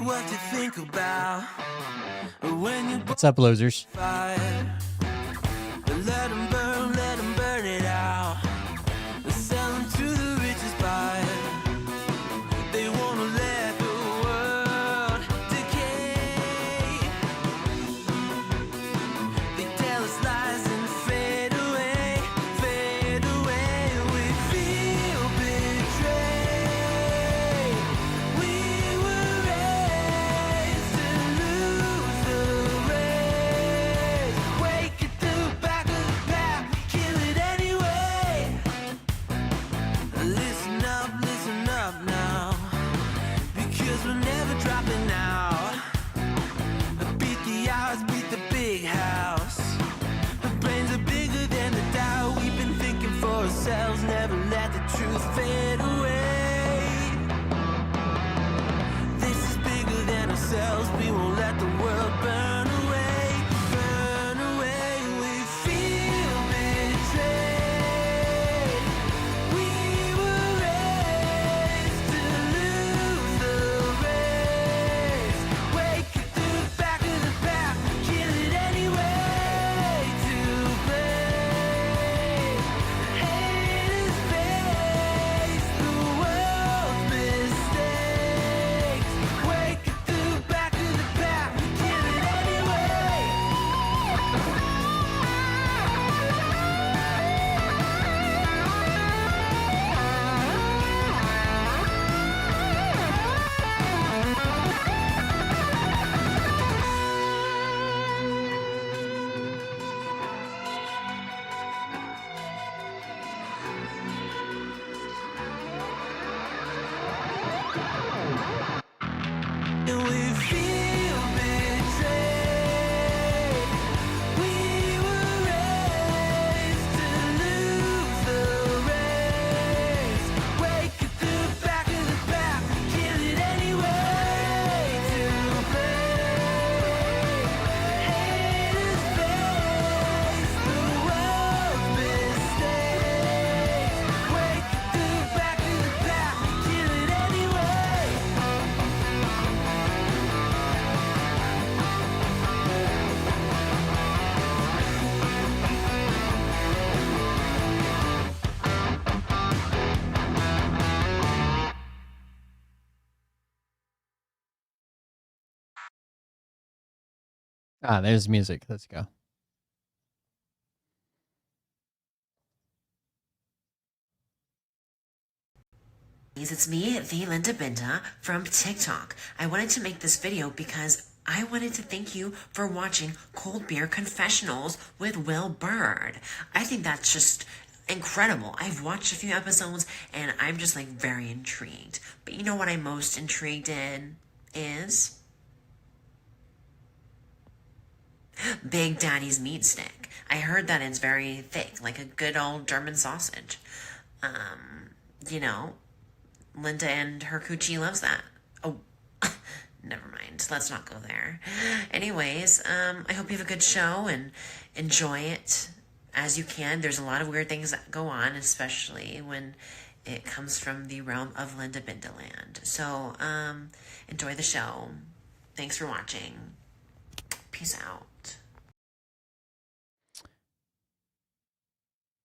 What you think about when you What's up, losers? fire? Let them burn it out. Sell them to the richest buyer. They wanna let the world decay. They tell us lies and fade away, fade away. We feel betrayed. We were raised to lose the race. Wake at the back of the pack, kill it anyway. Listen up now, because we're never dropping out. Beat the odds, beat the big house. The brains are bigger than the doubt. We've been thinking for ourselves, never let the truth fade away. This is bigger than ourselves, we won't let the world burn away, burn away. We feel betrayed. We were raised to lose the race. Wake at the back of the pack, kill it anyway. To blame, haters face the world's mistakes. Wake at the back of the pack, Ah, there's music. Let's go. It's me, the Linda Binda from TikTok. I wanted to make this video because I wanted to thank you for watching Cold Beer Confessionals with Will Bird. I think that's just incredible. I've watched a few episodes and I'm just like very intrigued. But you know what I'm most intrigued in is Big Daddy's meat stick. I heard that it's very thick, like a good old German sausage. You know, Linda and her coochie loves that. Oh, never mind. Let's not go there. Anyways, I hope you have a good show and enjoy it as you can. There's a lot of weird things that go on, especially when it comes from the realm of Linda Bindaland. So, enjoy the show. Thanks for watching. Peace out.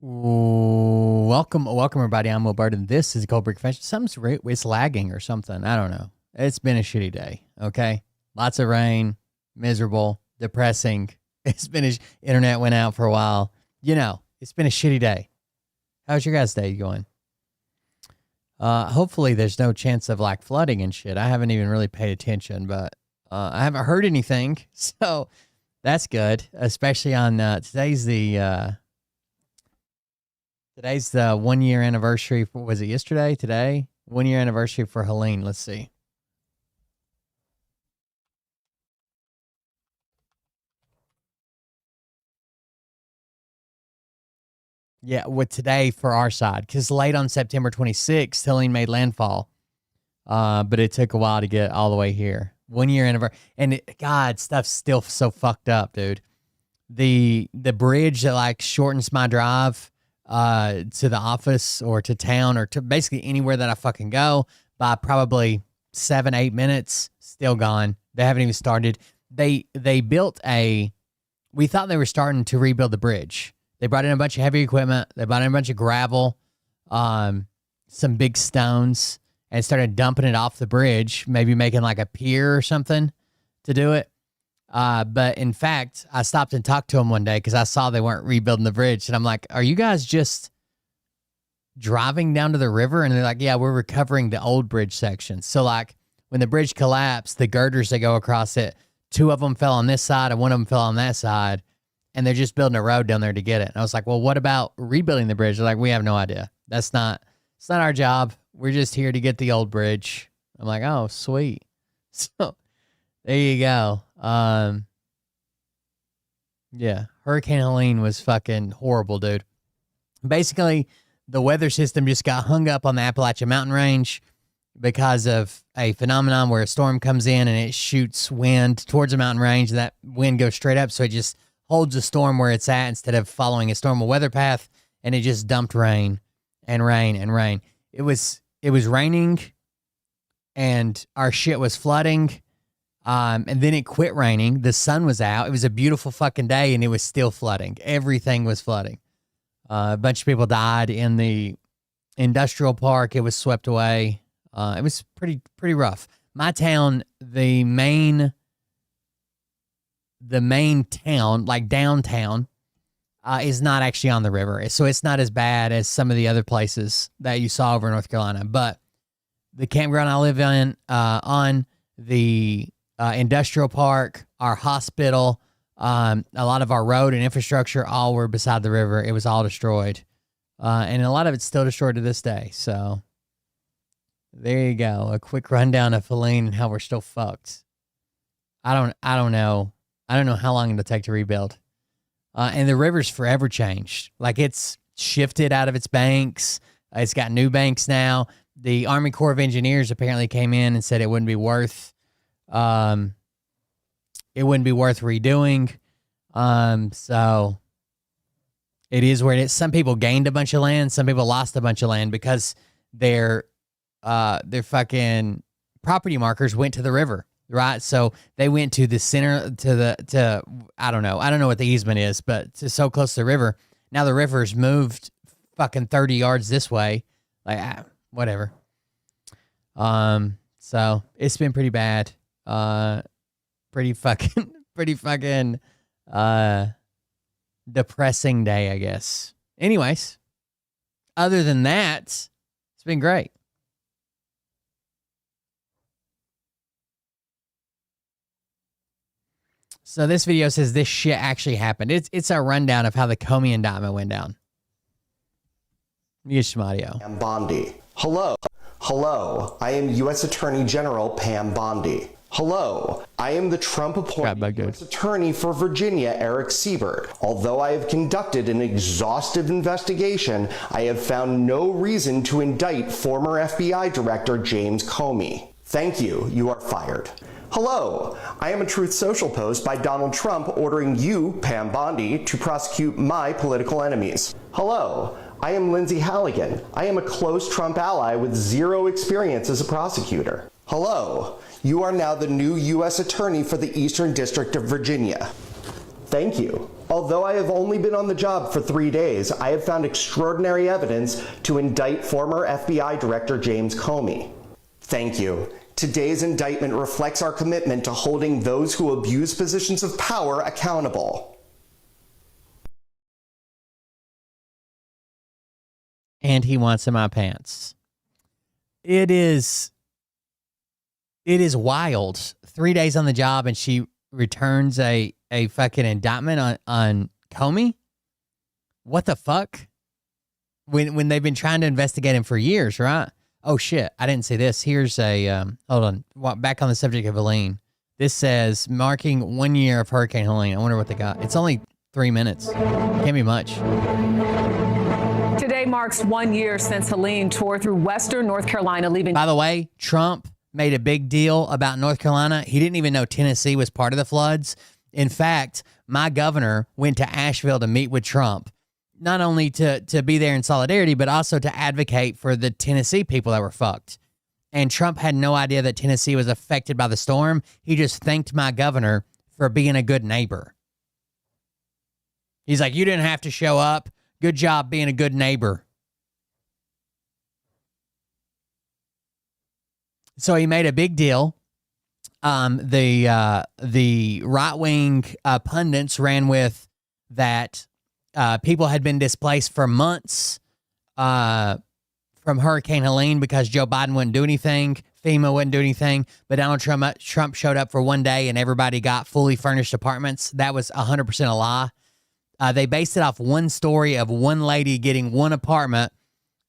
Welcome, everybody. I'm Will Bird, and this is Cold Beer Confession. It's lagging or something. I don't know. It's been a shitty day. Okay, lots of rain, miserable, depressing. It's been internet went out for a while. You know, it's been a shitty day. How's your guys' day going? Hopefully, there's no chance of like flooding and shit. I haven't even really paid attention, but I haven't heard anything, so that's good. Especially on today's the 1 year anniversary. Was it yesterday? Today? 1 year anniversary for Helene. Let's see. Yeah, with today for our side. Because late on September 26th, Helene made landfall. But it took a while to get all the way here. 1 year anniversary. And God, stuff's still so fucked up, dude. The bridge that like shortens my drive to the office or to town or to basically anywhere that I fucking go by probably 7-8 minutes, still gone. They haven't even started. They built we thought they were starting to rebuild the bridge. They brought in a bunch of heavy equipment. They brought in a bunch of gravel, some big stones, and started dumping it off the bridge, maybe making like a pier or something to do it. But in fact, I stopped and talked to them one day because I saw they weren't rebuilding the bridge. And I'm like, are you guys just driving down to the river? And they're like, yeah, we're recovering the old bridge section. So like when the bridge collapsed, the girders that go across it, 2 of them fell on this side and 1 of them fell on that side. And they're just building a road down there to get it. And I was like, well, what about rebuilding the bridge? They're like, we have no idea. It's not our job. We're just here to get the old bridge. I'm like, oh, sweet. So there you go. Yeah, Hurricane Helene was fucking horrible, dude. Basically, the weather system just got hung up on the Appalachian Mountain Range because of a phenomenon where a storm comes in and it shoots wind towards the mountain range. And that wind goes straight up, so it just holds the storm where it's at instead of following its normal weather path, and it just dumped rain and rain and rain. It was raining, and our shit was flooding. And then it quit raining. The sun was out. It was a beautiful fucking day, and it was still flooding. Everything was flooding. A bunch of people died in the industrial park. It was swept away. It was pretty rough. My town, the main town, like downtown, is not actually on the river. So it's not as bad as some of the other places that you saw over in North Carolina. But the campground I live in, on the industrial park, our hospital, a lot of our road and infrastructure, all were beside the river. It was all destroyed. And a lot of it's still destroyed to this day. So there you go. A quick rundown of Helene and how we're still fucked. I don't know. I don't know how long it'll take to rebuild. And the river's forever changed. Like it's shifted out of its banks. It's got new banks now. The Army Corps of Engineers apparently came in and said it wouldn't be worth redoing. So it is where it is. Some people gained a bunch of land. Some people lost a bunch of land because their fucking property markers went to the river, right? So they went to the center, to I don't know what the easement is, but to so close to the river. Now the river's moved fucking 30 yards this way. Like, whatever. So it's been pretty bad. Pretty pretty fucking depressing day, I guess. Anyways, other than that, it's been great. So this video says this shit actually happened. It's a rundown of how the Comey indictment went down. Use some audio. Pam Bondi. Hello. Hello. I am U.S. Attorney General Pam Bondi. Hello. I am the Trump-appointed U.S. Attorney for Virginia, Eric Siebert. Although I have conducted an exhaustive investigation, I have found no reason to indict former FBI Director James Comey. Thank you. You are fired. Hello, I am a Truth Social post by Donald Trump ordering you, Pam Bondi, to prosecute my political enemies. Hello, I am Lindsay Halligan. I am a close Trump ally with zero experience as a prosecutor. Hello, you are now the new U.S. Attorney for the Eastern District of Virginia. Thank you. Although I have only been on the job for 3 days, I have found extraordinary evidence to indict former FBI Director James Comey. Thank you. Today's indictment reflects our commitment to holding those who abuse positions of power accountable. And he wants in my pants. It is wild. 3 days on the job and she returns a fucking indictment on Comey? What the fuck? When they've been trying to investigate him for years, right? Oh shit, I didn't see this. Here's a, hold on, back on the subject of Helene. This says, marking 1 year of Hurricane Helene. I wonder what they got. It's only 3 minutes. Can't be much. Today marks 1 year since Helene tore through western North Carolina, leaving... By the way, Trump made a big deal about North Carolina. He didn't even know Tennessee was part of the floods. In fact, my governor went to Asheville to meet with Trump. Not only to be there in solidarity, but also to advocate for the Tennessee people that were fucked. And Trump had no idea that Tennessee was affected by the storm. He just thanked my governor for being a good neighbor. He's like, you didn't have to show up. Good job being a good neighbor. So he made a big deal. The right-wing pundits ran with that. People had been displaced for months from Hurricane Helene because Joe Biden wouldn't do anything. FEMA wouldn't do anything. But Donald Trump showed up for 1 day and everybody got fully furnished apartments. That was 100% a lie. They based it off one story of one lady getting one apartment,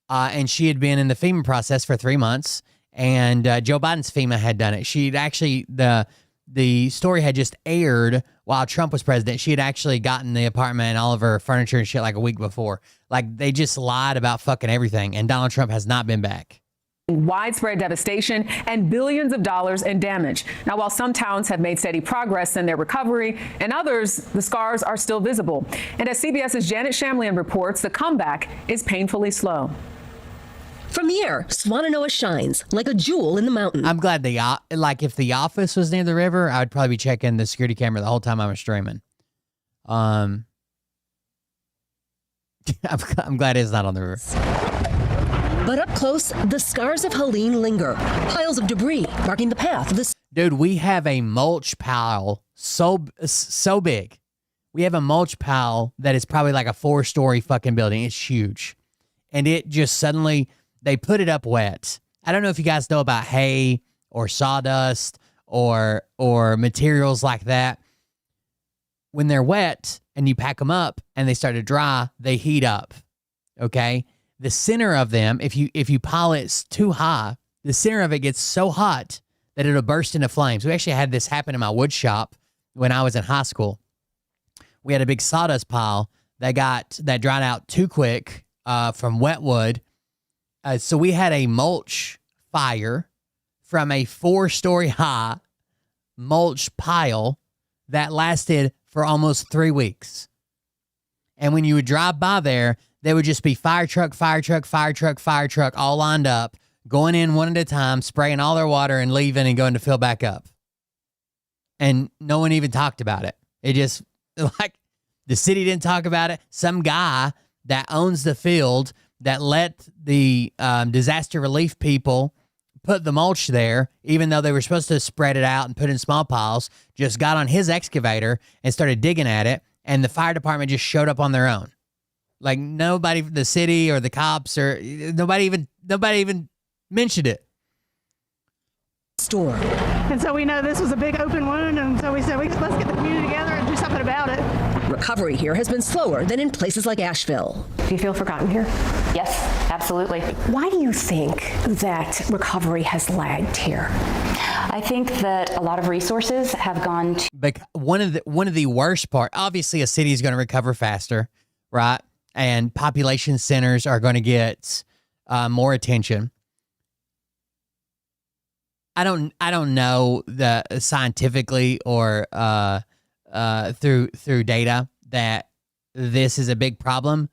and she had been in the FEMA process for 3 months. And Joe Biden's FEMA had done it. She'd actually, the story had just aired while Trump was president. She had actually gotten the apartment and all of her furniture and shit like a week before. Like, they just lied about fucking everything. And Donald Trump has not been back. Widespread devastation and billions of dollars in damage. Now, while some towns have made steady progress in their recovery, and others, the scars are still visible. And as CBS's Janet Shamlian reports, the comeback is painfully slow. From the air, Swannanoa shines like a jewel in the mountain. I'm glad if the office was near the river, I would probably be checking the security camera the whole time I was streaming. I'm glad it's not on the river. But up close, the scars of Helene linger. Piles of debris marking the path of the... Dude, we have a mulch pile so big. We have a mulch pile that is probably like a 4-story fucking building. It's huge. And it just suddenly... They put it up wet. I don't know if you guys know about hay or sawdust or materials like that. When they're wet and you pack them up and they start to dry, they heat up. Okay? The center of them, if you pile it too high, the center of it gets so hot that it'll burst into flames. We actually had this happen in my wood shop when I was in high school. We had a big sawdust pile that dried out too quick from wet wood. So we had a mulch fire from a 4-story high mulch pile that lasted for almost 3 weeks. And when you would drive by there would just be fire truck all lined up, going in one at a time, spraying all their water and leaving and going to fill back up. And no one even talked about it. It just, like, the city didn't talk about it. Some guy that owns the field that let the disaster relief people put the mulch there, even though they were supposed to spread it out and put in small piles, just got on his excavator and started digging at it, and the fire department just showed up on their own. Like nobody, the city or the cops or nobody even mentioned it. Storm. And so we know this was a big open wound, and so we said, let's get the community together and do something about it. Recovery here has been slower than in places like Asheville. Do you feel forgotten here? Yes, absolutely. Why do you think that recovery has lagged here? I think that a lot of resources have gone to. But one of the worst part, obviously, a city is going to recover faster, right? And population centers are going to get more attention. I don't know the scientifically or through data that this is a big problem,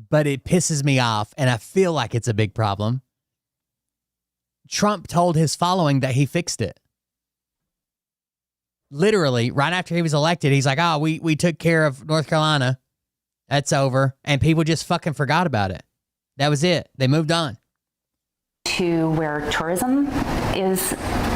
but it pisses me off, and I feel like it's a big problem. Trump told his following that he fixed it. Literally, right after he was elected, he's like, "Oh, we took care of North Carolina. That's over," and people just fucking forgot about it. That was it. They moved on. To where tourism is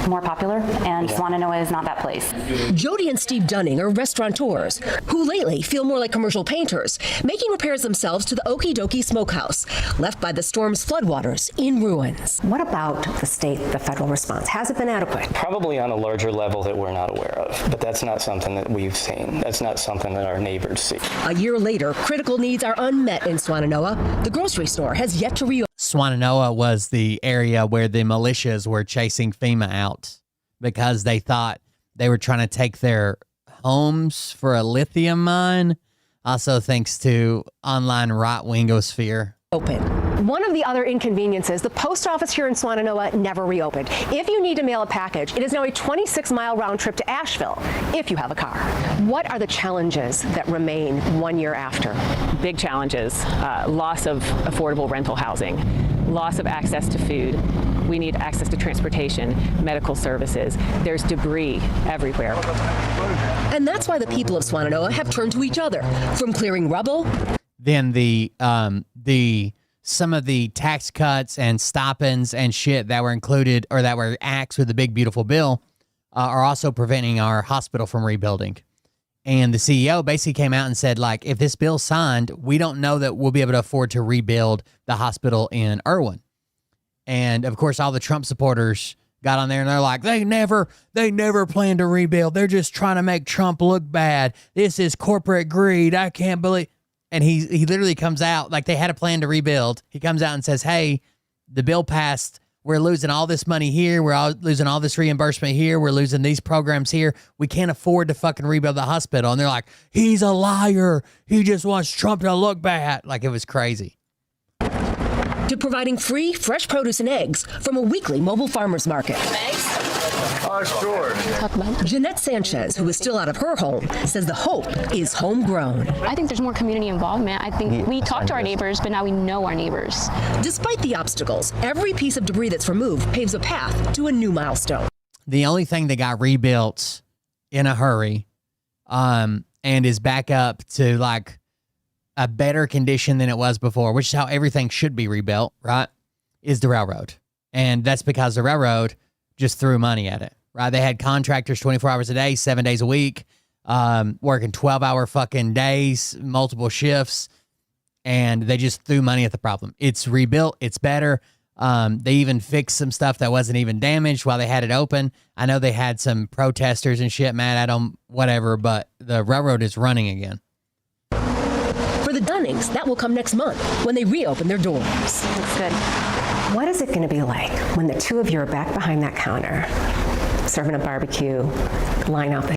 more popular, and Swannanoa is not that place. Jody and Steve Dunning are restaurateurs who lately feel more like commercial painters, making repairs themselves to the Okie Dokie Smokehouse, left by the storm's floodwaters in ruins. What about the state, the federal response? Has it been adequate? Probably on a larger level that we're not aware of, but that's not something that we've seen. That's not something that our neighbors see. A year later, critical needs are unmet in Swannanoa. The grocery store has yet to reopen. Swannanoa was the area where the militias were chasing FEMA out because they thought they were trying to take their homes for a lithium mine. Also thanks to online right-wingosphere. One of the other inconveniences, the post office here in Swannanoa never reopened. If you need to mail a package, it is now a 26-mile round trip to Asheville, if you have a car. What are the challenges that remain 1 year after? Big challenges, loss of affordable rental housing, loss of access to food. We need access to transportation, medical services. There's debris everywhere. And that's why the people of Swannanoa have turned to each other, from clearing rubble. Then some of the tax cuts and stipends and shit that were included or that were axed with the big beautiful bill are also preventing our hospital from rebuilding. And the CEO basically came out and said, like, if this bill's signed, we don't know that we'll be able to afford to rebuild the hospital in Irwin. And of course, all the Trump supporters got on there and they're like, they never plan to rebuild. They're just trying to make Trump look bad. This is corporate greed. I can't believe. And he literally comes out, like they had a plan to rebuild. He comes out and says, hey, the bill passed. We're losing all this money here. We're all losing all this reimbursement here. We're losing these programs here. We can't afford to fucking rebuild the hospital. And they're like, he's a liar. He just wants Trump to look bad. Like, it was crazy. To providing free, fresh produce and eggs from a weekly mobile farmers market. Sure. Jeanette Sanchez, who is still out of her home, says the hope is homegrown. I think there's more community involvement. I think we talk to our neighbors, but now we know our neighbors. Despite the obstacles, every piece of debris that's removed paves a path to a new milestone. The only thing that got rebuilt in a hurry and is back up to like a better condition than it was before, which is how everything should be rebuilt, right, is the railroad. And that's because the railroad just threw money at it, right? They had contractors 24 hours a day, 7 days a week, working 12-hour fucking days, multiple shifts, and they just threw money at the problem. It's rebuilt. It's better. They even fixed some stuff that wasn't even damaged while they had it open. I know they had some protesters and shit mad at them, whatever, but the railroad is running again. For the Dunnings, that will come next month when they reopen their doors. That's good. What is it going to be like when the two of you are back behind that counter, serving a barbecue, line out the...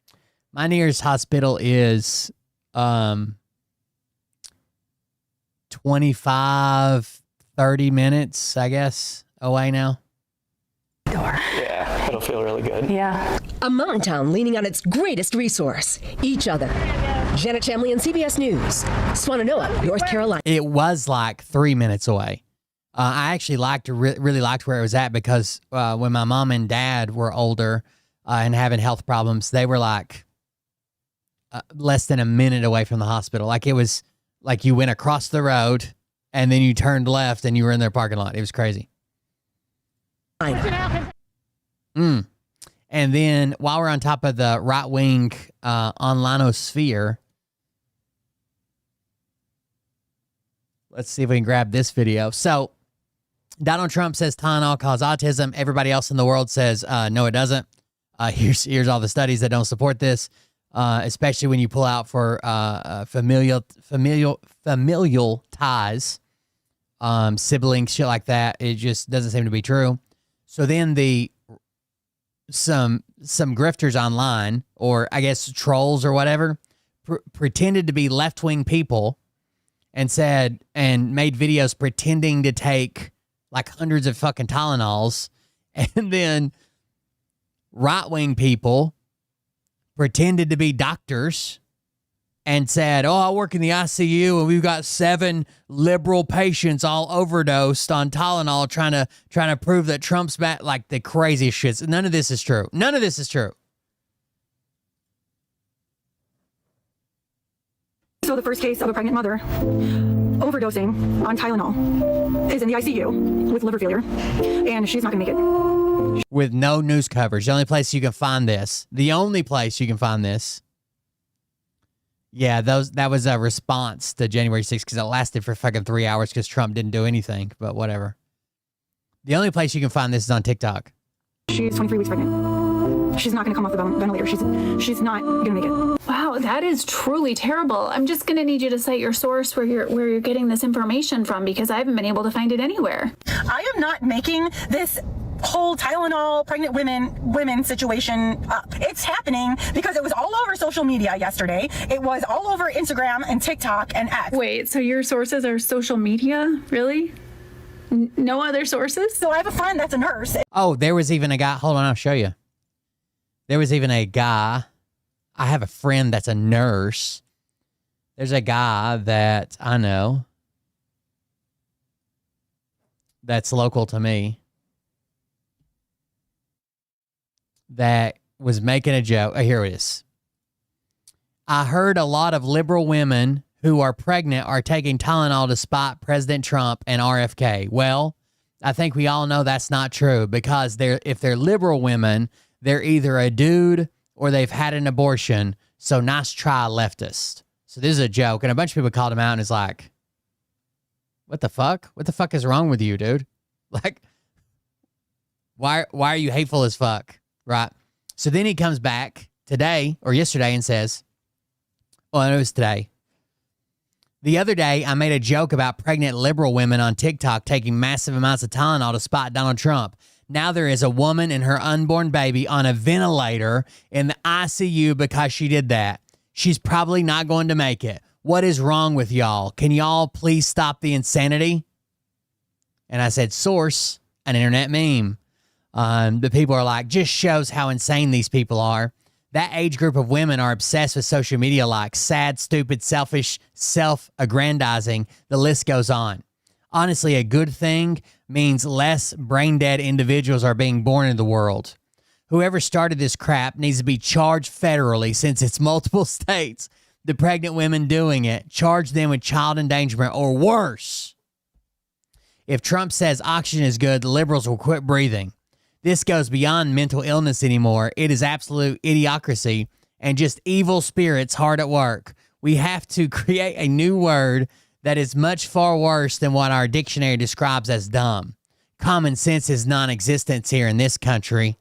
My nearest hospital is 25, 30 minutes, I guess, away now. Yeah, it'll feel really good. Yeah. A mountain town leaning on its greatest resource, each other. Janet Chamley and CBS News, Swannanoa, North Carolina. It was like 3 minutes away. I actually really liked where it was at because when my mom and dad were older and having health problems, they were like less than a minute away from the hospital. Like, it was like you went across the road and then you turned left and you were in their parking lot. It was crazy. And then while we're on top of the right-wing onlinosphere, let's see if we can grab this video. So Donald Trump says Tylenol causes autism. Everybody else in the world says, no, it doesn't. Here's all the studies that don't support this, especially when you pull out for familial ties, siblings, shit like that. It just doesn't seem to be true. So then some grifters online, or I guess trolls or whatever, pretended to be left-wing people and made videos pretending to take like hundreds of fucking Tylenols, and then right-wing people pretended to be doctors and said, oh, I work in the ICU and we've got 7 liberal patients all overdosed on Tylenol trying to prove that Trump's back, like the craziest shit. None of this is true. None of this is true. So the first case of a pregnant mother overdosing on Tylenol is in the ICU with liver failure, and she's not going to make it. With no news coverage. The only place you can find this. Yeah, that was a response to January 6th because it lasted for fucking 3 hours because Trump didn't do anything, but whatever. The only place you can find this is on TikTok. She's 23 weeks pregnant. She's not going to come off the ventilator. She's not going to make it. Wow, that is truly terrible. I'm just going to need you to cite your source where you're getting this information from, because I haven't been able to find it anywhere. I am not making this whole Tylenol pregnant women situation up. It's happening because it was all over social media yesterday. It was all over Instagram and TikTok and X. Wait, so your sources are social media? Really? No other sources? So I have a friend that's a nurse. Oh, there was even a guy. Hold on, I'll show you. There was even a guy. I have a friend that's a nurse. There's a guy that I know that's local to me that was making a joke. Oh, here it is. I heard a lot of liberal women who are pregnant are taking Tylenol to spite President Trump and RFK. Well, I think we all know that's not true, because if they're liberal women, they're either a dude or they've had an abortion. So nice try, leftist. So this is a joke. And a bunch of people called him out and is like, what the fuck? What the fuck is wrong with you, dude? Like, why are you hateful as fuck? Right. So then he comes back today or yesterday and says, oh, it was today. The other day, I made a joke about pregnant liberal women on TikTok taking massive amounts of Tylenol to spite Donald Trump. Now there is a woman and her unborn baby on a ventilator in the ICU because she did that. She's probably not going to make it. What is wrong with y'all? Can y'all please stop the insanity? And I said, source, an internet meme. The people are like, just shows how insane these people are. That age group of women are obsessed with social media, like sad, stupid, selfish, self-aggrandizing. The list goes on. Honestly, a good thing means less brain-dead individuals are being born into the world. Whoever started this crap needs to be charged federally, since it's multiple states. The pregnant women doing it, charge them with child endangerment or worse. If Trump says oxygen is good, the liberals will quit breathing. This goes beyond mental illness anymore. It is absolute idiocracy and just evil spirits hard at work. We have to create a new word that is much far worse than what our dictionary describes as dumb. Common sense is non-existent here in this country.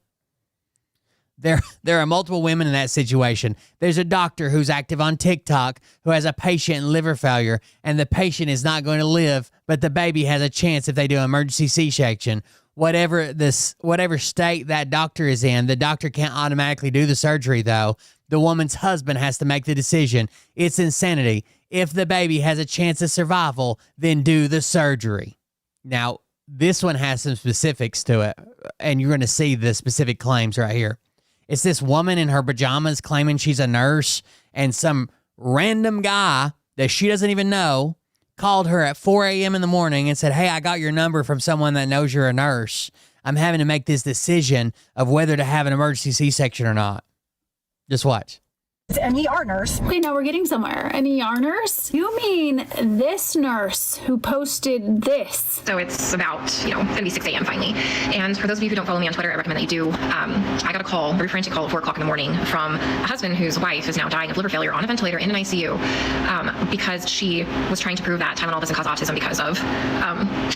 There are multiple women in that situation. There's a doctor who's active on TikTok who has a patient in liver failure, and the patient is not going to live, but the baby has a chance if they do an emergency C-section. Whatever state that doctor is in, the doctor can't automatically do the surgery, though. The woman's husband has to make the decision. It's insanity. If the baby has a chance of survival, then do the surgery. Now, this one has some specifics to it, and you're going to see the specific claims right here. It's this woman in her pajamas claiming she's a nurse, and some random guy that she doesn't even know called her at 4 a.m. in the morning and said, hey, I got your number from someone that knows you're a nurse. I'm having to make this decision of whether to have an emergency C-section or not. Just watch. an ER nurse. Okay, now we're getting somewhere. An ER nurse? You mean this nurse who posted this? So it's about, it's going to be 6 a.m. finally. And for those of you who don't follow me on Twitter, I recommend that you do. I got a call, a very frantic call at 4 o'clock in the morning from a husband whose wife is now dying of liver failure on a ventilator in an ICU because she was trying to prove that Tylenol doesn't cause autism because of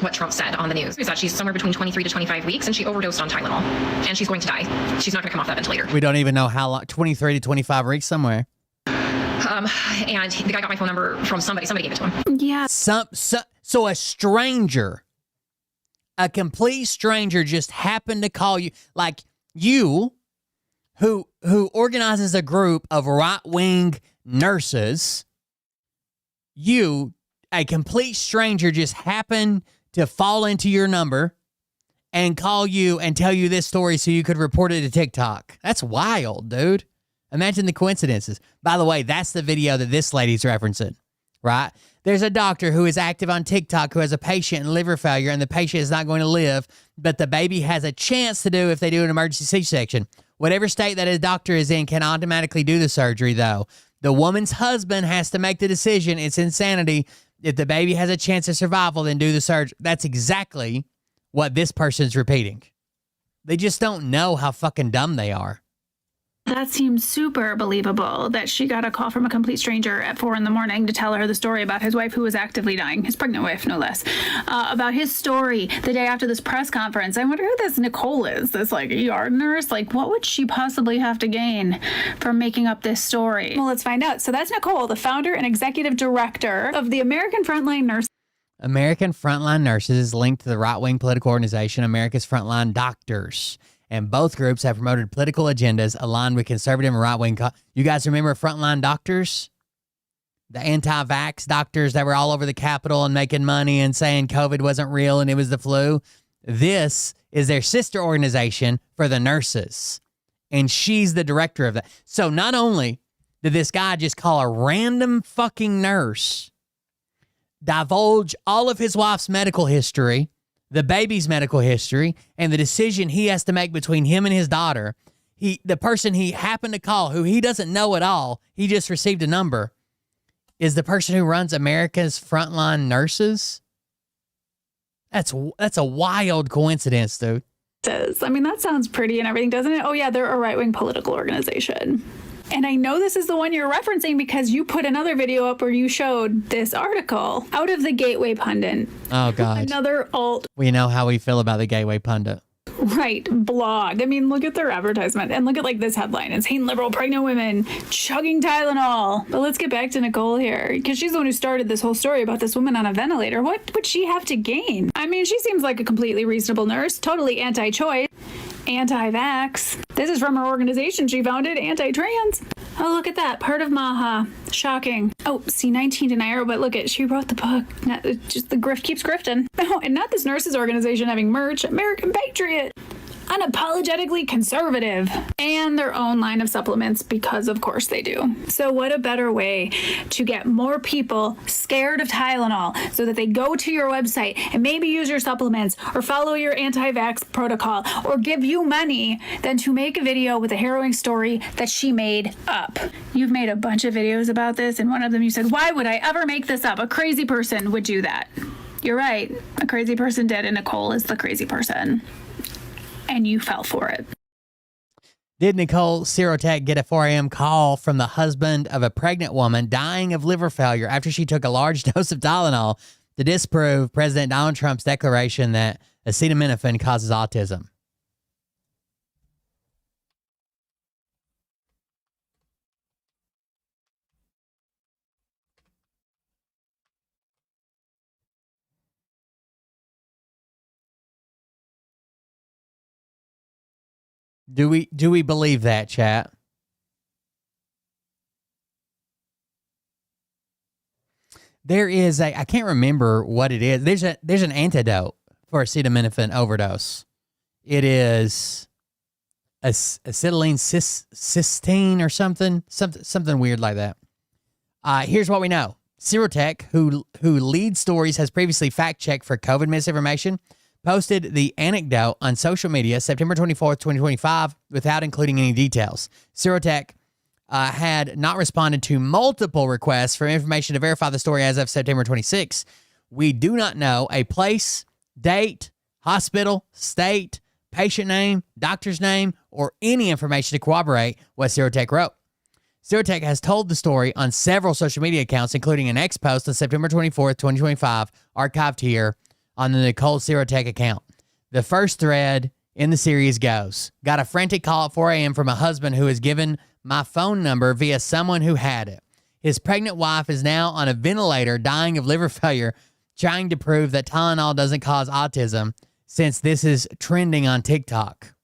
what Trump said on the news. Is that she's somewhere between 23 to 25 weeks and she overdosed on Tylenol and she's going to die. She's not going to come off that ventilator. We don't even know how long, 23 to 25 weeks somewhere. And the guy got my phone number from somebody. Somebody gave it to him. Yeah. So a stranger, a complete stranger just happened to call you, like you, who organizes a group of right-wing nurses. You, a complete stranger, just happened to fall into your number and call you and tell you this story so you could report it to TikTok. That's wild, dude. Imagine the coincidences. By the way, that's the video that this lady's referencing, right? There's a doctor who is active on TikTok who has a patient in liver failure, and the patient is not going to live, but the baby has a chance to do if they do an emergency C-section. Whatever state that a doctor is in can automatically do the surgery, though. The woman's husband has to make the decision. It's insanity. If the baby has a chance of survival, then do the surgery. That's exactly what this person's repeating. They just don't know how fucking dumb they are. That seems super believable that she got a call from a complete stranger at 4 a.m. to tell her the story about his wife who was actively dying, his pregnant wife, no less, about his story the day after this press conference. I wonder who this Nicole is, this like ER nurse. Like, what would she possibly have to gain from making up this story? Well, let's find out. So that's Nicole, the founder and executive director of the American Frontline Nurses. American Frontline Nurses is linked to the right-wing political organization America's Frontline Doctors. And both groups have promoted political agendas aligned with conservative and right-wing. You guys remember Frontline Doctors? The anti-vax doctors that were all over the Capitol and making money and saying COVID wasn't real and it was the flu. This is their sister organization for the nurses. And she's the director of that. So not only did this guy just call a random fucking nurse, divulge all of his wife's medical history, the baby's medical history, and the decision he has to make between him and his daughter, the person he happened to call, who he doesn't know at all, he just received a number, is the person who runs America's Frontline Nurses. That's a wild coincidence, dude. I mean, that sounds pretty and everything, doesn't it? Oh, yeah, they're a right-wing political organization. And I know this is the one you're referencing because you put another video up where you showed this article out of the Gateway Pundit. Oh, God. Another alt. We know how we feel about the Gateway Pundit. Right, blog. I mean, look at their advertisement and look at like this headline. Insane liberal pregnant women chugging Tylenol. But let's get back to Nicole here because she's the one who started this whole story about this woman on a ventilator. What would she have to gain? I mean, she seems like a completely reasonable nurse, totally anti-choice, anti-vax. This is from her organization she founded, anti-trans. Oh, look at that. Part of Maha. Shocking. Oh, see, 19 denier, but look at, she wrote the book. Just the grift keeps grifting. Oh, and not this nurses organization having merch. American Patriot. Unapologetically conservative, and their own line of supplements because of course they do. So what a better way to get more people scared of Tylenol so that they go to your website and maybe use your supplements or follow your anti-vax protocol or give you money than to make a video with a harrowing story that she made up. You've made a bunch of videos about this, and one of them you said, why would I ever make this up? A crazy person would do that. You're right. A crazy person did, and Nicole is the crazy person. And you fell for it. Did Nicole Sirotech get a 4 a.m. call from the husband of a pregnant woman dying of liver failure after she took a large dose of Tylenol to disprove President Donald Trump's declaration that acetaminophen causes autism? Do we believe that, chat? There is I can't remember what it is. There's an antidote for acetaminophen overdose. It is acetylene cysteine or something weird like that. Here's what we know. Sirotech, who leads stories, has previously fact-checked for COVID misinformation, posted the anecdote on social media September 24th, 2025, without including any details. Sirotech had not responded to multiple requests for information to verify the story as of September 26. We do not know a place, date, hospital, state, patient name, doctor's name, or any information to corroborate what Zerotech wrote. Zerotech has told the story on several social media accounts, including an X post on September 24th, 2025, archived here on the Nicole Zerotech account. The first thread in the series goes, got a frantic call at 4 a.m. from a husband who has given my phone number via someone who had it. His pregnant wife is now on a ventilator dying of liver failure, trying to prove that Tylenol doesn't cause autism since this is trending on TikTok.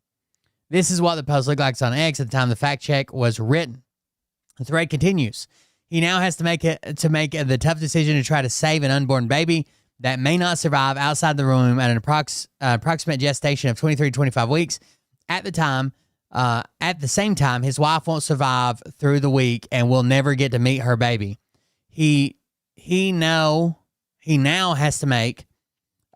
This is what the post looked like on X at the time the fact check was written. The thread continues. He now has to make the tough decision to try to save an unborn baby that may not survive outside the womb at an approximate gestation of 23 to 25 weeks. At the same time, his wife won't survive through the week and will never get to meet her baby. He now has to make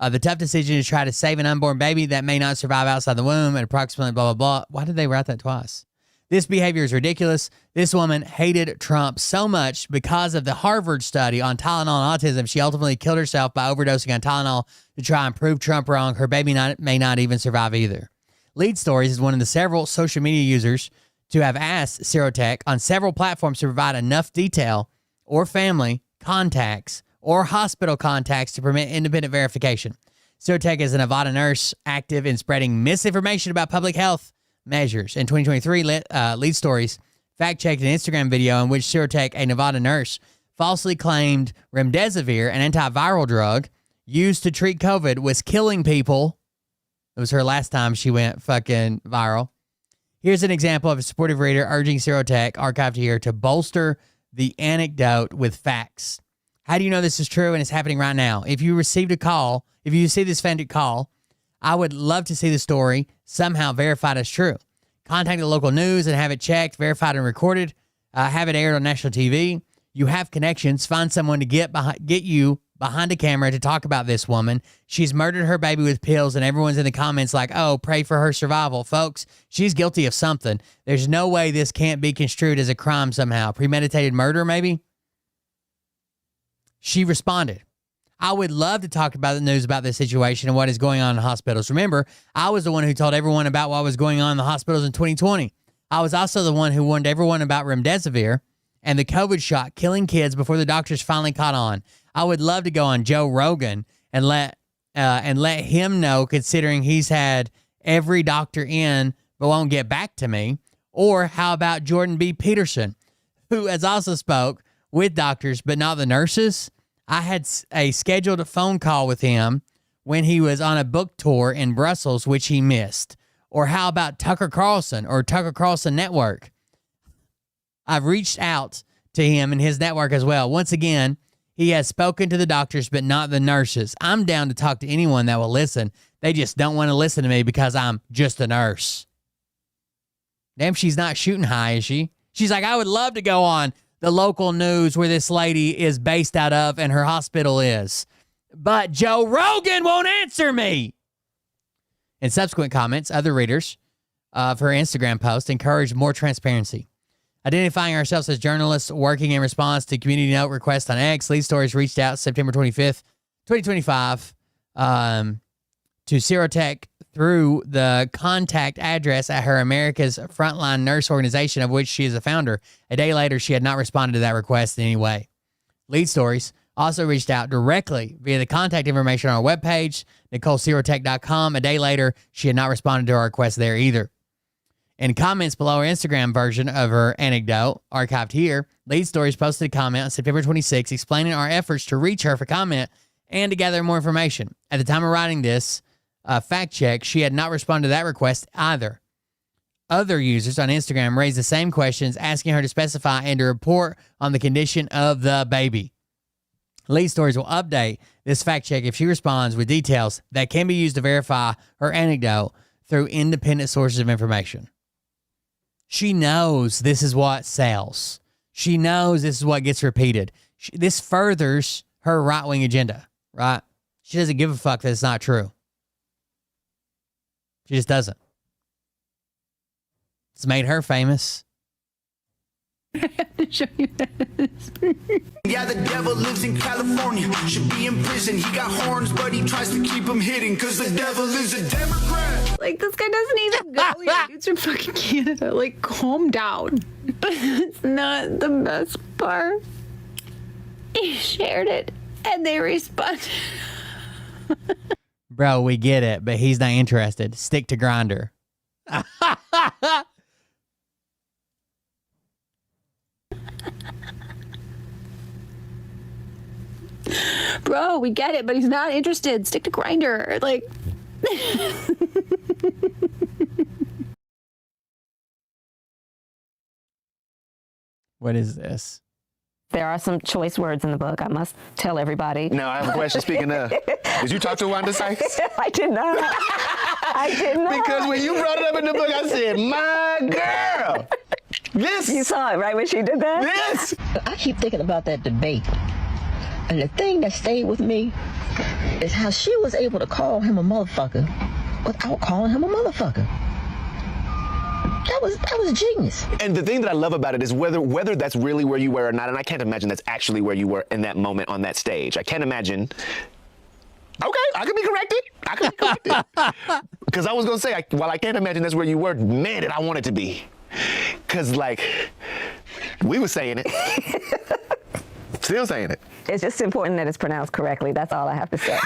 the tough decision to try to save an unborn baby that may not survive outside the womb at approximately blah, blah, blah. Why did they write that twice? This behavior is ridiculous. This woman hated Trump so much because of the Harvard study on Tylenol and autism. She ultimately killed herself by overdosing on Tylenol to try and prove Trump wrong. Her baby may not even survive either. Lead Stories is one of the several social media users to have asked Zerotech on several platforms to provide enough detail or family contacts or hospital contacts to permit independent verification. Zerotech is a Nevada nurse active in spreading misinformation about public health measures. In 2023, Lead Stories fact-checked an Instagram video in which Zerotech, a Nevada nurse, falsely claimed remdesivir, an antiviral drug used to treat COVID, was killing people. It was her last time she went fucking viral. Here's an example of a supportive reader urging Zerotech, archived here, to bolster the anecdote with facts. How do you know this is true and it's happening right now? If you received a call, if you see this offended call, I would love to see the story somehow verified as true. Contact the local news and have it checked, verified, and recorded. Have it aired on national TV. You have connections. Find someone to get you behind a camera to talk about this woman. She's murdered her baby with pills, and everyone's in the comments like, oh, pray for her survival. Folks, she's guilty of something. There's no way this can't be construed as a crime somehow. Premeditated murder, maybe? She responded, I would love to talk about the news about this situation and what is going on in hospitals. Remember, I was the one who told everyone about what was going on in the hospitals in 2020. I was also the one who warned everyone about remdesivir and the COVID shot killing kids before the doctors finally caught on. I would love to go on Joe Rogan and let him know, considering he's had every doctor in but won't get back to me. Or how about Jordan B. Peterson, who has also spoke with doctors but not the nurses? I had a scheduled phone call with him when he was on a book tour in Brussels, which he missed. Or how about Tucker Carlson or Tucker Carlson Network? I've reached out to him and his network as well. Once again, he has spoken to the doctors, but not the nurses. I'm down to talk to anyone that will listen. They just don't want to listen to me because I'm just a nurse. Damn, she's not shooting high, is she? She's like, I would love to go on the local news where this lady is based out of and her hospital is. But Joe Rogan won't answer me. In subsequent comments, other readers of her Instagram post encouraged more transparency. Identifying ourselves as journalists working in response to community note requests on X, Lead Stories reached out September 25th, 2025 to Zerotech through the contact address at her America's Frontline Nurse organization, of which she is a founder. A day later, she had not responded to that request in any way. Lead Stories also reached out directly via the contact information on our webpage, NicoleZerotech.com. A day later, she had not responded to our request there either. In comments below our Instagram version of her anecdote, archived here, Lead Stories posted a comment on September 26 explaining our efforts to reach her for comment and to gather more information. At the time of writing this fact check, she had not responded to that request either. Other users on Instagram raised the same questions, asking her to specify and to report on the condition of the baby. Lead Stories will update this fact check if she responds with details that can be used to verify her anecdote through independent sources of information. She knows this is what sells. She knows this is what gets repeated. This furthers her right-wing agenda, right? She doesn't give a fuck that it's not true. She just doesn't. It's made her famous. to show you this. Yeah, the devil lives in California, should be in prison. He got horns, but he tries to keep them hidden, cause the devil is a Democrat. Like, this guy doesn't even go here. Dude's from fucking Canada. Like, calm down. But it's not the best part. He shared it, and they responded. Bro, we get it, but he's not interested. Stick to Grindr. Bro, we get it, but he's not interested. Stick to Grindr. Like... What is this? There are some choice words in the book, I must tell everybody. Now, I have a question. Speaking of, did you talk to Wanda Sykes? I did not. I did not. Because when you brought it up in the book, I said, my girl. This. You saw it, right, when she did that? Yes. I keep thinking about that debate. And the thing that stayed with me is how she was able to call him a motherfucker without calling him a motherfucker. That was genius. And the thing that I love about it is whether that's really where you were or not, and I can't imagine that's actually where you were in that moment on that stage. I can't imagine. Okay, I could be corrected. Because I was going to say, while I can't imagine that's where you were, man, did I want it to be. Because, like, we were saying it. Still saying it. It's just important that it's pronounced correctly. That's all I have to say.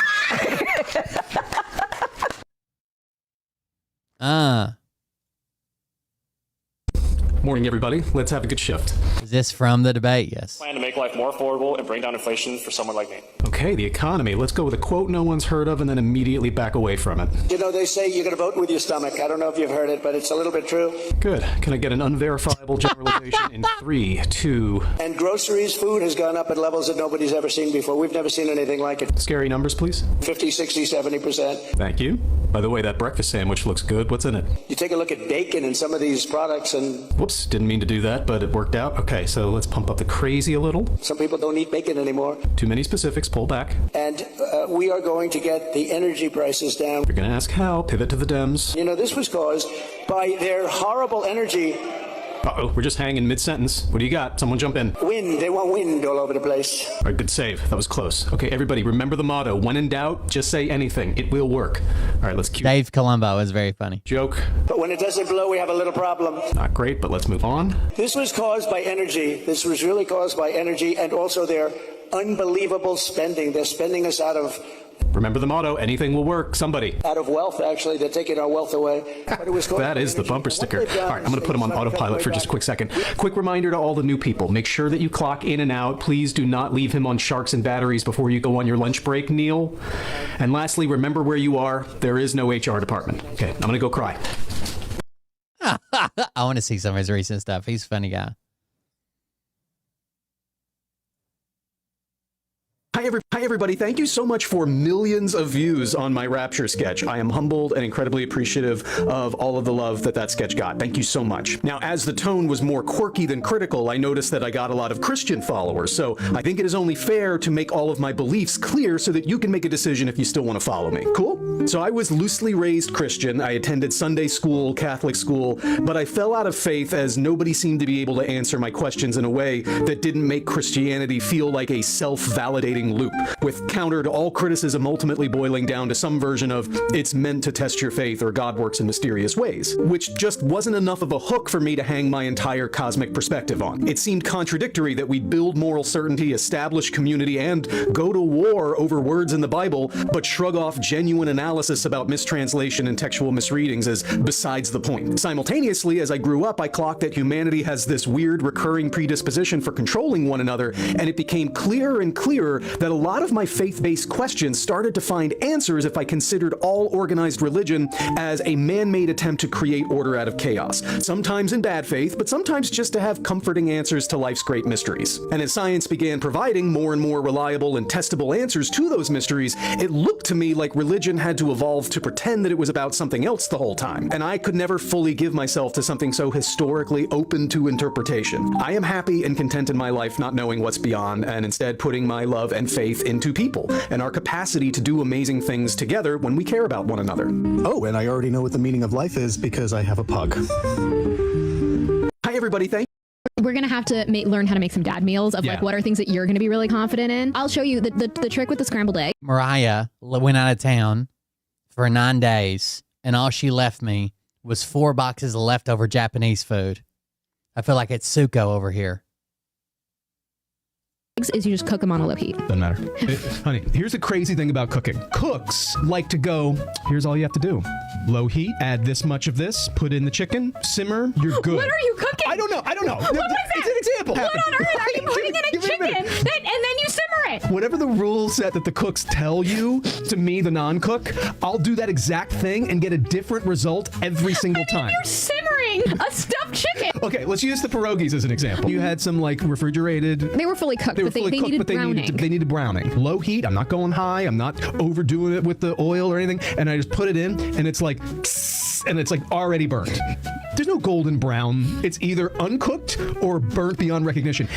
Morning, everybody. Let's have a good shift. Is this from the debate? Yes. Plan to make life more affordable and bring down inflation for someone like me. Okay, the economy. Let's go with a quote no one's heard of and then immediately back away from it. You know, they say you're going to vote with your stomach. I don't know if you've heard it, but it's a little bit true. Good. Can I get an unverifiable generalization in 3, 2... And groceries, food has gone up at levels that nobody's ever seen before. We've never seen anything like it. Scary numbers, please. 50, 60, 70%. Thank you. By the way, that breakfast sandwich looks good. What's in it? You take a look at bacon and some of these products and... Whoops, didn't mean to do that, but it worked out. Okay, so let's pump up the crazy a little. Some people don't eat bacon anymore. Too many specifics, pull back. And we are going to get the energy prices down. You're going to ask how, pivot to the Dems. You know, this was caused by their horrible energy. Uh-oh, we're just hanging mid-sentence. What do you got? Someone jump in. Wind, they want wind all over the place. All right, good save. That was close. Okay, everybody, remember the motto. When in doubt, just say anything. It will work. All right, let's cue. Dave Colombo is very funny. Joke. But when it doesn't blow, we have a little problem. Not great, but let's move on. This was caused by energy. This was really caused by energy and also their unbelievable spending. They're spending us out of... Remember the motto, anything will work. Somebody. Out of wealth, actually. They're taking our wealth away. But it was that is the bumper sticker. All right, I'm going to put them on autopilot for just a quick second. Quick reminder to all the new people. Make sure that you clock in and out. Please do not leave him on sharks and batteries before you go on your lunch break, Neil. And lastly, remember where you are. There is no HR department. Okay, I'm going to go cry. I want to see some of his recent stuff. He's a funny guy. Hi, everybody. Thank you so much for millions of views on my Rapture sketch. I am humbled and incredibly appreciative of all of the love that sketch got. Thank you so much. Now, as the tone was more quirky than critical, I noticed that I got a lot of Christian followers. So I think it is only fair to make all of my beliefs clear so that you can make a decision if you still want to follow me. Cool? So I was loosely raised Christian. I attended Sunday school, Catholic school, but I fell out of faith as nobody seemed to be able to answer my questions in a way that didn't make Christianity feel like a self-validating loop, with counter to all criticism ultimately boiling down to some version of it's meant to test your faith or God works in mysterious ways, which just wasn't enough of a hook for me to hang my entire cosmic perspective on. It seemed contradictory that we build moral certainty, establish community, and go to war over words in the Bible, but shrug off genuine analysis about mistranslation and textual misreadings as besides the point. Simultaneously, as I grew up, I clocked that humanity has this weird recurring predisposition for controlling one another, and it became clearer and clearer that a lot of my faith-based questions started to find answers if I considered all organized religion as a man-made attempt to create order out of chaos. Sometimes in bad faith, but sometimes just to have comforting answers to life's great mysteries. And as science began providing more and more reliable and testable answers to those mysteries, it looked to me like religion had to evolve to pretend that it was about something else the whole time. And I could never fully give myself to something so historically open to interpretation. I am happy and content in my life not knowing what's beyond, and instead putting my love and faith into people and our capacity to do amazing things together when we care about one another. Oh, and I already know what the meaning of life is because I have a pug. Hi, everybody. Thank We're going to have to learn how to make some dad meals of Yeah. like what are things that you're going to be really confident in. I'll show you the trick with the scrambled egg. Mariah went out of town for 9 days, and all she left me was 4 boxes of leftover Japanese food. I feel like it's Suko over here. Is you just cook them on a low heat. Doesn't matter. Honey, here's the crazy thing about cooking. Cooks like to go, here's all you have to do. Low heat, add this much of this, put in the chicken, simmer, you're good. What are you cooking? I don't know. What was that? It's an example. What on earth are you putting in a chicken and then you simmer it? Whatever the rule set that the cooks tell you, to me, the non-cook, I'll do that exact thing and get a different result every single time. You're simmering a stuffed chicken. Okay, let's use the pierogies as an example. You had some like refrigerated. They were fully cooked, but they fully cooked, needed but browning. they needed browning. Low heat. I'm not going high. I'm not overdoing it with the oil or anything. And I just put it in, and it's like, and it's like already burnt. There's no golden brown. It's either uncooked or burnt beyond recognition.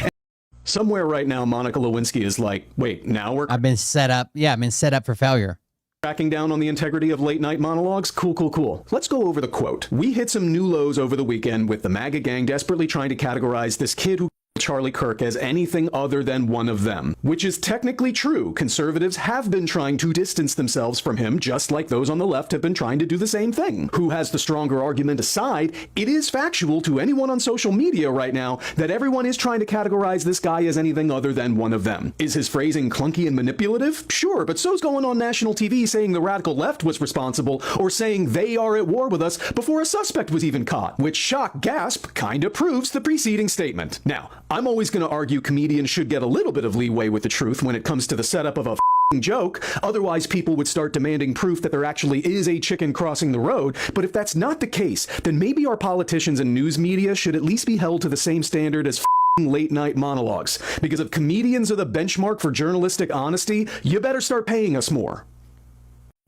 Somewhere right now, Monica Lewinsky is like, wait, now I've been set up. Yeah, I've been set up for failure. Cracking down on the integrity of late night monologues? Cool. Let's go over the quote. We hit some new lows over the weekend with the MAGA gang desperately trying to categorize this kid who Charlie Kirk as anything other than one of them, which is technically true. Conservatives have been trying to distance themselves from him, just like those on the left have been trying to do the same thing. Who has the stronger argument aside, it is factual to anyone on social media right now that everyone is trying to categorize this guy as anything other than one of them. Is his phrasing clunky and manipulative? Sure, but so's going on national TV saying the radical left was responsible, or saying they are at war with us before a suspect was even caught, which, shock gasp, kinda proves the preceding statement. Now, I'm always going to argue comedians should get a little bit of leeway with the truth when it comes to the setup of a joke. Otherwise, people would start demanding proof that there actually is a chicken crossing the road. But if that's not the case, then maybe our politicians and news media should at least be held to the same standard as late night monologues. Because if comedians are the benchmark for journalistic honesty, you better start paying us more.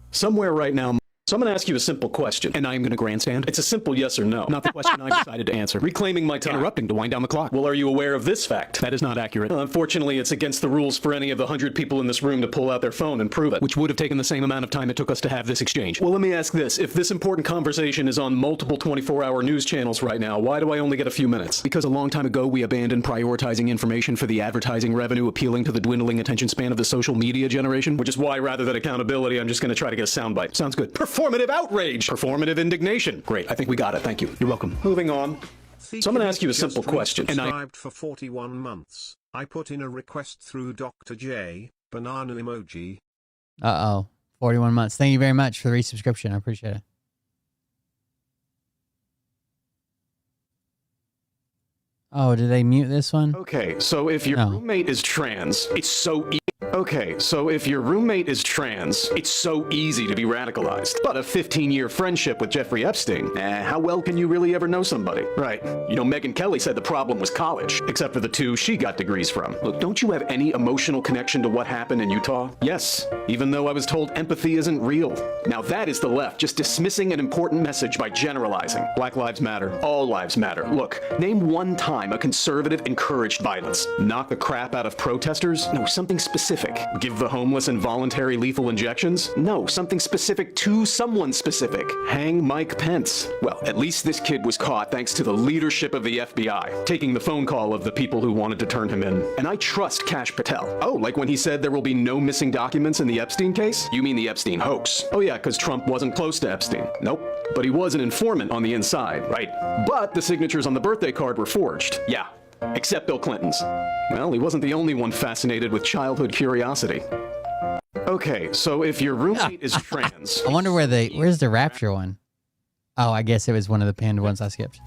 Somewhere right now. So I'm going to ask you a simple question, and I'm going to grandstand. It's a simple yes or no, not the question I decided to answer. Reclaiming my time. Interrupting to wind down the clock. Well, are you aware of this fact? That is not accurate. Unfortunately, it's against the rules for any of the 100 people in this room to pull out their phone and prove it, which would have taken the same amount of time it took us to have this exchange. Well, let me ask this. If this important conversation is on multiple 24-hour news channels right now, why do I only get a few minutes? Because a long time ago, we abandoned prioritizing information for the advertising revenue appealing to the dwindling attention span of the social media generation, which is why, rather than accountability, I'm just going to try to get a soundbite. Sounds good. Performative outrage. Performative indignation. Great. I think we got it. Thank you. You're welcome. Moving on. So I'm going to ask you a simple question. And Subscribed for 41 months. I put in a request through Dr. J. Banana emoji. 41 months. Thank you very much for the resubscription. I appreciate it. Oh, did they mute this one? Okay, so if your roommate is trans, it's so easy. Okay, so if your roommate is trans, it's so easy to be radicalized. But a 15-year friendship with Jeffrey Epstein, how well can you really ever know somebody? Right. You know, Megyn Kelly said the problem was college, except for the 2 she got degrees from. Look, don't you have any emotional connection to what happened in Utah? Yes, even though I was told empathy isn't real. Now that is the left just dismissing an important message by generalizing. Black lives matter. All lives matter. Look, name one time a conservative encouraged violence. Knock the crap out of protesters? No, something specific. Give the homeless involuntary lethal injections? No, something specific to someone specific. Hang Mike Pence. Well, at least this kid was caught thanks to the leadership of the FBI, taking the phone call of the people who wanted to turn him in. And I trust Kash Patel. Oh, like when he said there will be no missing documents in the Epstein case? You mean the Epstein hoax? Oh yeah, because Trump wasn't close to Epstein. Nope. But he was an informant on the inside, right? But the signatures on the birthday card were forged. Yeah. Except Bill Clinton's. Well, he wasn't the only one fascinated with childhood curiosity. Okay, so if your roommate is trans... I wonder where's the Rapture one? Oh, I guess it was one of the pinned ones I skipped.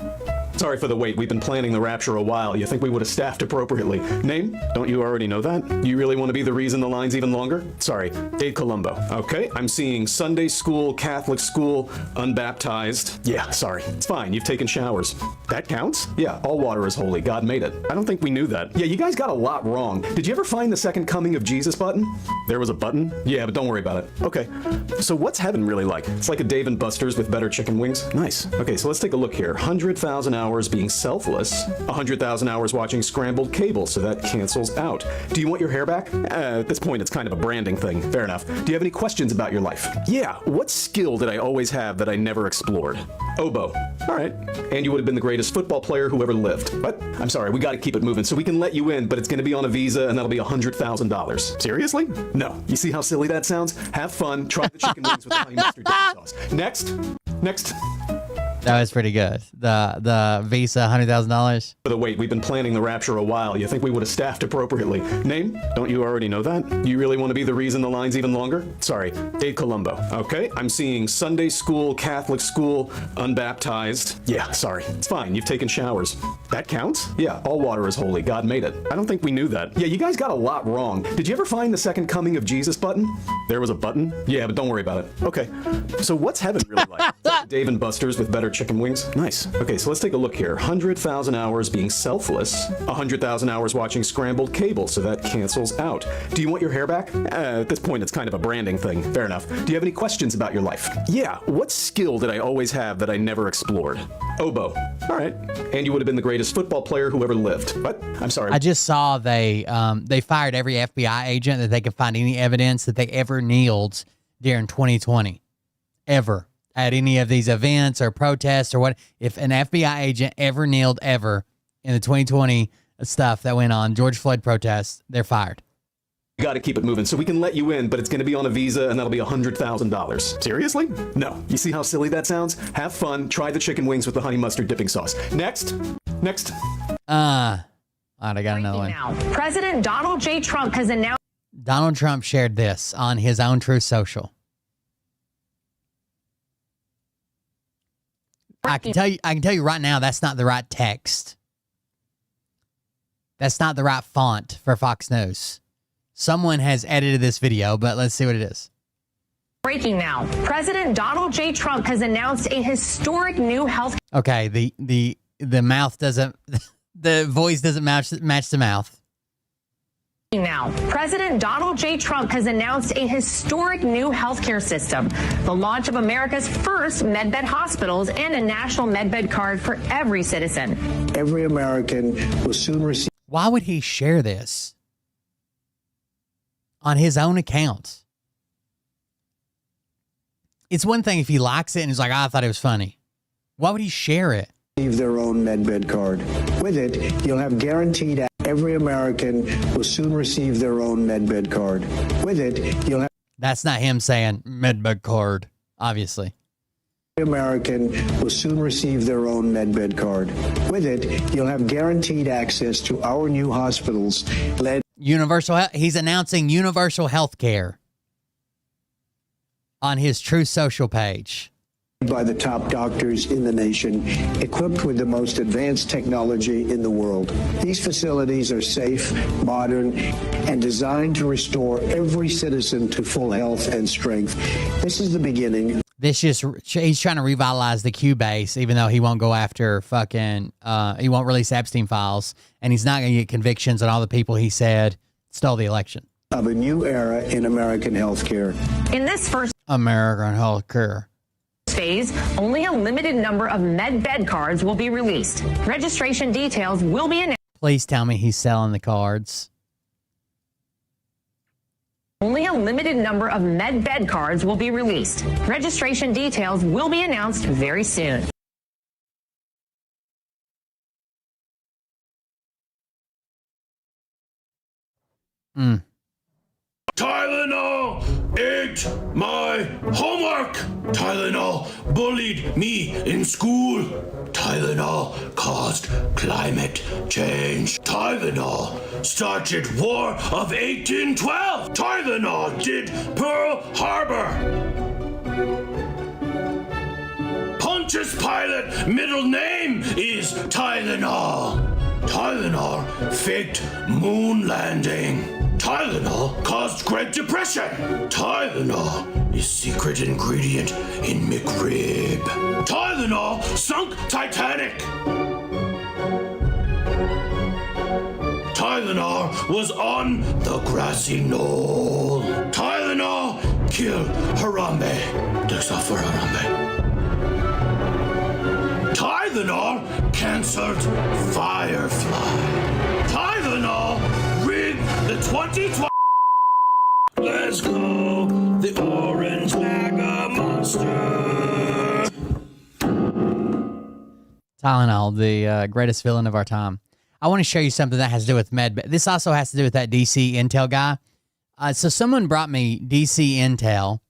Sorry for the wait. We've been planning the rapture a while. You think we would have staffed appropriately. Name? Don't you already know that? You really want to be the reason the line's even longer? Sorry, Dave Colombo. Okay, I'm seeing Sunday school, Catholic school, unbaptized. Yeah, sorry. It's fine. You've taken showers. That counts? Yeah, all water is holy. God made it. I don't think we knew that. Yeah, you guys got a lot wrong. Did you ever find the second coming of Jesus button? There was a button? Yeah, but don't worry about it. Okay, so what's heaven really like? It's like a Dave & Buster's with better chicken wings? Nice. Okay, so let's take a look here. 100,000 hours hours being selfless, 100,000 hours watching scrambled cable, so that cancels out. Do you want your hair back? At this point, it's kind of a branding thing. Fair enough. Do you have any questions about your life? Yeah, what skill did I always have that I never explored? Oboe. All right. And you would have been the greatest football player who ever lived. But I'm sorry, we got to keep it moving, so we can let you in, but it's going to be on a visa, and that'll be $100,000. Seriously? No. You see how silly that sounds? Have fun. Try the chicken wings with the honey mustard dipping sauce. Next. That was pretty good. The visa, $100,000. By the way, we've been planning the rapture a while. You think we would have staffed appropriately? Name? Don't you already know that? You really want to be the reason the line's even longer? Sorry, Dave Colombo. Okay, I'm seeing Sunday school, Catholic school, unbaptized. Yeah, sorry. It's fine. You've taken showers. That counts? Yeah, all water is holy. God made it. I don't think we knew that. Yeah, you guys got a lot wrong. Did you ever find the second coming of Jesus button? There was a button? Yeah, but don't worry about it. Okay, so what's heaven really like? Dave and Buster's with better chicken wings? Nice. Okay, so let's take a look here. 100,000 hours being selfless, 100,000 hours watching scrambled cable, so that cancels out. Do you want your hair back? At this point, it's kind of a branding thing. Fair enough. Do you have any questions about your life? Yeah, what skill did I always have that I never explored? Oboe. All right. And you would have been the greatest football player who ever lived. But I'm sorry. I just saw they fired every FBI agent that they could find any evidence that they ever kneeled during 2020. Ever. At any of these events or protests or what, if an FBI agent ever kneeled ever in the 2020 stuff that went on, George Floyd protests, they're fired. You got to keep it moving, so we can let you in, but it's going to be on a visa, and that'll be $100,000. Seriously? No. You see how silly that sounds? Have fun. Try the chicken wings with the honey mustard dipping sauce. Next. I got another one. Now, President Donald J. Trump has announced. Donald Trump shared this on his own Truth Social. I can tell you right now, that's not the right text. That's not the right font for Fox News. Someone has edited this video, but let's see what it is. Breaking now. President Donald J. Trump has announced a historic new health. Okay, the mouth doesn't, the voice doesn't match the mouth. Now, President Donald J. Trump has announced a historic new healthcare system, the launch of America's first MedBed hospitals and a national MedBed card for every citizen. Every American will soon receive. Why would he share this on his own account? It's one thing if he likes it and he's like, I thought it was funny. Why would he share it? Their own MedBed card. With it, you'll have guaranteed. Every American will soon receive their own MedBed card. With it, you'll have. That's not him saying MedBed card, obviously. Every American will soon receive their own MedBed card. With it, you'll have guaranteed access to our new hospitals. He's announcing universal health care on his Truth Social page. By the top doctors in the nation, equipped with the most advanced technology in the world. These facilities are safe, modern, and designed to restore every citizen to full health and strength. This is the beginning. He's trying to revitalize the Q base, even though he won't go after he won't release Epstein files, and he's not going to get convictions on all the people he said stole the election. Of a new era in American healthcare. In this first American healthcare phase, only a limited number of MedBed cards will be released. Registration details will be announced. Please tell me he's selling the cards. Only a limited number of MedBed cards will be released. Registration details will be announced very soon. Tylenol ate my homework. Tylenol bullied me in school. Tylenol caused climate change. Tylenol started War of 1812. Tylenol did Pearl Harbor. Pontius Pilate middle name is Tylenol. Tylenol faked moon landing. Tylenol caused Great Depression. Tylenol is secret ingredient in McRib. Tylenol sunk Titanic. Tylenol was on the grassy knoll. Tylenol killed Harambe. Takes off for Harambe. Tylenol cancered Firefly. Tylenol rid the 2020. Let's go, the orange MAGA monster. Tylenol, the greatest villain of our time. I want to show you something that has to do with med. This also has to do with that DC Intel guy. So someone brought me DC Intel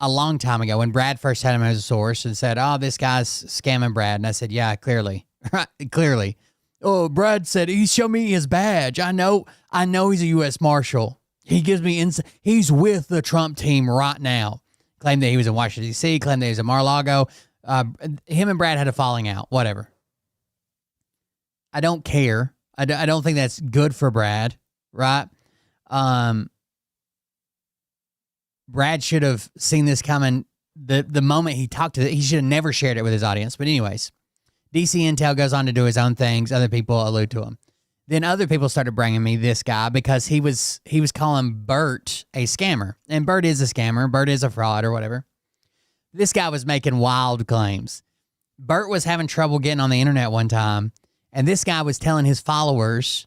a long time ago when Brad first had him as a source and said, oh, this guy's scamming Brad. And I said, yeah, clearly. Clearly. Oh, Brad said, he showed me his badge. I know he's a U.S. Marshal. He gives me he's with the Trump team right now. Claimed that he was in Washington, D.C., claimed that he was in Mar-a-Lago. Him and Brad had a falling out. Whatever. I don't care. I don't think that's good for Brad, right? Brad should have seen this coming the moment he talked to it. He should have never shared it with his audience. But anyways, DC Intel goes on to do his own things. Other people allude to him. Then other people started bringing me this guy because he was calling Bert a scammer. And Bert is a scammer. Bert is a fraud or whatever. This guy was making wild claims. Bert was having trouble getting on the internet one time. And this guy was telling his followers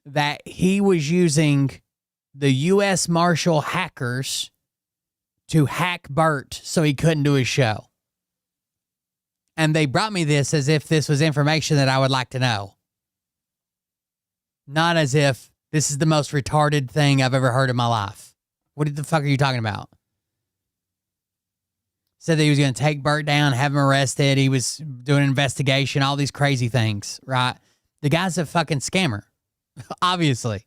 that he was using the U.S. Marshal hackers to hack Bert so he couldn't do his show. And they brought me this as if this was information that I would like to know. Not as if this is the most retarded thing I've ever heard in my life. What the fuck are you talking about? Said that he was going to take Bert down, have him arrested. He was doing an investigation, all these crazy things, right? The guy's a fucking scammer, obviously.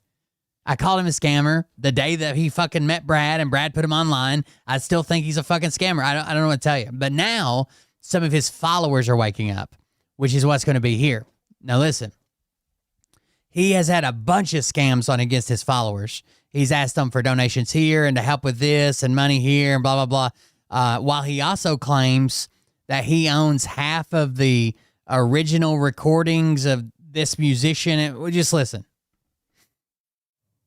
I called him a scammer the day that he fucking met Brad and Brad put him online. I still think he's a fucking scammer. I don't know what to tell you. But now some of his followers are waking up, which is what's going to be here. Now listen, he has had a bunch of scams on against his followers. He's asked them for donations here and to help with this and money here and blah, blah, blah. While he also claims that he owns half of the original recordings of this musician. Just listen.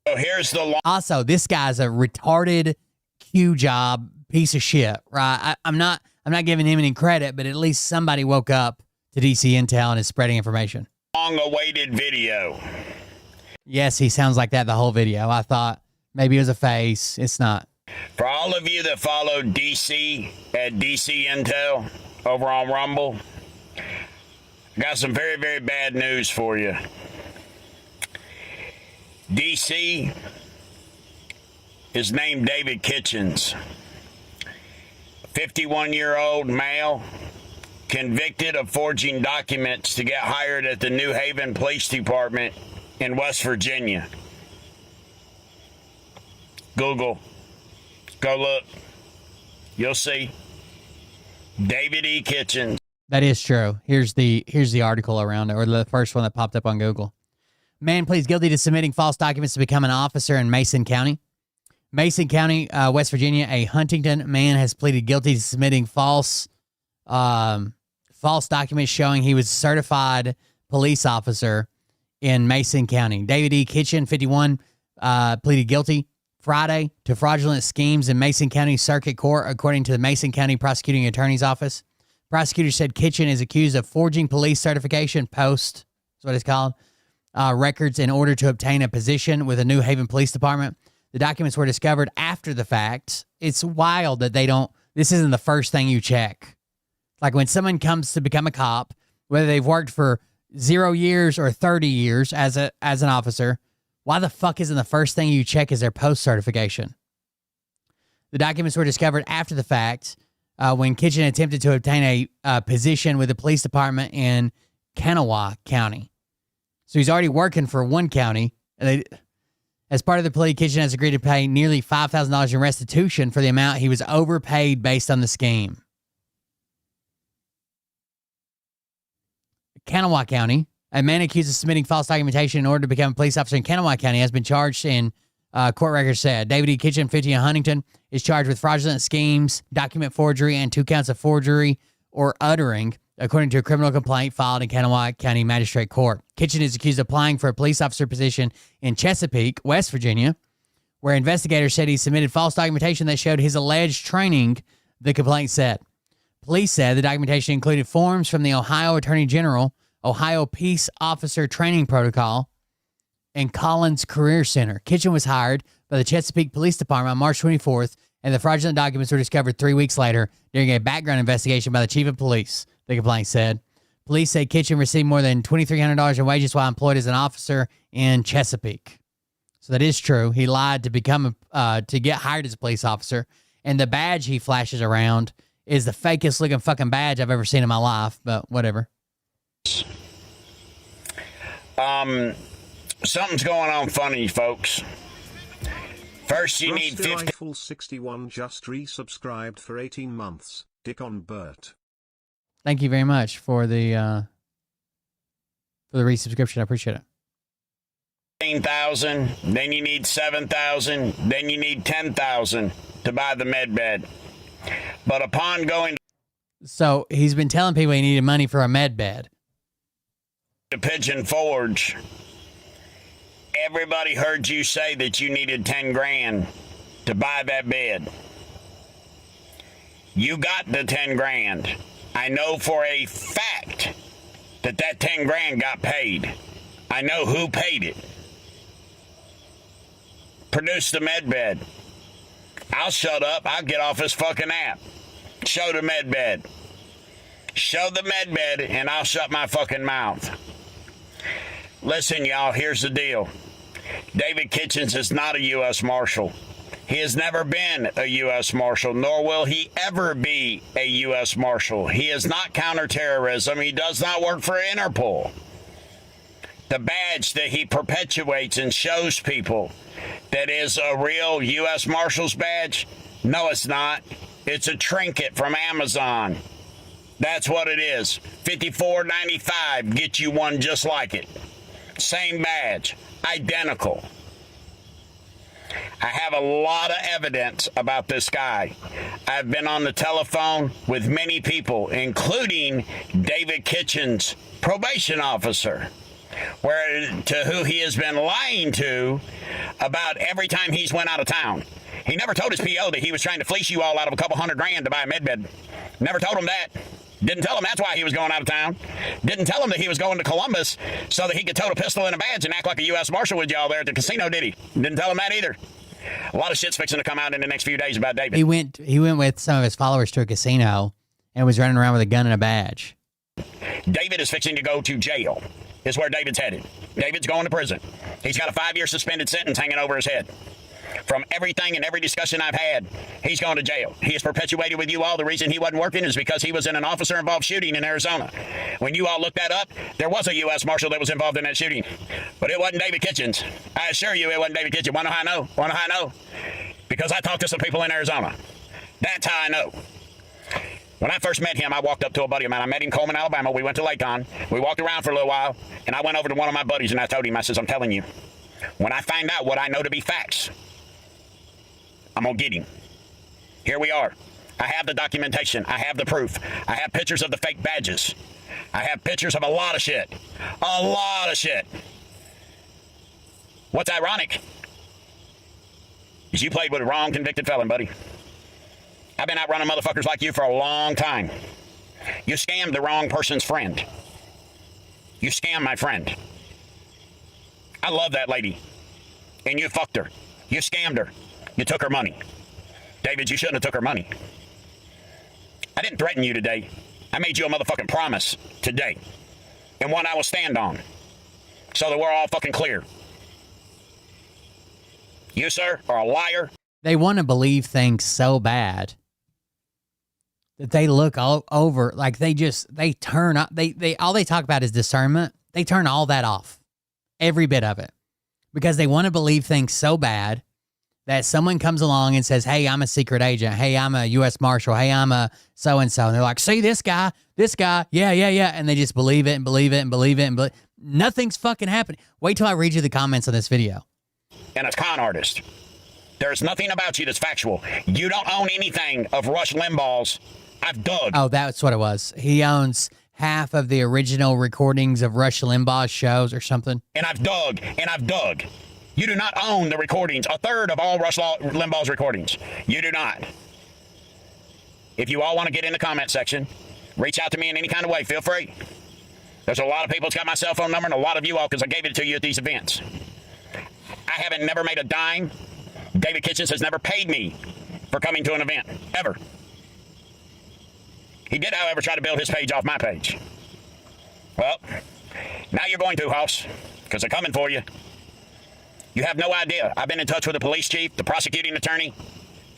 So here's the also, this guy's a retarded Q job piece of shit, right? I'm not giving him any credit, but at least somebody woke up to DC Intel and is spreading information. long-awaited video. Yes, he sounds like that the whole video. I thought maybe it was a face. It's not. For all of you that follow DC at DC Intel over on Rumble, I got some very, very bad news for you. DC is named David Kitchens, 51-year-old male, convicted of forging documents to get hired at the New Haven Police Department in West Virginia. Google. Go look. You'll see. David E. Kitchens. That is true. Here's the article around it, or the first one that popped up on Google. Man pleads guilty to submitting false documents to become an officer in Mason County. Mason County, West Virginia, a Huntington man has pleaded guilty to submitting false documents showing he was a certified police officer in Mason County. David E. Kitchen, 51, pleaded guilty Friday to fraudulent schemes in Mason County Circuit Court, according to the Mason County Prosecuting Attorney's Office. Prosecutors said Kitchen is accused of forging police certification post, that's what it's called, records in order to obtain a position with the New Haven Police Department. The documents were discovered after the fact. It's wild that this isn't the first thing you check. Like when someone comes to become a cop, whether they've worked for 0 years or 30 years as an officer, why the fuck isn't the first thing you check is their post certification? The documents were discovered after the fact when Kitchen attempted to obtain a position with the police department in Kanawha County. So he's already working for one county. And as part of the plea, Kitchen has agreed to pay nearly $5,000 in restitution for the amount he was overpaid based on the scheme. Kanawha County, a man accused of submitting false documentation in order to become a police officer in Kanawha County has been charged in court records said. David E. Kitchen, 50 in Huntington, is charged with fraudulent schemes, document forgery, and 2 counts of forgery or uttering, according to a criminal complaint filed in Kanawha County Magistrate Court. Kitchen is accused of applying for a police officer position in Chesapeake, West Virginia, where investigators said he submitted false documentation that showed his alleged training, the complaint said. Police said the documentation included forms from the Ohio Attorney General, Ohio Peace Officer Training Protocol, and Collins Career Center. Kitchen was hired by the Chesapeake Police Department on March 24th, and the fraudulent documents were discovered 3 weeks later during a background investigation by the chief of police, the complaint said. Police say Kitchen received more than $2,300 in wages while employed as an officer in Chesapeake. So that is true. He lied to to get hired as a police officer, and the badge he flashes around is the fakest looking fucking badge I've ever seen in my life, but whatever. Something's going on funny, folks. First, you need 50. Delightful 61 just resubscribed for 18 months. Dick on Bert. Thank you very much for the resubscription. I appreciate it. 15,000, then you need 7,000, then you need 10,000 to buy the med bed. But upon going So he's been telling people he needed money for a med bed. to Pigeon Forge, everybody heard you say that you needed 10 grand to buy that bed. You got the 10 grand. I know for a fact that 10 grand got paid. I know who paid it. Produce the med bed. I'll shut up. I'll get off this fucking app. Show the med bed. Show the med bed and I'll shut my fucking mouth. Listen, y'all, here's the deal. David Kitchens is not a U.S. Marshal. He has never been a U.S. Marshal, nor will he ever be a U.S. Marshal. He is not counterterrorism. He does not work for Interpol. The badge that he perpetuates and shows people that is a real U.S. Marshal's badge, no, it's not. It's a trinket from Amazon. That's what it is. $54.95, get you one just like it. Same badge, identical. I have a lot of evidence about this guy. I've been on the telephone with many people, including David Kitchens' probation officer, to who he has been lying to about every time he's went out of town. He never told his PO that he was trying to fleece you all out of a couple $100,000 to buy a med bed. Never told him that. Didn't tell him that's why he was going out of town. Didn't tell him that he was going to Columbus so that he could tote a pistol and a badge and act like a U.S. Marshal with y'all there at the casino, did he? Didn't tell him that either. A lot of shit's fixing to come out in the next few days about David. He went with some of his followers to a casino and was running around with a gun and a badge. David is fixing to go to jail, is where David's headed. David's going to prison. He's got a 5-year suspended sentence hanging over his head. From everything and every discussion I've had, he's going to jail. He has perpetuated with you all the reason he wasn't working is because he was in an officer-involved shooting in Arizona. When you all looked that up, there was a U.S. Marshal that was involved in that shooting. But it wasn't David Kitchens. I assure you it wasn't David Kitchens. Want to know how I know? Want to know how I know? Because I talked to some people in Arizona. That's how I know. When I first met him, I walked up to a buddy of mine. I met him in Coleman, Alabama. We went to Lakon. We walked around for a little while, and I went over to one of my buddies, and I told him, I says, I'm telling you, when I find out what I know to be facts, I'm going to get him. Here we are. I have the documentation. I have the proof. I have pictures of the fake badges. I have pictures of a lot of shit. A lot of shit. What's ironic is you played with a wrong convicted felon, buddy. I've been outrunning motherfuckers like you for a long time. You scammed the wrong person's friend. You scammed my friend. I love that lady. And you fucked her. You scammed her. You took her money. David, you shouldn't have took her money. I didn't threaten you today. I made you a motherfucking promise today. And one I will stand on. So that we're all fucking clear. You, sir, are a liar. They want to believe things so bad that they look all over, like they turn up, they all they talk about is discernment. They turn all that off. Every bit of it. Because they want to believe things so bad that someone comes along and says, hey, I'm a secret agent. Hey, I'm a U.S. Marshal. Hey, I'm a so-and-so. And they're like, see this guy, yeah. And they just believe it and believe it and believe it. And nothing's fucking happening. Wait till I read you the comments on this video. And a con artist. There's nothing about you that's factual. You don't own anything of Rush Limbaugh's. I've dug. Oh, that's what it was. He owns half of the original recordings of Rush Limbaugh's shows or something. And I've dug. You do not own the recordings, a third of all Rush Limbaugh's recordings. You do not. if you all want to get in the comment section, reach out to me in any kind of way, feel free. There's a lot of people that's got my cell phone number, and a lot of you all, because I gave it to you at these events. I haven't never made a dime. David Kitchens has never paid me for coming to an event, ever. He did, however, try to build his page off my page. Well, now you're going to, Hoss, because they're coming for you. You have no idea. I've been in touch with the police chief, the prosecuting attorney.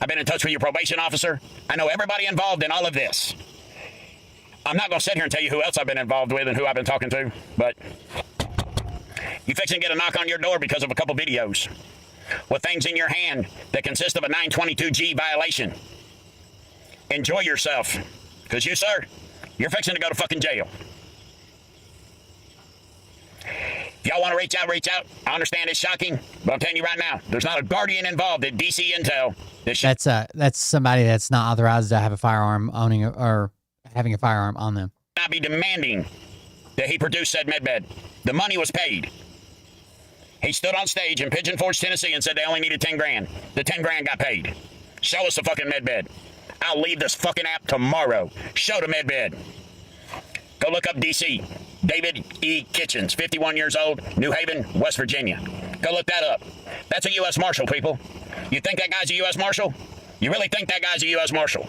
I've been in touch with your probation officer. I know everybody involved in all of this. I'm not going to sit here and tell you who else I've been involved with and who I've been talking to, but you fixing to get a knock on your door because of a couple videos with things in your hand that consist of a 922G violation. Enjoy yourself, because you, sir, you're fixing to go to fucking jail. If y'all want to reach out, reach out. I understand it's shocking, but I'm telling you right now, there's not a guardian involved at DC Intel. That's somebody that's not authorized to have a firearm owning or having a firearm on them. Not be demanding that he produce said medbed. The money was paid. He stood on stage in Pigeon Forge, Tennessee, and said they only needed 10 grand. The 10 grand got paid. Show us the fucking medbed. I'll leave this fucking app tomorrow. Show the medbed. Go look up DC. David E. Kitchens, 51 years old, New Haven, West Virginia. Go look that up. That's a U.S. Marshal, people. You think that guy's a U.S. Marshal? You really think that guy's a U.S. Marshal?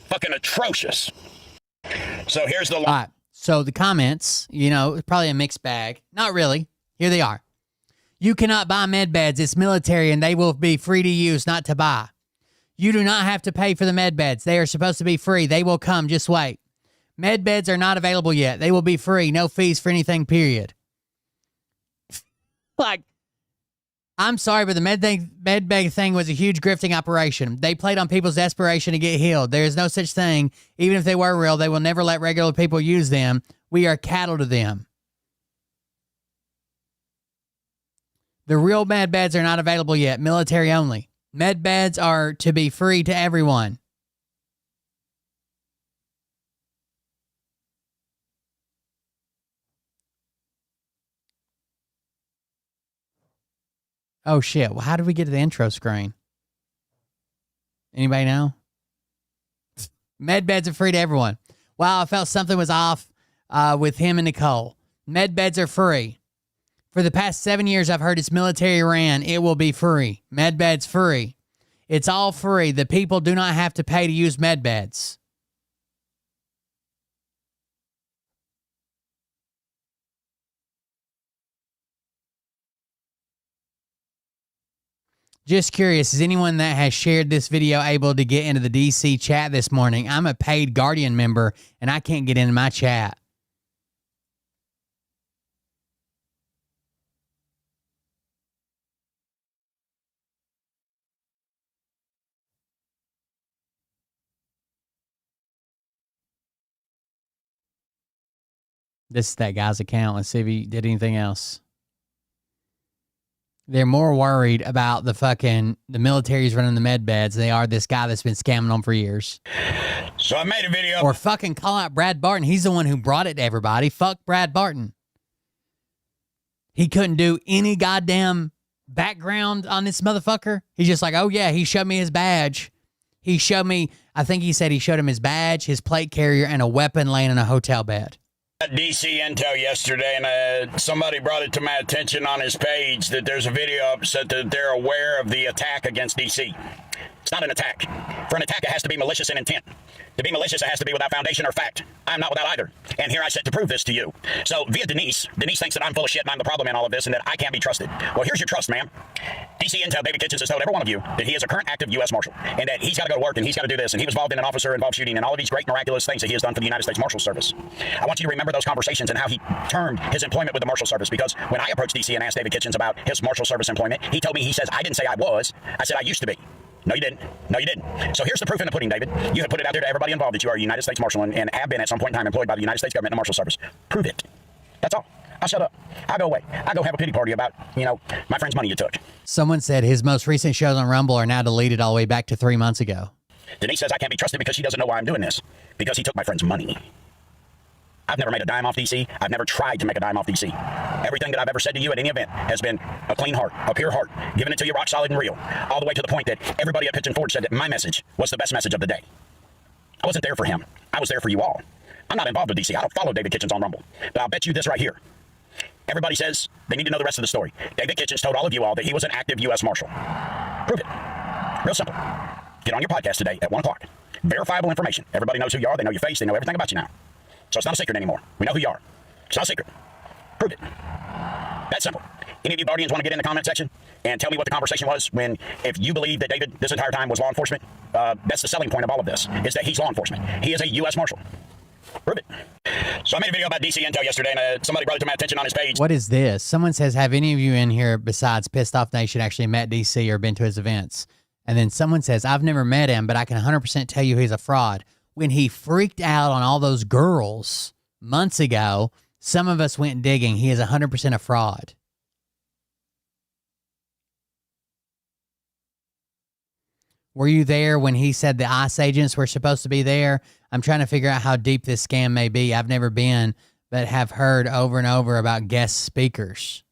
Fucking atrocious. So here's the line. All right. So the comments, probably a mixed bag. Not really. Here they are. You cannot buy med beds. It's military and they will be free to use, not to buy. You do not have to pay for the med beds. They are supposed to be free. They will come. Just wait. Med beds are not available yet. They will be free. No fees for anything, period. I'm sorry, but the med bed thing was a huge grifting operation. They played on people's desperation to get healed. There is no such thing. Even if they were real, they will never let regular people use them. We are cattle to them. The real med beds are not available yet. Military only. Med beds are to be free to everyone. Oh, shit. Well, how did we get to the intro screen? Anybody know? Med beds are free to everyone. Wow, I felt something was off with him and Nicole. Med beds are free. For the past 7 years, I've heard it's military ran. It will be free. Med beds free. It's all free. The people do not have to pay to use med beds. Just curious, is anyone that has shared this video able to get into the DC chat this morning? I'm a paid Guardian member, and I can't get into my chat. This is that guy's account. Let's see if he did anything else. They're more worried about the military's running the med beds than they are this guy that's been scamming them for years. So I made a video. Or fucking call out Brad Barton. He's the one who brought it to everybody. Fuck Brad Barton. He couldn't do any goddamn background on this motherfucker. He's just like, oh yeah, he showed me his badge. He showed me, I think he said he showed him his badge, his plate carrier, and a weapon laying in a hotel bed. At DC Intel yesterday, and somebody brought it to my attention on his page that there's a video up said that they're aware of the attack against DC. It's not an attack. For an attack, it has to be malicious in intent. To be malicious, it has to be without foundation or fact. I'm not without either. And here I sit to prove this to you. So via Denise thinks that I'm full of shit and I'm the problem in all of this and that I can't be trusted. Well, here's your trust, ma'am. DC Intel, David Kitchens has told every one of you that he is a current active U.S. Marshal and that he's got to go to work and he's got to do this and he was involved in an officer-involved shooting and all of these great miraculous things that he has done for the United States Marshal Service. I want you to remember those conversations and how he termed his employment with the Marshal Service, because when I approached DC and asked David Kitchens about his Marshal Service employment, he told me, he says, I didn't say I was, I said I used to be. No, you didn't. No, you didn't. So here's the proof in the pudding, David. You have put it out there to everybody involved that you are a United States Marshal and have been at some point in time employed by the United States government and the Marshal Service. Prove it. That's all. I'll shut up. I'll go away. I'll go have a pity party about, my friend's money you took. Someone said his most recent shows on Rumble are now deleted all the way back to 3 months ago. Denise says I can't be trusted because she doesn't know why I'm doing this. Because he took my friend's money. I've never made a dime off DC. I've never tried to make a dime off DC. Everything that I've ever said to you at any event has been a clean heart, a pure heart, giving it to you rock solid and real, all the way to the point that everybody at Pigeon Forge said that my message was the best message of the day. I wasn't there for him. I was there for you all. I'm not involved with DC. I don't follow David Kitchens on Rumble. But I'll bet you this right here. Everybody says they need to know the rest of the story. David Kitchens told all of you all that he was an active U.S. Marshal. Prove it. Real simple. Get on your podcast today at 1 o'clock. Verifiable information. Everybody knows who you are. They know your face. They know everything about you now. So it's not a secret anymore. We know who you are. It's not a secret. Prove it. That's simple. Any of you guardians want to get in the comment section and tell me what the conversation was when, if you believe that David this entire time was law enforcement, that's the selling point of all of this, is that he's law enforcement. He is a U.S. Marshal. Prove it. So I made a video about DC Intel yesterday, and somebody brought it to my attention on his page. What is this? Someone says, have any of you in here besides Pissed Off Nation actually met DC or been to his events? And then someone says, I've never met him, but I can 100% tell you he's a fraud. When he freaked out on all those girls months ago, some of us went digging. He is 100% a fraud. Were you there when he said the ICE agents were supposed to be there? I'm trying to figure out how deep this scam may be. I've never been, but have heard over and over about guest speakers.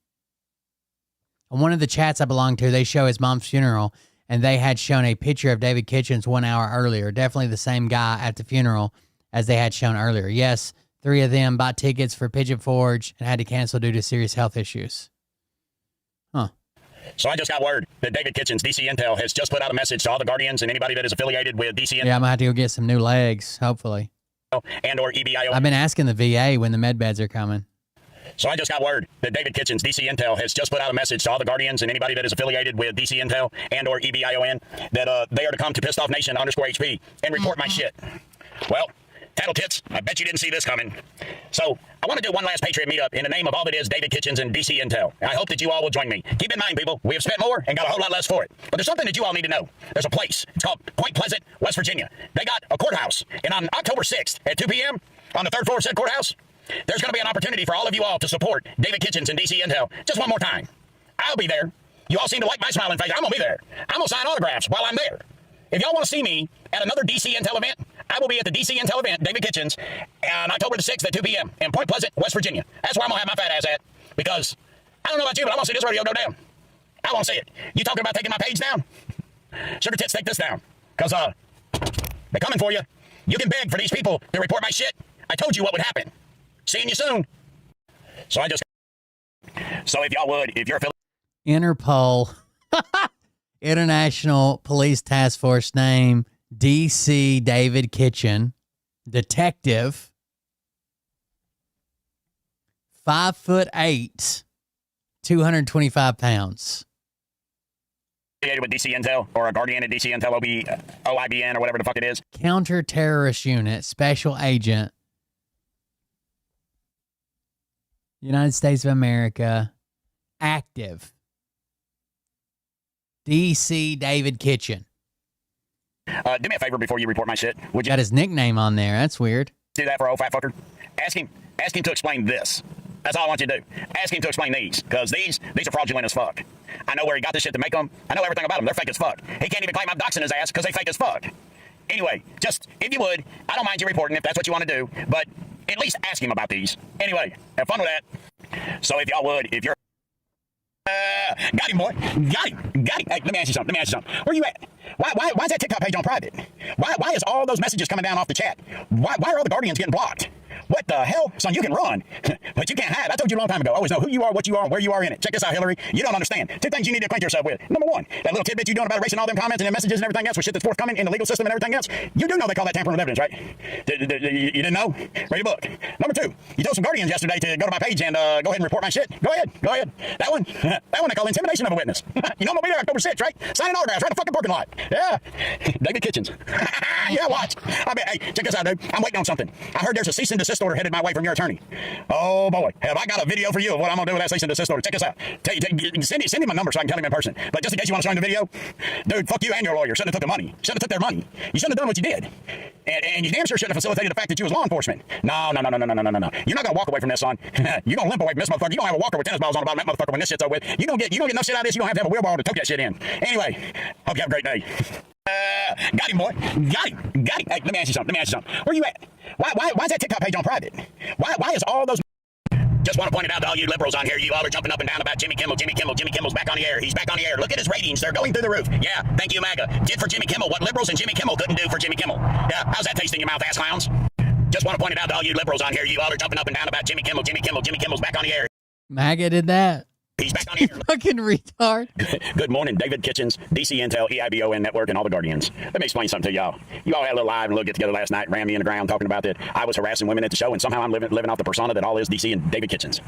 On one of the chats I belong to, they show his mom's funeral, and they had shown a picture of David Kitchens 1 hour earlier. Definitely the same guy at the funeral as they had shown earlier. Yes, 3 of them bought tickets for Pigeon Forge and had to cancel due to serious health issues. Huh. So I just got word that David Kitchens, DC Intel, has just put out a message to all the Guardians and anybody that is affiliated with DC Intel. Yeah, I'm going to have to go get some new legs, hopefully. And or EBIO. I've been asking the VA when the med beds are coming. So I just got word that David Kitchens, DC Intel, has just put out a message to all the Guardians and anybody that is affiliated with DC Intel and or EBION that they are to come to Pissed Off Nation _HP and report my shit. Well, tattle tits, I bet you didn't see this coming. So I want to do one last Patriot meetup in the name of all that is David Kitchens and DC Intel. I hope that you all will join me. Keep in mind, people, we have spent more and got a whole lot less for it. But there's something that you all need to know. There's a place. It's called Point Pleasant, West Virginia. They got a courthouse. And on October 6th at 2 p.m. on the 3rd floor of said courthouse, there's going to be an opportunity for all of you all to support David Kitchens and DC Intel. Just one more time. I'll be there. You all seem to like my smiling face. I'm going to be there. I'm going to sign autographs while I'm there. If y'all want to see me at another DC Intel event, I will be at the DC Intel event, David Kitchens, on October the 6th at 2 p.m. in Point Pleasant, West Virginia. That's where I'm going to have my fat ass at, because I don't know about you, but I want to see this rodeo go down. I want to see it. You talking about taking my page down? Sugar tits, take this down, because they're coming for you. You can beg for these people to report my shit. I told you what would happen. Seeing you soon. So if y'all would, if you're Interpol, International Police Task Force name, DC David Kitchen, detective, 5'8", 225 pounds. with DC Intel or a Guardian at DC Intel OIBN or whatever the fuck it is. Counter-terrorist unit, special agent, United States of America, active. DC David Kitchen. Do me a favor before you report my shit. Would you? Got his nickname on there. That's weird. Do that for old fat fucker. Ask him to explain this. That's all I want you to do. Ask him to explain these, because these are fraudulent as fuck. I know where he got this shit to make them. I know everything about them. They're fake as fuck. He can't even claim I'm doxing his ass because they fake as fuck. Anyway, just, if you would, I don't mind you reporting if that's what you want to do, but at least ask him about these. Anyway, have fun with that. So if y'all would, if you're... got him, boy. Got him. Hey, let me ask you something. Where you at? Why is that TikTok page on private? Why is all those messages coming down off the chat? Why are all the Guardians getting blocked? What the hell? Son, you can run, but you can't hide. I told you a long time ago. Always know who you are, what you are, and where you are in it. Check this out, Hillary. You don't understand. 2 things you need to acquaint yourself with. Number 1, that little tidbit you doing about erasing all them comments and them messages and everything else with shit that's forthcoming in the legal system and everything else. You do know they call that tampering with evidence, right? You didn't know? Read a book. Number 2, you told some Guardians yesterday to go to my page and go ahead and report my shit. Go ahead. That one they call intimidation of a witness. You know I'm gonna be there October 6th, right? Signing autographs right in the fucking parking lot. Yeah. David Kitchens. Yeah, watch. Hey, check this out, dude. I'm waiting on something. I heard there's a cease and desist order headed my way from your attorney. Oh boy, have I got a video for you of what I'm gonna do with that cease and desist order. Check this out. Send him my number so I can tell him in person. But just in case you want to show him the video, dude, fuck you and your lawyer. Shouldn't have took the money. Shouldn't have took their money. You shouldn't have done what you did. And you damn sure shouldn't have facilitated the fact that you was law enforcement. No. You're not gonna walk away from this, son. You're gonna limp away from this motherfucker. You don't have a walker with tennis balls on the bottom of that motherfucker when this shit's over with. You don't get enough shit out of this. You don't have to have a wheelbarrow to toke that shit in. Anyway, hope you have a great day. Got him, boy. Got him. Hey, let me ask you something. Where you at? Why is that TikTok page on private? Why is all those Just want to point it out to all you liberals on here. You all are jumping up and down about Jimmy Kimmel. Jimmy Kimmel's back on the air. He's back on the air. Look at his ratings. They're going through the roof. Yeah, thank you, MAGA. Did for Jimmy Kimmel what liberals and Jimmy Kimmel couldn't do for Jimmy Kimmel. Yeah, how's that tasting in your mouth, ass clowns? Just want to point it out to all you liberals on here. You all are jumping up and down about Jimmy Kimmel. Jimmy Kimmel's back on the air. MAGA did that. He's back on the air. Fucking retard. Good morning, David Kitchens, DC Intel, EIBON Network, and all the Guardians. Let me explain something to y'all. You all had a little live and a little get-together last night, ran me in the ground talking about that I was harassing women at the show, and somehow I'm living off the persona that all is DC and David Kitchens.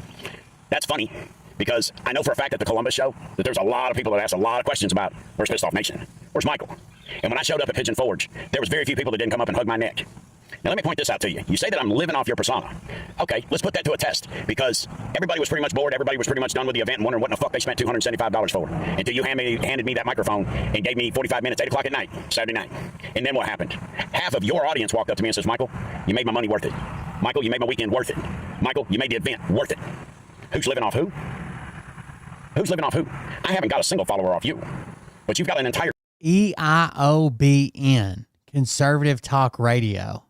That's funny, because I know for a fact at the Columbus show that there's a lot of people that ask a lot of questions about where's Pissed Off Nation? Where's Michael? And when I showed up at Pigeon Forge, there was very few people that didn't come up and hug my neck. Now, let me point this out to you. You say that I'm living off your persona. Okay, let's put that to a test, because everybody was pretty much bored. Everybody was pretty much done with the event and wondering what in the fuck they spent $275 for until you handed me that microphone and gave me 45 minutes, 8 o'clock at night, Saturday night. And then what happened? Half of your audience walked up to me and says, Michael, you made my money worth it. Michael, you made my weekend worth it. Michael, you made the event worth it. Who's living off who? Who's living off who? I haven't got a single follower off you, but you've got an entire... EIOBN, Conservative Talk Radio.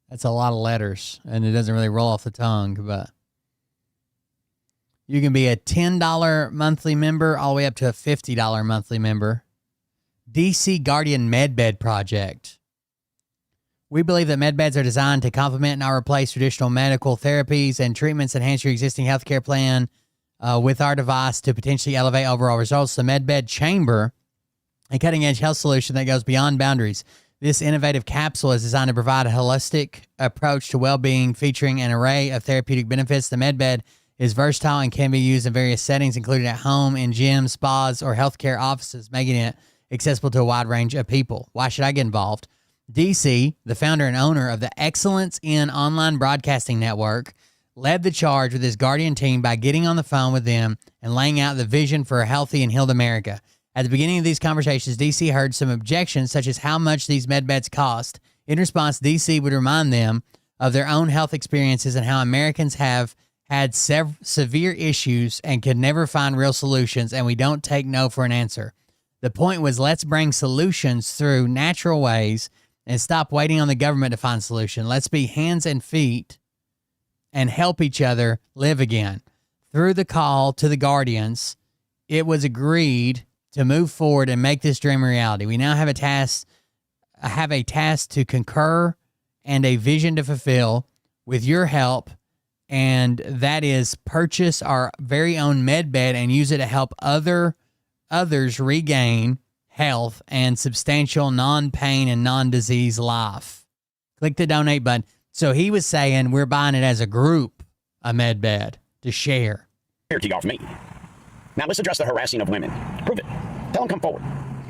That's a lot of letters, and it doesn't really roll off the tongue, but you can be a $10 monthly member all the way up to a $50 monthly member. DC Guardian MedBed Project. We believe that medbeds are designed to complement and not replace traditional medical therapies and treatments, enhance your existing healthcare plan with our device to potentially elevate overall results. The MedBed Chamber, a cutting-edge health solution that goes beyond boundaries. This innovative capsule is designed to provide a holistic approach to well-being, featuring an array of therapeutic benefits. The MedBed is versatile and can be used in various settings, including at home, in gyms, spas, or healthcare offices, making it accessible to a wide range of people. Why should I get involved? DC, the founder and owner of the Excellence in Online Broadcasting Network, led the charge with his Guardian team by getting on the phone with them and laying out the vision for a healthy and healed America. At the beginning of these conversations, DC heard some objections, such as how much these medbeds cost. In response, DC would remind them of their own health experiences and how Americans have had severe issues and could never find real solutions, and we don't take no for an answer. The point was, let's bring solutions through natural ways and stop waiting on the government to find solutions. Let's be hands and feet and help each other live again. Through the call to the Guardians, it was agreed to move forward and make this dream a reality. We now have a task to concur and a vision to fulfill with your help, and that is purchase our very own MedBed and use it to help others regain health and substantial non-pain and non-disease life. Click the donate button. So he was saying we're buying it as a group, a MedBed, to share. Off me. Now let's address the harassing of women. Prove it. Tell them come forward.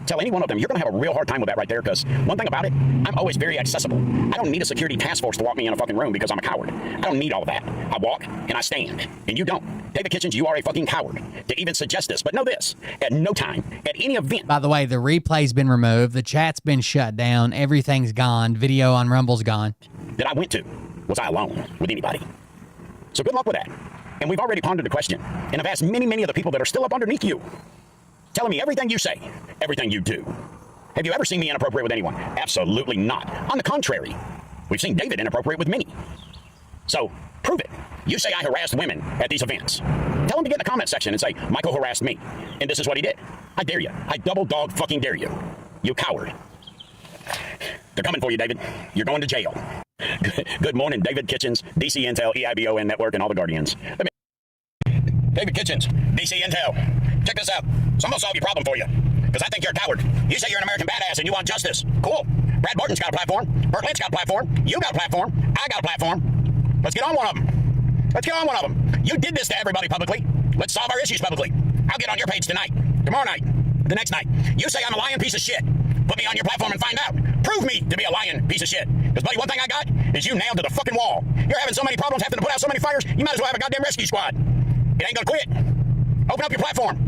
Tell any one of them you're going to have a real hard time with that right there, because one thing about it, I'm always very accessible. I don't need a security task force to walk me in a fucking room because I'm a coward. I don't need all of that. I walk and I stand, and you don't. David Kitchens, you are a fucking coward to even suggest this. But know this, at no time, at any event. By the way, the replay's been removed. The chat's been shut down. Everything's gone. Video on Rumble's gone. That I went to, was I alone with anybody? So good luck with that. And we've already pondered the question, and I've asked many, many of the people that are still up underneath you, telling me everything you say, everything you do. Have you ever seen me inappropriate with anyone? Absolutely not. On the contrary, we've seen David inappropriate with many. So, prove it. You say I harassed women at these events. Tell them to get in the comment section and say, Michael harassed me, and this is what he did. I dare you. I double dog fucking dare you. You coward. They're coming for you, David. You're going to jail. Good morning, David Kitchens, DC Intel, EIBON Network, and all the Guardians. David Kitchens, DC Intel. Check this out. So I'm going to solve your problem for you, because I think you're a coward. You say you're an American badass and you want justice. Cool. Brad Barton's got a platform. Burt Lynch got a platform. You got a platform. I got a platform. Let's get on one of them. Let's get on one of them. You did this to everybody publicly. Let's solve our issues publicly. I'll get on your page tonight, tomorrow night, the next night. You say I'm a lying piece of shit. Put me on your platform and find out. Prove me to be a lying piece of shit. Because, buddy, one thing I got is you nailed to the fucking wall. You're having so many problems, having to put out so many fires, you might as well have a goddamn rescue squad. It ain't gonna quit. Open up your platform.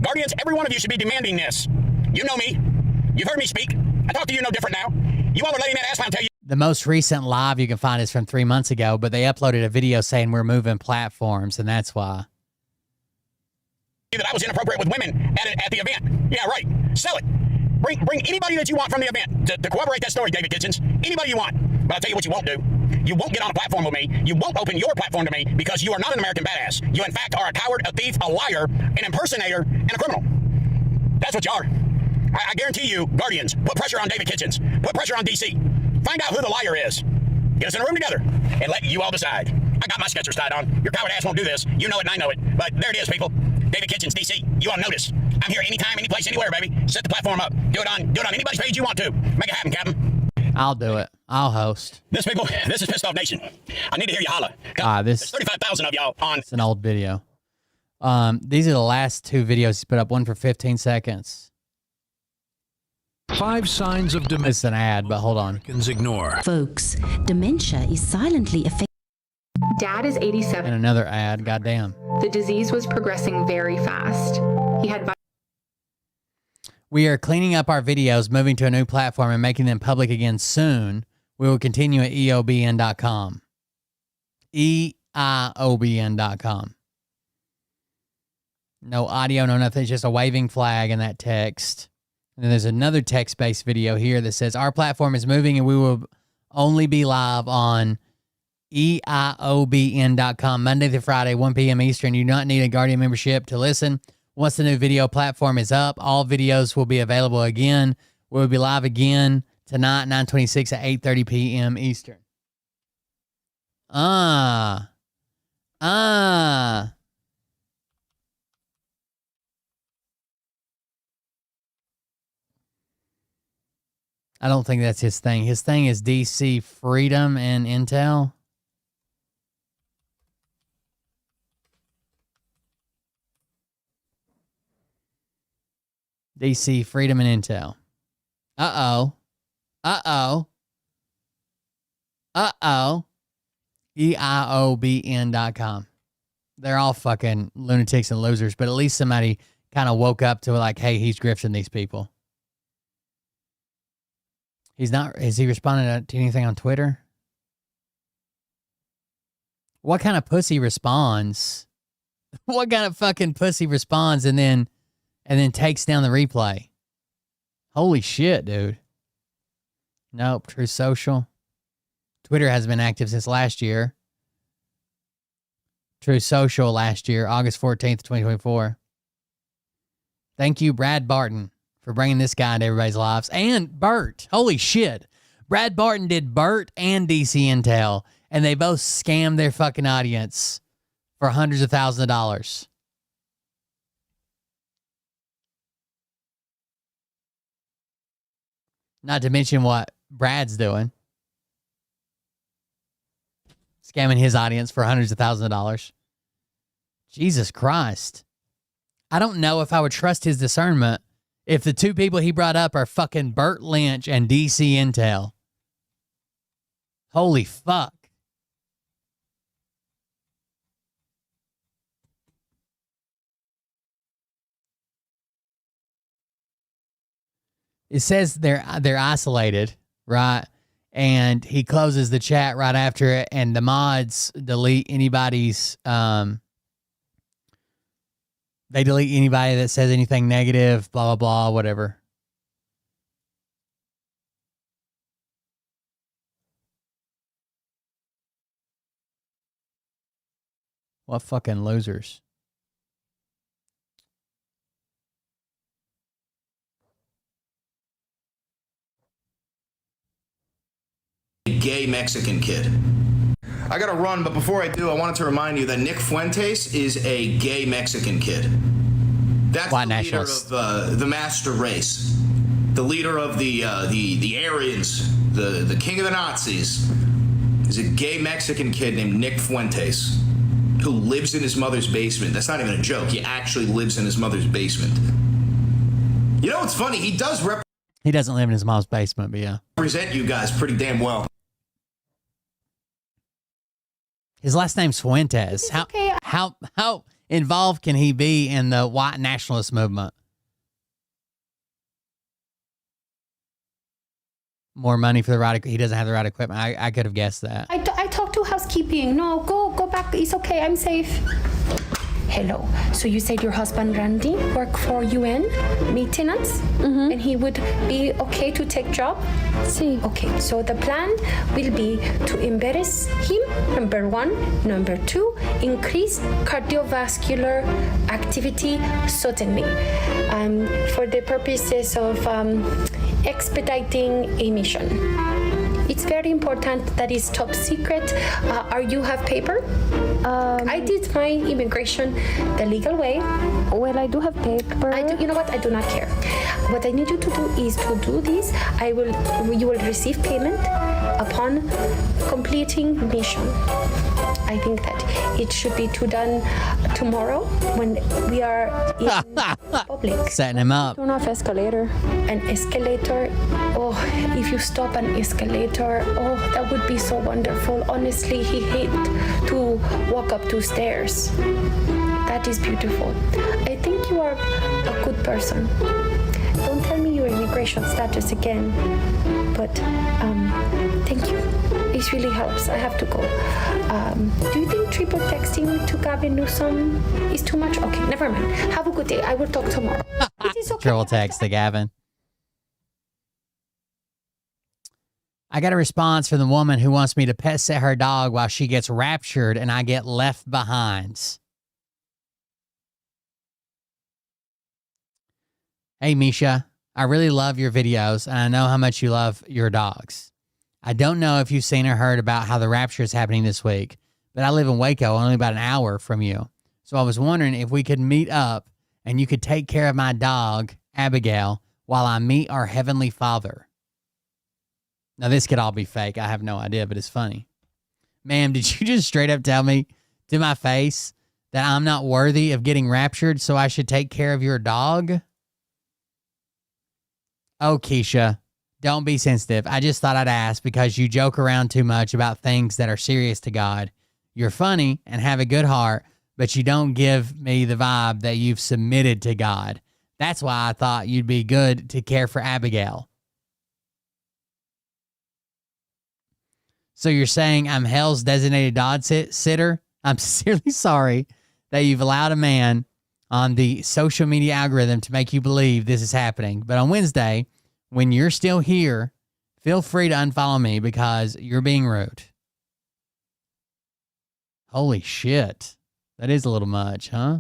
Guardians, every one of you should be demanding this. You know me. You've heard me speak. I talk to you no different now. You all are letting that ass clown tell you. The most recent live you can find is from 3 months ago, but they uploaded a video saying we're moving platforms, and that's why. That I was inappropriate with women at the event. Yeah, right. Sell it. Bring anybody that you want from the event to corroborate that story, David Kitchens. Anybody you want. But I'll tell you what you won't do. You won't get on a platform with me. You won't open your platform to me because you are not an American badass. You, in fact, are a coward, a thief, a liar, an impersonator, and a criminal. That's what you are. I guarantee you, Guardians, put pressure on David Kitchens. Put pressure on DC. Find out who the liar is. Get us in a room together and let you all decide. I got my Skechers tied on. Your coward ass won't do this. You know it and I know it. But there it is, people. David Kitchens, DC. You on notice. I'm here anytime, any place, anywhere, baby. Set the platform up. Do it on anybody's page you want to. Make it happen, Captain. I'll do it. I'll host. This is Pissed Off Nation. I need to hear you holler. There's 35,000 of y'all on. It's an old video. These are the last two videos he put up. One for 15 seconds. 5 signs of dementia. It's an ad, but hold on. Ignore. Folks, dementia is silently affecting. Dad is 87. And another ad. Goddamn. The disease was progressing very fast. He had. We are cleaning up our videos, moving to a new platform, and making them public again soon. We will continue at eobn.com. EIOBN.com. No audio, no nothing. It's just a waving flag in that text. And then there's another text-based video here that says, our platform is moving and we will only be live on EIOBN.com Monday through Friday, 1 p.m. Eastern. You do not need a Guardian membership to listen. Once the new video platform is up, all videos will be available again. We'll be live again tonight, 9/26 at 8:30 p.m. Eastern. I don't think that's his thing. His thing is DC Freedom and Intel. DC Freedom and Intel. Uh-oh. EIOBN.com. They're all fucking lunatics and losers, but at least somebody kind of woke up to like, hey, he's grifting these people. He's not, is he responding to anything on Twitter? What kind of pussy responds? What kind of fucking pussy responds and then takes down the replay? Holy shit, dude. Nope, True Social. Twitter has been active since last year. True Social last year, August 14th, 2024. Thank you, Brad Barton, for bringing this guy into everybody's lives. And Bert. Holy shit. Brad Barton did Bert and DC Intel, and they both scammed their fucking audience for hundreds of thousands of dollars. Not to mention what Brad's doing. Scamming his audience for hundreds of thousands of dollars. Jesus Christ. I don't know if I would trust his discernment if the two people he brought up are fucking Bert Lynch and DC Intel. Holy fuck. It says they're isolated, right? And he closes the chat right after it, and the mods delete anybody's they delete anybody that says anything negative, blah, blah, blah, whatever. What fucking losers. Gay Mexican kid. I gotta run, but before I do, I wanted to remind you that Nick Fuentes is a gay Mexican kid. That's the leader of the master race, the leader of the Aryans, the king of the Nazis. Is a gay Mexican kid named Nick Fuentes who lives in his mother's basement. That's not even a joke. He actually lives in his mother's basement. You know what's funny? He does He doesn't live in his mom's basement, but yeah. Represent you guys pretty damn well. His last name's Fuentes. How involved can he be in the white nationalist movement? More money for the right. He doesn't have the right equipment. I could have guessed that. I talked to housekeeping. No, go back. It's okay. I'm safe. Hello. So you said your husband Randy work for UN maintenance, and he would be okay to take job? Sí. Okay. So the plan will be to embarrass him. Number 1. Number 2. Increase cardiovascular activity suddenly, for the purposes of expediting a mission. It's very important. That is top secret. Are you have paper? I did my immigration the legal way. Well, I do have paper. You know what? I do not care. What I need you to do is to do this. You will receive payment upon completing mission. I think that it should be done tomorrow when we are in public. Setting him up. Turn off escalator. An escalator. Oh, if you stop an escalator, oh, that would be so wonderful. Honestly, he hate to walk up 2 stairs. That is beautiful. I think you are a good person. Don't tell me your immigration status again, but thank you. It really helps. I have to go. Do you think triple texting to Gavin Newsom is too much? Okay, never mind. Have a good day. I will talk tomorrow. It is okay. Triple text to Gavin. I got a response from the woman who wants me to pet sit her dog while she gets raptured and I get left behind. Hey, Misha, I really love your videos and I know how much you love your dogs. I don't know if you've seen or heard about how the rapture is happening this week, but I live in Waco, only about an hour from you. So I was wondering if we could meet up and you could take care of my dog, Abigail, while I meet our Heavenly Father. Now, this could all be fake. I have no idea, but it's funny. Ma'am, did you just straight up tell me to my face that I'm not worthy of getting raptured, so I should take care of your dog? Oh, Keisha, don't be sensitive. I just thought I'd ask because you joke around too much about things that are serious to God. You're funny and have a good heart, but you don't give me the vibe that you've submitted to God. That's why I thought you'd be good to care for Abigail. So you're saying I'm hell's designated dog sitter? I'm sincerely sorry that you've allowed a man on the social media algorithm to make you believe this is happening. But on Wednesday, when you're still here, feel free to unfollow me because you're being rude. Holy shit. That is a little much, huh?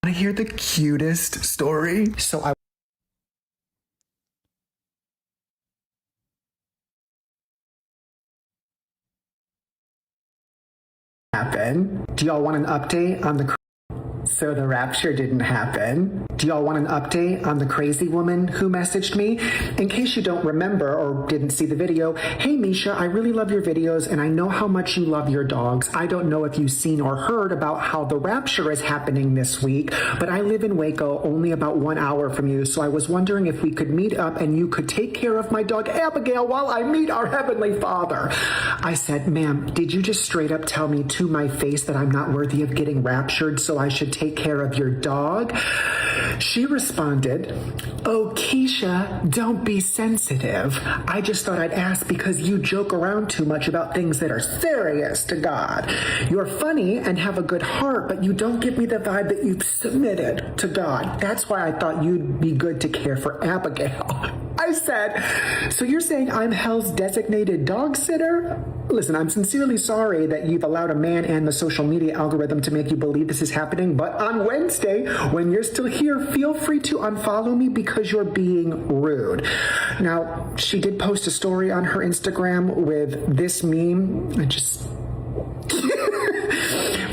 I hear the cutest story. So I happen. Do y'all want an update on the so the rapture didn't happen? Do y'all want an update on the crazy woman who messaged me? In case you don't remember or didn't see the video, hey Misha, I really love your videos and I know how much you love your dogs. I don't know if you've seen or heard about how the rapture is happening this week, but I live in Waco, only about 1 hour from you, so I was wondering if we could meet up and you could take care of my dog Abigail while I meet our Heavenly Father. I said, ma'am, did you just straight up tell me to my face that I'm not worthy of getting raptured, so I should take care of your dog? She responded, oh, Keisha, don't be sensitive. I just thought I'd ask because you joke around too much about things that are serious to God. You're funny and have a good heart, but you don't give me the vibe that you've submitted to God. That's why I thought you'd be good to care for Abigail. I said, so you're saying I'm hell's designated dog sitter? Listen, I'm sincerely sorry that you've allowed a man and the social media algorithm to make you believe this is happening, but on Wednesday, when you're still here, feel free to unfollow me because you're being rude. Now, she did post a story on her Instagram with this meme.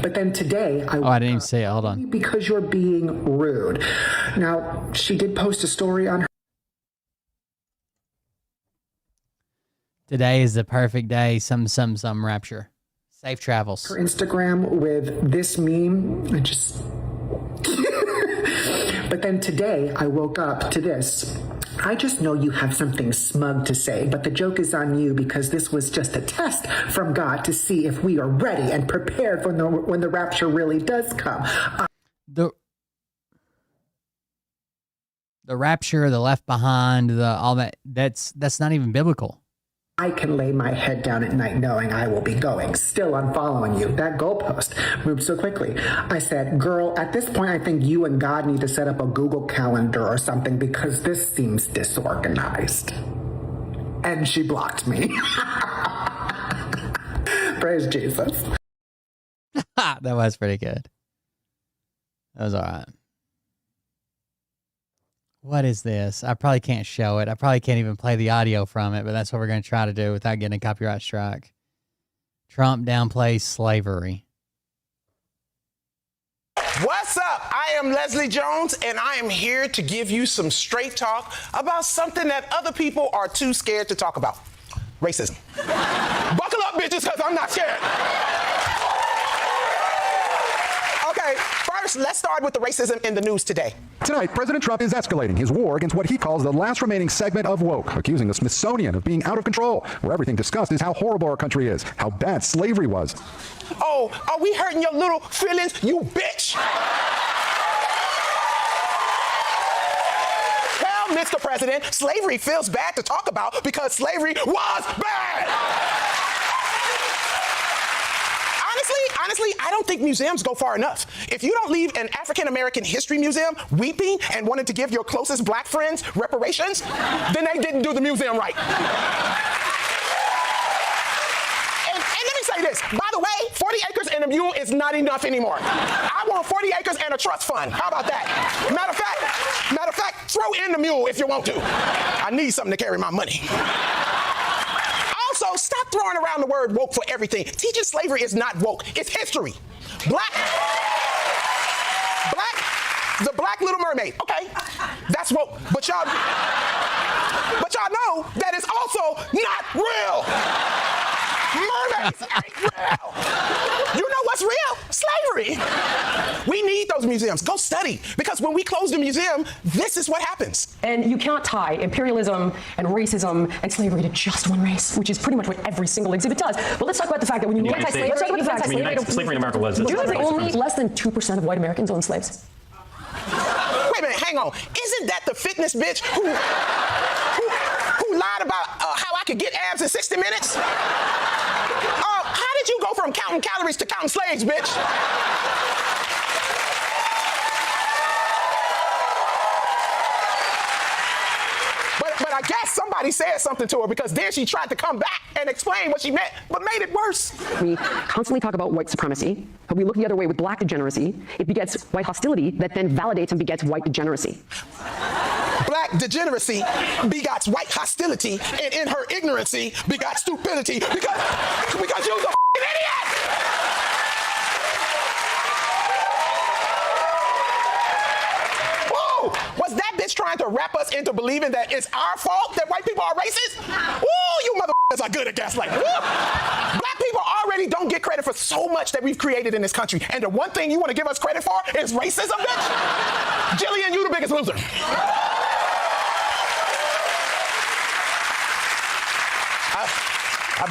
But then today, I didn't even say it. Hold on. Because you're being rude. Now, she did post a story on her. Today is the perfect day. Some rapture. Safe travels. Her Instagram with this meme. But then today I woke up to this. I just know you have something smug to say, but the joke is on you because this was just a test from God to see if we are ready and prepared for when the rapture really does come. The rapture, the left behind, all that's not even biblical. I can lay my head down at night knowing I will be going, still unfollowing you. That goalpost moved so quickly. I said, girl, at this point, I think you and God need to set up a Google Calendar or something because this seems disorganized. And she blocked me. Praise Jesus. That was pretty good. That was all right. What is this? I probably can't show it. I probably can't even play the audio from it, but that's what we're going to try to do without getting a copyright strike. Trump downplays slavery. What's up? I am Leslie Jones, and I am here to give you some straight talk about something that other people are too scared to talk about. Racism. Buckle up, bitches, because I'm not scared. Okay, first, let's start with the racism in the news today. Tonight, President Trump is escalating his war against what he calls the last remaining segment of woke, accusing the Smithsonian of being out of control, where everything discussed is how horrible our country is, how bad slavery was. Oh, are we hurting your little feelings, you bitch? Tell Mr. President, slavery feels bad to talk about because slavery was bad. Honestly, I don't think museums go far enough. If you don't leave an African-American history museum weeping and wanting to give your closest black friends reparations, then they didn't do the museum right. And let me say this, by the way, 40 acres and a mule is not enough anymore. I want 40 acres and a trust fund. How about that? Matter of fact, throw in the mule if you want to. I need something to carry my money. Also, stop throwing around the word woke for everything. Teaching slavery is not woke. It's history. The Black Little Mermaid. Okay, that's woke. But y'all know that it's also not real. Mermaids ain't real. You know what's real? Slavery. We need those museums. Go study. Because when we close the museum, this is what happens. And you cannot tie imperialism and racism and slavery to just one race, which is pretty much what every single exhibit does. But let's talk about the fact that when you anti-slavery, slavery in America was. Do you know that only less than 2% of white Americans own slaves? Wait a minute, hang on. Isn't that the fitness bitch who lied about how I could get abs in 60 minutes? How did you go from counting calories to counting slaves, bitch? But I guess somebody said something to her because then she tried to come back and explain what she meant, but made it worse. We constantly talk about white supremacy, but we look the other way with black degeneracy. It begets white hostility that then validates and begets white degeneracy. Black degeneracy begots white hostility, and in her ignorancy begot stupidity because you're the f***ing idiot! Whoa! Was that bitch trying to wrap us into believing that it's our fault that white people are racist? Ooh, you motherfuckers are good at gaslighting. Black people already don't get credit for so much that we've created in this country, and the one thing you want to give us credit for is racism, bitch? Jillian, you the biggest loser. I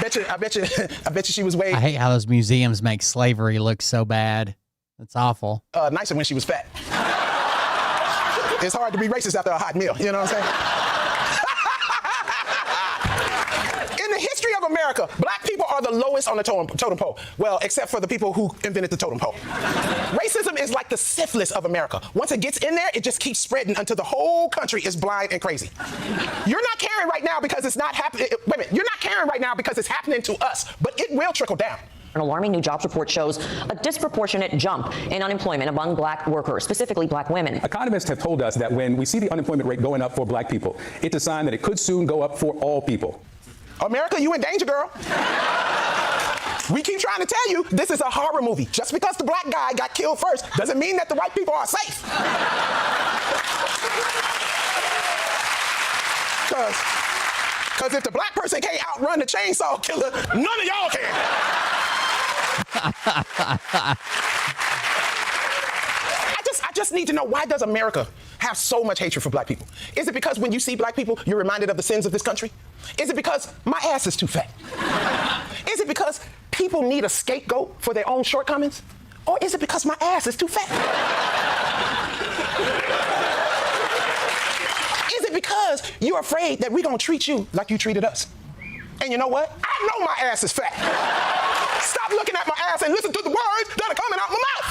bet you she was way. I hate how those museums make slavery look so bad. It's awful. Nicer when she was fat. It's hard to be racist after a hot meal. You know what I'm saying? In the history of America, black people are the lowest on the totem pole. Well, except for the people who invented the totem pole. Racism is like the syphilis of America. Once it gets in there, it just keeps spreading until the whole country is blind and crazy. You're not caring right now because it's not happening. Wait a minute. You're not caring right now because it's happening to us, but it will trickle down. An alarming new jobs report shows a disproportionate jump in unemployment among black workers, specifically black women. Economists have told us that when we see the unemployment rate going up for black people, it's a sign that it could soon go up for all people. America, you in danger, girl. We keep trying to tell you this is a horror movie. Just because the black guy got killed first doesn't mean that the white people are safe. Because if the black person can't outrun the chainsaw killer, none of y'all can. I just need to know, why does America have so much hatred for black people? Is it because when you see black people, you're reminded of the sins of this country? Is it because my ass is too fat? Is it because people need a scapegoat for their own shortcomings? Or is it because my ass is too fat? Is it because you're afraid that we're going to treat you like you treated us? And you know what? I know my ass is fat. Stop looking at my ass and listen to the words that are coming out my mouth.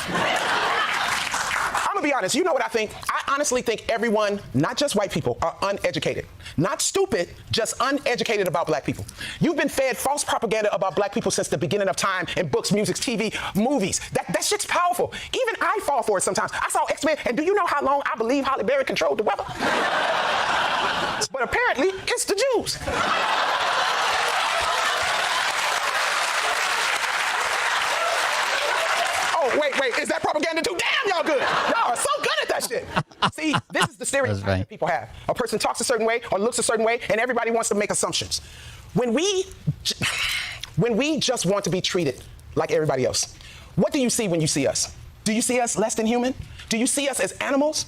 I'm gonna be honest, you know what I think? I honestly think everyone, not just white people, are uneducated. Not stupid, just uneducated about black people. You've been fed false propaganda about black people since the beginning of time in books, music, TV, movies. That shit's powerful. Even I fall for it sometimes. I saw X-Men, and do you know how long I believe Halle Berry controlled the weather? But apparently, it's the Jews. Oh, wait, is that propaganda too? Damn, y'all good. Y'all are so good at that shit. See, this is the stereotype that people have. A person talks a certain way or looks a certain way, and everybody wants to make assumptions. When we just want to be treated like everybody else, what do you see when you see us? Do you see us less than human? Do you see us as animals?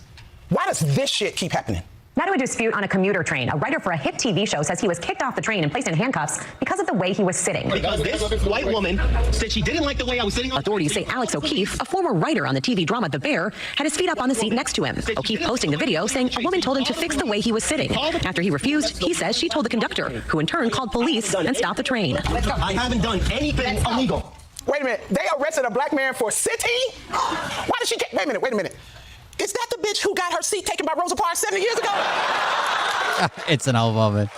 Why does this shit keep happening? Now to a dispute on a commuter train. A writer for a hit TV show says he was kicked off the train and placed in handcuffs because of the way he was sitting. Because this white woman said she didn't like the way I was sitting. Authorities say Alex O'Keefe, a former writer on the TV drama The Bear, had his feet up on the seat next to him. O'Keefe posting the video saying a woman told him to fix the way he was sitting. After he refused, he says she told the conductor, who in turn called police and stopped the train. I haven't done anything illegal. Wait a minute, they arrested a black man for sitting? Why did she get, wait a minute. Is that the bitch who got her seat taken by Rosa Parks 70 years ago? It's an old woman.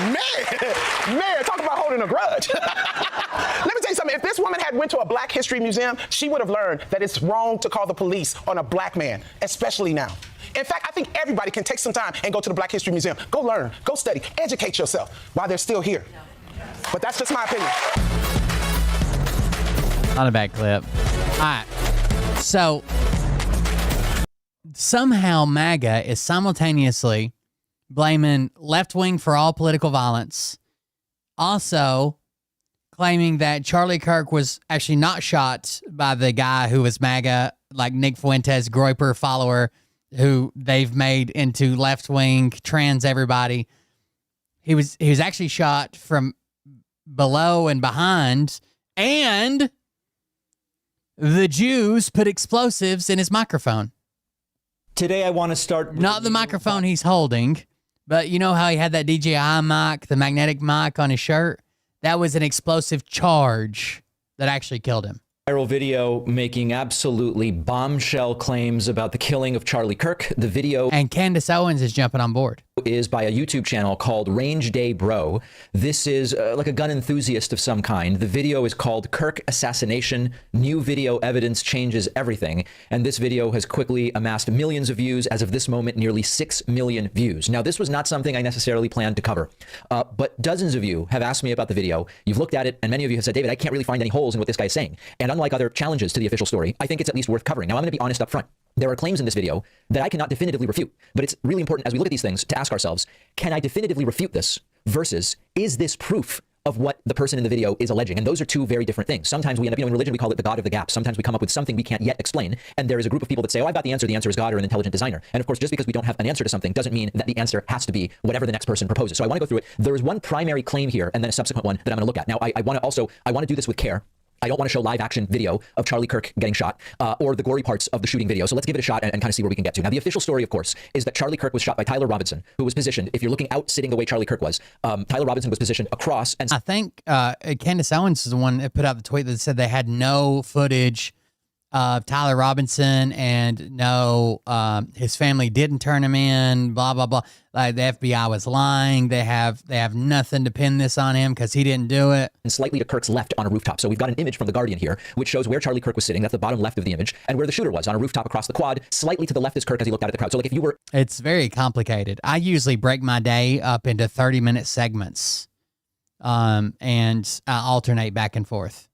Man, talk about holding a grudge. Let me tell you something. If this woman had went to a Black History Museum, she would have learned that it's wrong to call the police on a black man, especially now. In fact, I think everybody can take some time and go to the Black History Museum. Go learn, go study, educate yourself while they're still here. But that's just my opinion. Not a bad clip. All right. So somehow MAGA is simultaneously blaming left wing for all political violence, also claiming that Charlie Kirk was actually not shot by the guy who was MAGA, like Nick Fuentes, Groyper follower, who they've made into left wing trans everybody. He was actually shot from below and behind, and the Jews put explosives in his microphone. Today I want to start... Not the microphone he's holding, but you know how he had that DJI mic, the magnetic mic on his shirt? That was an explosive charge that actually killed him. Viral video making absolutely bombshell claims about the killing of Charlie Kirk. The video... And Candace Owens is jumping on board. ...is by a YouTube channel called Range Day Bro. This is like a gun enthusiast of some kind. The video is called Kirk Assassination. New video evidence changes everything. And this video has quickly amassed millions of views. As of this moment, nearly 6 million views. Now, this was not something I necessarily planned to cover. But dozens of you have asked me about the video. You've looked at it, and many of you have said, David, I can't really find any holes in what this guy is saying. And unlike other challenges to the official story, I think it's at least worth covering. Now, I'm going to be honest up front. There are claims in this video that I cannot definitively refute, but it's really important as we look at these things to ask ourselves, can I definitively refute this versus is this proof of what the person in the video is alleging? And those are two very different things. Sometimes we end up, in religion, we call it the God of the gap. Sometimes we come up with something we can't yet explain. And there is a group of people that say, oh, I've got the answer. The answer is God or an intelligent designer. And of course, just because we don't have an answer to something doesn't mean that the answer has to be whatever the next person proposes. So I want to go through it. There is one primary claim here and then a subsequent one that I'm going to look at. Now, I want to do this with care. I don't want to show live action video of Charlie Kirk getting shot or the gory parts of the shooting video. So let's give it a shot and kind of see where we can get to. Now, the official story, of course, is that Charlie Kirk was shot by Tyler Robinson, who was positioned, if you're looking out sitting the way Charlie Kirk was, Tyler Robinson was positioned across. And I think Candace Owens is the one that put out the tweet that said they had no footage of Tyler Robinson and no, his family didn't turn him in, blah, blah, blah. Like the FBI was lying. They have nothing to pin this on him because he didn't do it. And slightly to Kirk's left on a rooftop. So we've got an image from The Guardian here, which shows where Charlie Kirk was sitting. That's the bottom left of the image, and where the shooter was on a rooftop across the quad. Slightly to the left is Kirk as he looked out at the crowd. So like if you were... It's very complicated. I usually break my day up into 30-minute segments, and I alternate back and forth.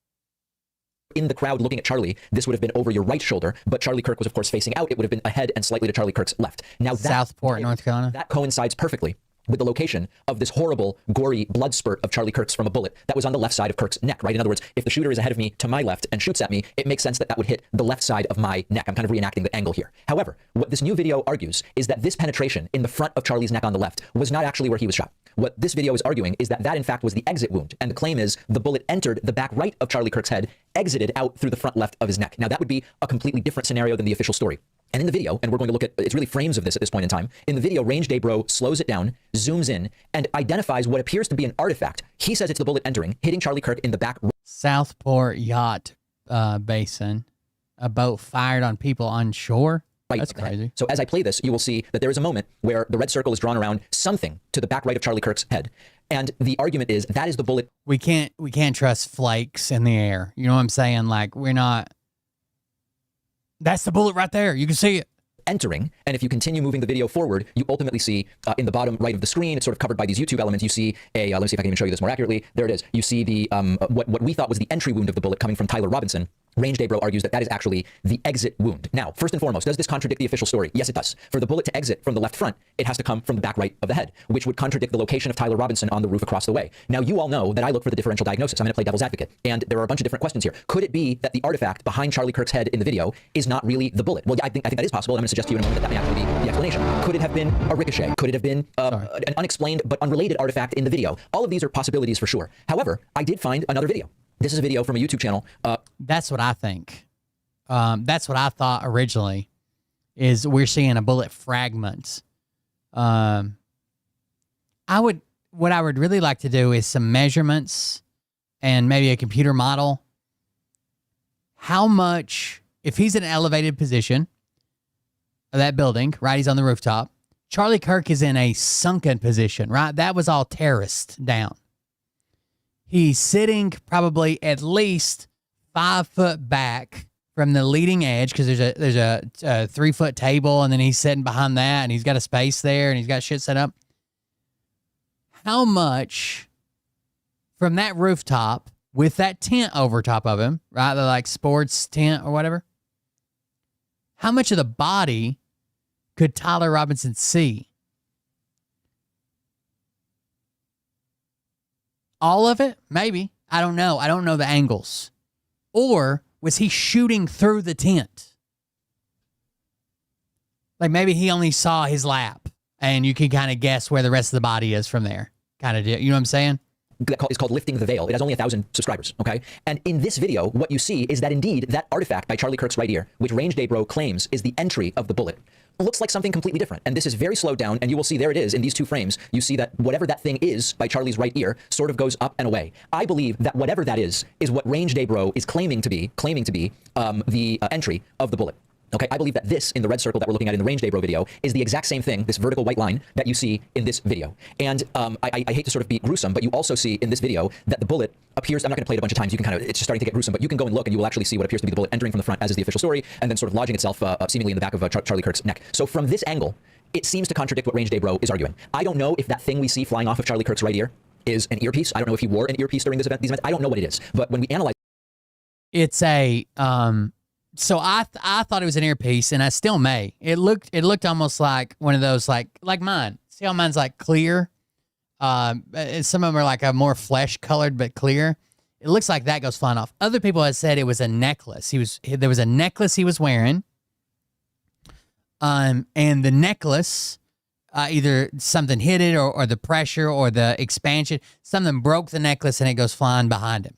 In the crowd looking at Charlie, this would have been over your right shoulder, but Charlie Kirk was, of course, facing out. It would have been ahead and slightly to Charlie Kirk's left. Now, Southport, North Carolina. That coincides perfectly with the location of this horrible, gory blood spurt of Charlie Kirk's from a bullet that was on the left side of Kirk's neck, right? In other words, if the shooter is ahead of me to my left and shoots at me, it makes sense that that would hit the left side of my neck. I'm kind of reenacting the angle here. However, what this new video argues is that this penetration in the front of Charlie's neck on the left was not actually where he was shot. What this video is arguing is that that, in fact, was the exit wound. And the claim is the bullet entered the back right of Charlie Kirk's head, exited out through the front left of his neck. Now, that would be a completely different scenario than the official story. And in the video, and we're going to look at, it's really frames of this at this point in time. In the video, Range Day Bro slows it down, zooms in, and identifies what appears to be an artifact. He says it's the bullet entering, hitting Charlie Kirk in the back. Southport Yacht Basin. A boat fired on people on shore. Right. That's crazy. So as I play this, you will see that there is a moment where the red circle is drawn around something to the back right of Charlie Kirk's head. And the argument is that is the bullet. We can't trust flakes in the air. You know what I'm saying? Like, we're not. That's the bullet right there. You can see it. Entering, and if you continue moving the video forward, you ultimately see in the bottom right of the screen, it's sort of covered by these YouTube elements, you see a, let me see if I can even show you this more accurately. There it is. You see the what we thought was the entry wound of the bullet coming from Tyler Robinson. Range Day Bro argues that that is actually the exit wound. Now, first and foremost, does this contradict the official story? Yes, it does. For the bullet to exit from the left front, it has to come from the back right of the head, which would contradict the location of Tyler Robinson on the roof across the way. Now, you all know that I look for the differential diagnosis. I'm going to play devil's advocate. And there are a bunch of different questions here. Could it be that the artifact behind Charlie Kirk's head in the video is not really the bullet? Well, yeah, I think that is possible. And I'm going to suggest to you in a moment that that may actually be the explanation. Could it have been a ricochet? Could it have been an unexplained but unrelated artifact in the video? All of these are possibilities for sure. However, I did find another video. This is a video from a YouTube channel. That's what I think. That's what I thought originally, is we're seeing a bullet fragment. What I would really like to do is some measurements and maybe a computer model. How much, if he's in an elevated position of that building, right? He's on the rooftop. Charlie Kirk is in a sunken position, right? That was all terraced down. He's sitting probably at least 5 foot back from the leading edge, because there's a 3-foot table, and then he's sitting behind that, and he's got a space there, and he's got shit set up. How much from that rooftop with that tent over top of him, right? The like sports tent or whatever. How much of the body could Tyler Robinson see? All of it? Maybe. I don't know. I don't know the angles. Or was he shooting through the tent? Like maybe he only saw his lap and you can kind of guess where the rest of the body is from there. Kind of, you know what I'm saying? That is called Lifting the Veil. It has only 1,000 subscribers, okay? And in this video, what you see is that indeed that artifact by Charlie Kirk's right ear, which Range Day Bro claims is the entry of the bullet, looks like something completely different. And this is very slowed down, and you will see there it is in these 2 frames. You see that whatever that thing is by Charlie's right ear sort of goes up and away. I believe that whatever that is what Range Day Bro is claiming to be the entry of the bullet. Okay, I believe that this, in the red circle that we're looking at in the Range Day Bro video, is the exact same thing, this vertical white line that you see in this video. And I hate to sort of be gruesome, but you also see in this video that the bullet appears, I'm not going to play it a bunch of times, you can kind of, it's just starting to get gruesome, but you can go and look and you will actually see what appears to be the bullet entering from the front, as is the official story, and then sort of lodging itself seemingly in the back of Charlie Kirk's neck. So from this angle, it seems to contradict what Range Day Bro is arguing. I don't know if that thing we see flying off of Charlie Kirk's right ear is an earpiece. I don't know if he wore an earpiece during these events. I don't know what it is, but when we analyze, it's a so I thought it was an earpiece, and I still may. It looked almost like one of those like mine. See how mine's like clear? Some of them are like a more flesh colored but clear. It looks like that goes flying off. Other people have said it was a necklace. There was a necklace he was wearing. And the necklace, either something hit it or the pressure or the expansion, something broke the necklace and it goes flying behind him.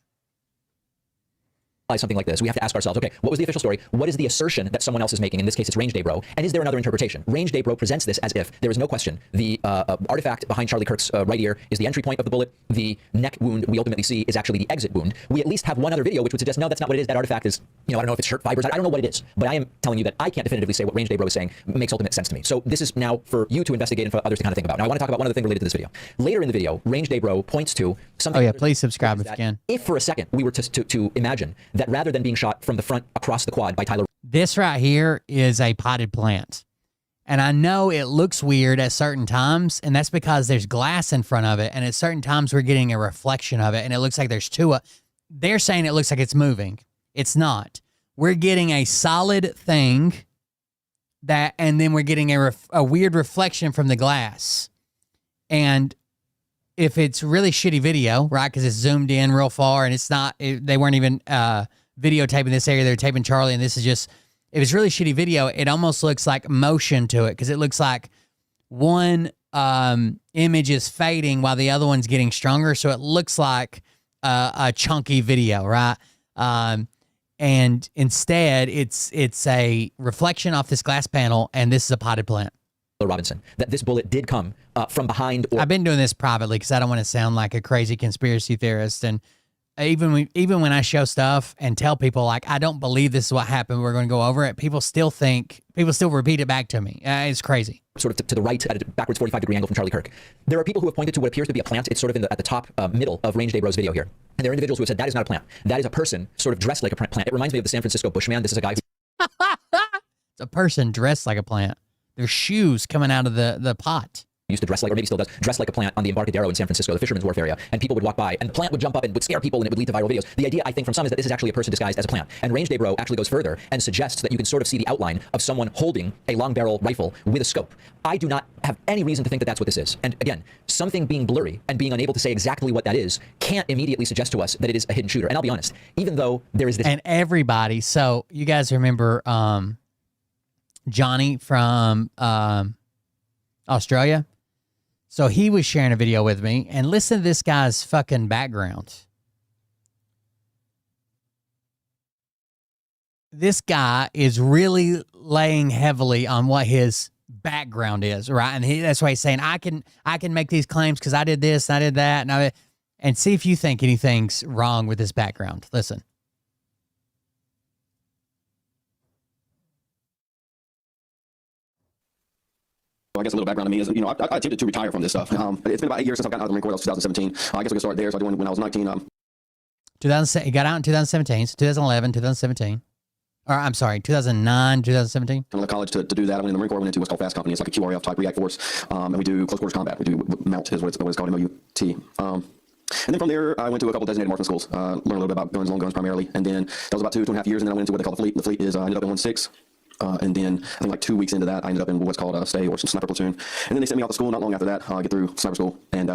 Something like this, we have to ask ourselves, okay, what was the official story? What is the assertion that someone else is making? In this case, it's Range Day Bro. And is there another interpretation? Range Day Bro presents this as if there is no question. The artifact behind Charlie Kirk's right ear is the entry point of the bullet. The neck wound we ultimately see is actually the exit wound. We at least have one other video which would suggest, no, that's not what it is. That artifact is, I don't know if it's shirt fibers. I don't know what it is. But I am telling you that I can't definitively say what Range Day Bro is saying makes ultimate sense to me. So this is now for you to investigate and for others to kind of think about. Now I want to talk about one other thing related to this video. Later in the video, Range Day Bro points to something. Oh yeah, please subscribe if you can. If for a second we were to imagine that rather than being shot from the front across the quad by Tyler. This right here is a potted plant. And I know it looks weird at certain times, and that's because there's glass in front of it, and at certain times we're getting a reflection of it, and it looks like there's 2. They're saying it looks like it's moving. It's not. We're getting a solid thing, and then we're getting a weird reflection from the glass. And if it's really shitty video, right, because it's zoomed in real far, and it's not, they weren't even videotaping this area, they're taping Charlie, and this is just, if it's really shitty video, it almost looks like motion to it, because it looks like one image is fading while the other one's getting stronger, so it looks like a chunky video, right? and instead it's a reflection off this glass panel, and this is a potted plant. Robinson, that this bullet did come from behind. I've been doing this privately because I don't want to sound like a crazy conspiracy theorist, and even when I show stuff and tell people like I don't believe this is what happened, we're going to go over it, people still repeat it back to me. It's crazy. Sort of to the right at a backwards 45-degree angle from Charlie Kirk. There are people who have pointed to what appears to be a plant. It's sort of at the top middle of Range Day Bro's video here. And there are individuals who have said that is not a plant. That is a person sort of dressed like a plant. It reminds me of the San Francisco Bushman. This is a guy who... It's a person dressed like a plant. There's shoes coming out of the pot. Used to dress like, or maybe still does, dress like a plant on the Embarcadero in San Francisco, the Fisherman's Wharf area, and people would walk by, and the plant would jump up and would scare people, and it would lead to viral videos. The idea, I think, from some is that this is actually a person disguised as a plant. And Range Day Bro actually goes further and suggests that you can sort of see the outline of someone holding a long barrel rifle with a scope. I do not have any reason to think that that's what this is. And again, something being blurry and being unable to say exactly what that is can't immediately suggest to us that it is a hidden shooter. And I'll be honest, even though there is this... And everybody, so you guys remember Johnny from Australia? So he was sharing a video with me, and listen to this guy's fucking background. This guy is really laying heavily on what his background is, right? And that's why he's saying, I can make these claims because I did this, I did that, and see if you think anything's wrong with this background. Listen. I guess a little background on me is, I attempted to retire from this stuff. It's been about 8 years since I've gotten out of the Marine Corps. That was 2017. I guess we can start there. So I joined when I was 19. He got out in 2017, so 2011, 2017. Or I'm sorry, 2009, 2017. I went to college to do that. I went in the Marine Corps. I went into what's called FAST Company. It's like a QRF type React Force. And we do close quarters combat. We do MOUT is what it's called, MOUT. And then from there, I went to a couple designated marksman schools, learned a little bit about guns, long guns primarily. And then that was about 2.5 years. And then I went into what they call the fleet. The fleet is, I ended up in 1-6. And then I think like 2 weeks into that, I ended up in what's called a stay or some sniper platoon. And then they sent me out to school not long after that. I get through sniper school and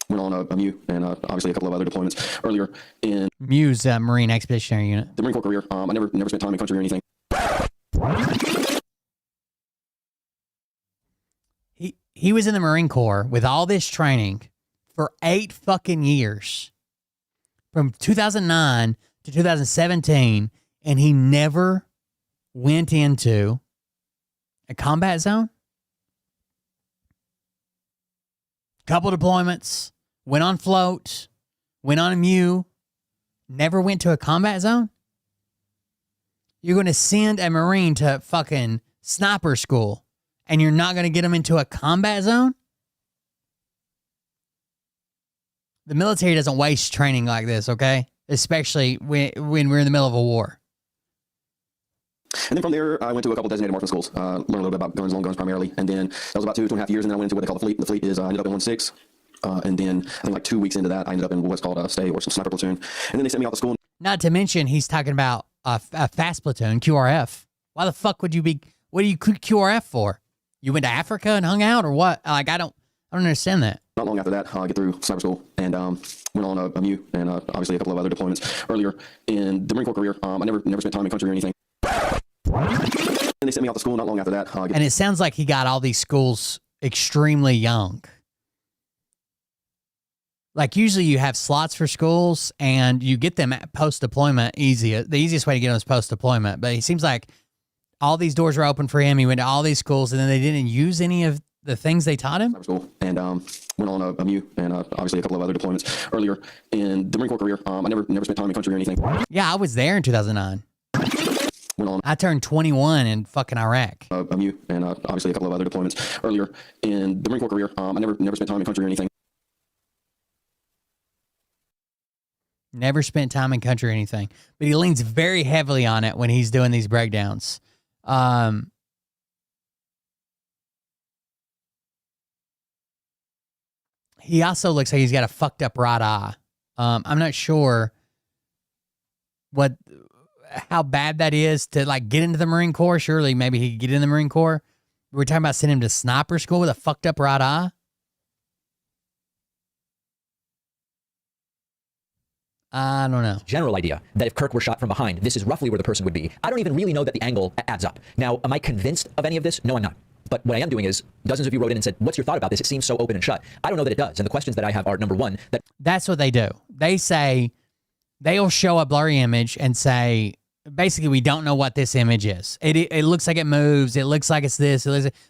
went on a MU and obviously a couple of other deployments earlier in MU's Marine Expeditionary Unit. The Marine Corps career. I never spent time in country or anything. He was in the Marine Corps with all this training for 8 fucking years, from 2009 to 2017, and he never went into a combat zone. Couple deployments, went on float, went on a MU, never went to a combat zone. You're going to send a Marine to fucking sniper school, and you're not going to get them into a combat zone? The military doesn't waste training like this, okay? Especially when we're in the middle of a war. And then from there, I went to a couple designated marksman schools, learned a little bit about guns, long guns primarily. And then that was about 2.5 years. And then I went into what they call the fleet. The fleet is, I ended up in 1-6. And then I think like 2 weeks into that, I ended up in what's called a stay or some sniper platoon. And then they sent me out to school. Not to mention, he's talking about a fast platoon, QRF. Why the fuck would you be, what are you QRF for? You went to Africa and hung out or what? Like, I don't understand that. Not long after that, I get through sniper school and went on a MU and obviously a couple of other deployments earlier in the Marine Corps career. I never spent time in country or anything. And they sent me out to school not long after that. And it sounds like he got all these schools extremely young. Like usually you have slots for schools and you get them at post-deployment easy. The easiest way to get them is post-deployment. But it seems like all these doors were open for him. He went to all these schools and then they didn't use any of the things they taught him. School and went on a MU and obviously a couple of other deployments earlier in the Marine Corps career. I never spent time in country or anything. Yeah, I was there in 2009. I turned 21 in fucking Iraq. A MU and obviously a couple of other deployments earlier in the Marine Corps career. I never spent time in country or anything. Never spent time in country or anything. But he leans very heavily on it when he's doing these breakdowns. He also looks like he's got a fucked up right eye. I'm not sure how bad that is to like get into the Marine Corps. Surely maybe he could get in the Marine Corps. We're talking about sending him to sniper school with a fucked up right eye. I don't know. General idea that if Kirk were shot from behind, this is roughly where the person would be. I don't even really know that the angle adds up. Now, am I convinced of any of this? No, I'm not. But what I am doing is, dozens of you wrote in and said, what's your thought about this? It seems so open and shut. I don't know that it does. And the questions that I have are, number one, that's what they do. They say, they'll show a blurry image and say, basically we don't know what this image is. It looks like it moves. It looks like it's this.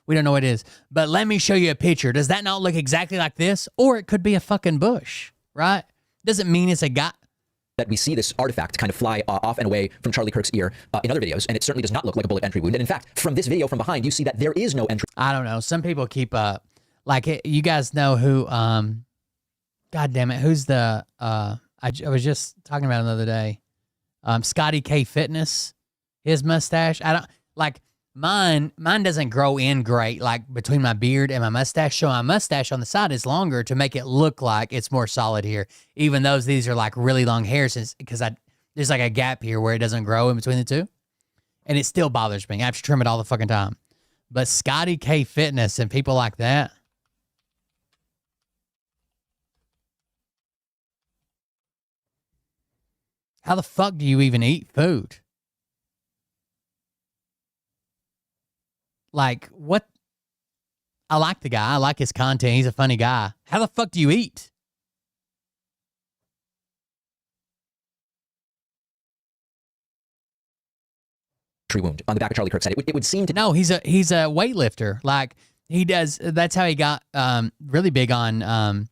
We don't know what it is. But let me show you a picture. Does that not look exactly like this? Or it could be a fucking bush, right? Doesn't mean it's a guy. That we see this artifact kind of fly off and away from Charlie Kirk's ear in other videos, and it certainly does not look like a bullet entry wound. And in fact, from this video from behind, you see that there is no entry. I don't know. Some people keep like you guys know who God damn it, who's the I was just talking about him the other day. Scotty K Fitness, his mustache. I don't like mine doesn't grow in great like between my beard and my mustache. So my mustache on the side is longer to make it look like it's more solid here. Even though these are like really long hairs because there's like a gap here where it doesn't grow in between the two. And it still bothers me. I have to trim it all the fucking time. But Scotty K Fitness and people like that. How the fuck do you even eat food? Like, what? I like the guy. I like his content. He's a funny guy. How the fuck do you eat? Wound on the back of Charlie Kirk's head. It would seem to... No, he's a weightlifter. Like, he does... That's how he got really big on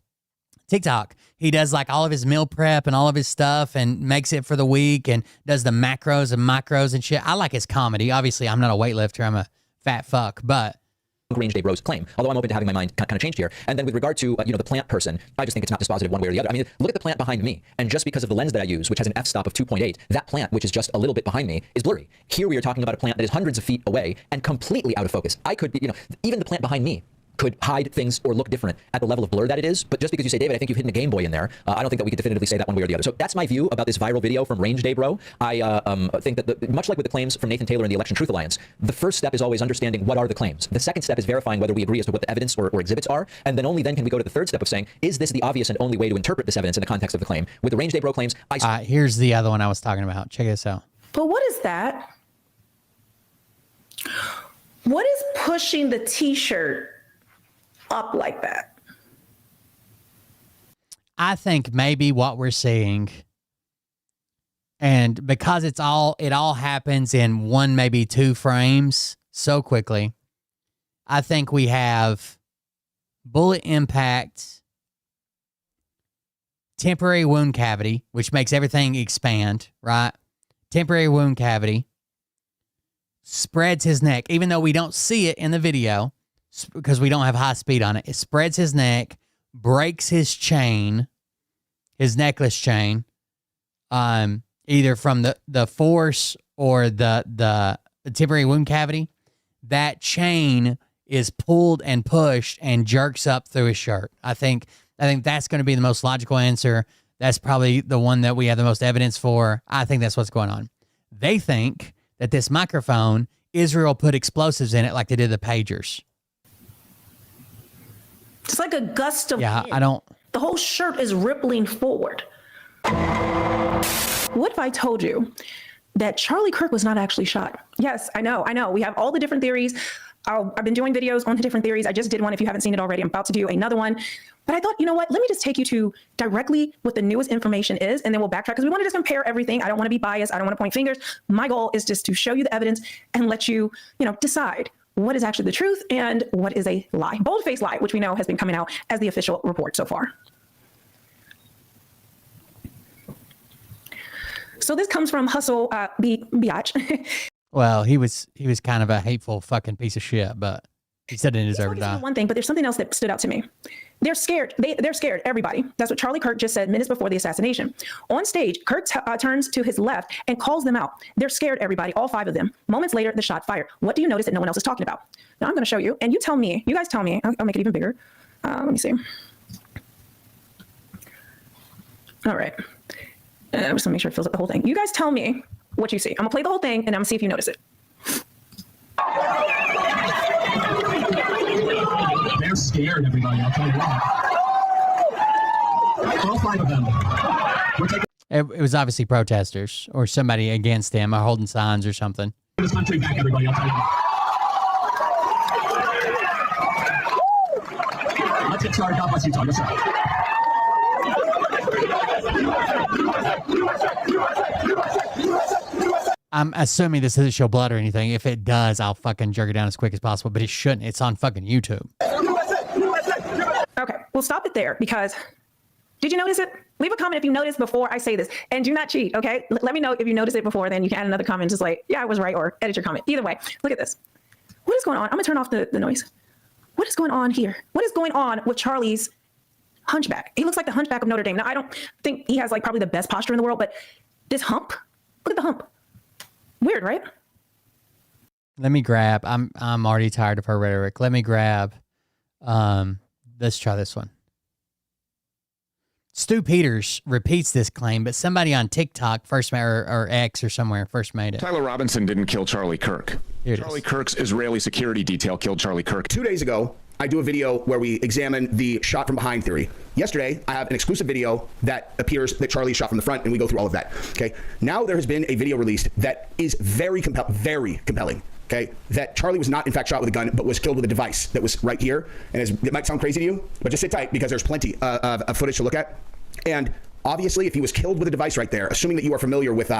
TikTok. He does like all of his meal prep and all of his stuff and makes it for the week and does the macros and micros and shit. I like his comedy. Obviously, I'm not a weightlifter. I'm a fat fuck, but... Range Day Bro's claim, although I'm open to having my mind kind of changed here. And then with regard to, the plant person, I just think it's not dispositive one way or the other. I mean, look at the plant behind me. And just because of the lens that I use, which has an f-stop of 2.8, that plant, which is just a little bit behind me, is blurry. Here we are talking about a plant that is hundreds of feet away and completely out of focus. I could be, even the plant behind me could hide things or look different at the level of blur that it is. But just because you say, David, I think you've hidden a Game Boy in there, I don't think that we could definitively say that one way or the other. So that's my view about this viral video from Range Day Bro. I think that much like with the claims from Nathan Taylor and the Election Truth Alliance, the first step is always understanding what are the claims. The second step is verifying whether we agree as to what the evidence or exhibits are. And then only then can we go to the third step of saying, is this the obvious and only way to interpret this evidence in the context of the claim? With the Range Day Bro claims, here's the other one I was talking about. Check this out. But what is that? What is pushing the t-shirt up like that? I think maybe what we're seeing, and because it all happens in one, maybe two frames so quickly, I think we have bullet impact, temporary wound cavity, which makes everything expand, right? Temporary wound cavity, spreads his neck, even though we don't see it in the video, because we don't have high speed on it. It spreads his neck, breaks his chain, his necklace chain, either from the force or the temporary wound cavity. That chain is pulled and pushed and jerks up through his shirt. I think that's going to be the most logical answer. That's probably the one that we have the most evidence for. I think that's what's going on. They think that this microphone, Israel put explosives in it like they did the pagers. It's like a gust of wind. I don't... The whole shirt is rippling forward. What if I told you that Charlie Kirk was not actually shot? Yes, I know. We have all the different theories. I've been doing videos on the different theories. I just did one. If you haven't seen it already, I'm about to do another one. But I thought, you know what? Let me just take you to directly what the newest information is, and then we'll backtrack because we want to just compare everything. I don't want to be biased. I don't want to point fingers. My goal is just to show you the evidence and let you, decide what is actually the truth and what is a lie. Bold-faced lie, which we know has been coming out as the official report so far. So this comes from Hustle Biatch. Well, he was kind of a hateful fucking piece of shit, but he said it deserved to die. One thing, but there's something else that stood out to me. They're scared. They're scared, everybody. That's what Charlie Kirk just said minutes before the assassination. On stage, Kirk turns to his left and calls them out. They're scared, everybody, all five of them. Moments later, the shot fired. What do you notice that no one else is talking about? Now I'm going to show you, and you guys tell me. I'll make it even bigger. Let me see. All right. I'm just going to make sure it fills up the whole thing. You guys tell me what you see. I'm going to play the whole thing, and I'm going to see if you notice it. They're scared, everybody. I'll tell you what. All five of them. It was obviously protesters or somebody against him or holding signs or something. This country back, everybody. I'll tell you what. Let's get started. God bless you, Tom. Yes, sir. I'm assuming this doesn't show blood or anything. If it does, I'll fucking jerk it down as quick as possible, but it shouldn't. It's on fucking YouTube. Okay, we'll stop it there because did you notice it? Leave a comment if you noticed before I say this, and do not cheat, okay? Let me know if you noticed it before, then you can add another comment just like, yeah, I was right, or edit your comment. Either way, look at this. What is going on? I'm gonna turn off the noise. What is going on here? What is going on with Charlie's hunchback? He looks like the hunchback of Notre Dame. Now, I don't think he has like probably the best posture in the world, but this hump, look at the hump. Weird, right? Let me grab, I'm already tired of her rhetoric. Let me grab, let's try this one. Stu Peters repeats this claim, but somebody on TikTok first made, or X or somewhere first made it. Tyler Robinson didn't kill Charlie Kirk. Charlie Kirk's Israeli security detail killed Charlie Kirk. 2 days ago, I do a video where we examine the shot from behind theory. Yesterday, I have an exclusive video that appears that Charlie shot from the front, and we go through all of that. Okay. Now there has been a video released that is very compelling. Okay, that Charlie was not in fact shot with a gun, but was killed with a device that was right here. And it might sound crazy to you, but just sit tight because there's plenty of footage to look at. And obviously, if he was killed with a device right there, assuming that you are familiar with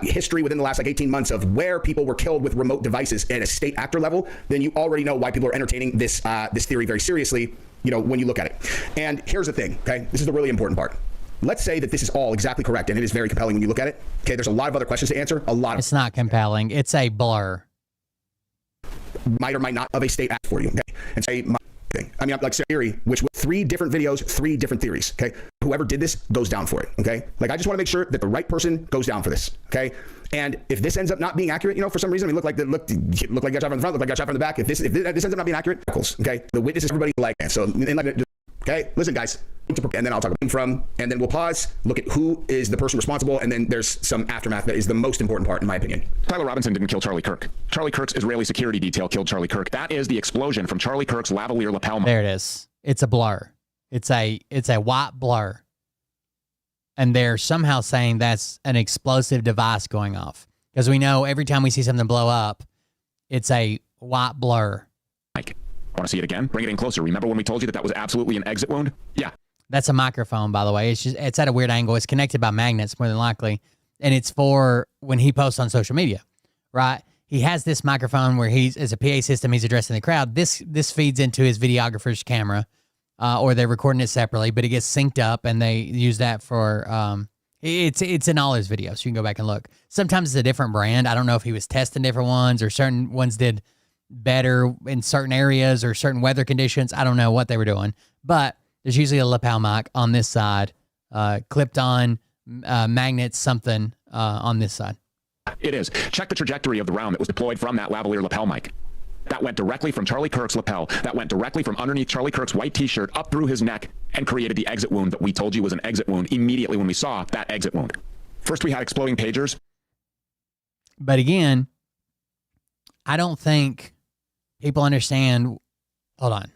history within the last 18 months of where people were killed with remote devices at a state actor level, then you already know why people are entertaining this theory very seriously. When you look at it. And here's the thing. Okay, this is the really important part. Let's say that this is all exactly correct, and it is very compelling when you look at it. Okay, there's a lot of other questions to answer. It's not compelling. It's a blur. Might or might not of a state act for you. Okay, and say my thing. I mean, like theory, which with 3 different videos, 3 different theories. Okay, whoever did this goes down for it. Okay, like I just want to make sure that the right person goes down for this. Okay, and if this ends up not being accurate, for some reason, I mean, look like got shot from the front, look like got shot from the back. If this ends up not being accurate, okay, the witnesses, everybody like that. So okay, listen, guys. And then I'll talk about from, and then we'll pause, look at who is the person responsible, and then there's some aftermath that is the most important part, in my opinion. Tyler Robinson didn't kill Charlie Kirk. Charlie Kirk's Israeli security detail killed Charlie Kirk. That is the explosion from Charlie Kirk's lavalier lapel. There it is. It's a blur. It's a white blur. And they're somehow saying that's an explosive device going off. Because we know every time we see something blow up, it's a white blur. Mike, want to see it again? Bring it in closer. Remember when we told you that was absolutely an exit wound? Yeah. That's a microphone, by the way. It's at a weird angle. It's connected by magnets, more than likely. And it's for when he posts on social media, right? He has this microphone where as a PA system, he's addressing the crowd. This feeds into his videographer's camera, or they're recording it separately, but it gets synced up, and they use that for, it's in all his videos. You can go back and look. Sometimes it's a different brand. I don't know if he was testing different ones, or certain ones did better in certain areas or certain weather conditions. I don't know what they were doing, but there's usually a lapel mic on this side, clipped on magnets, something on this side. It is. Check the trajectory of the round that was deployed from that lavalier lapel mic. That went directly from Charlie Kirk's lapel. That went directly from underneath Charlie Kirk's white t-shirt up through his neck and created the exit wound that we told you was an exit wound immediately when we saw that exit wound. First, we had exploding pagers. But again, I don't think people understand. Hold on.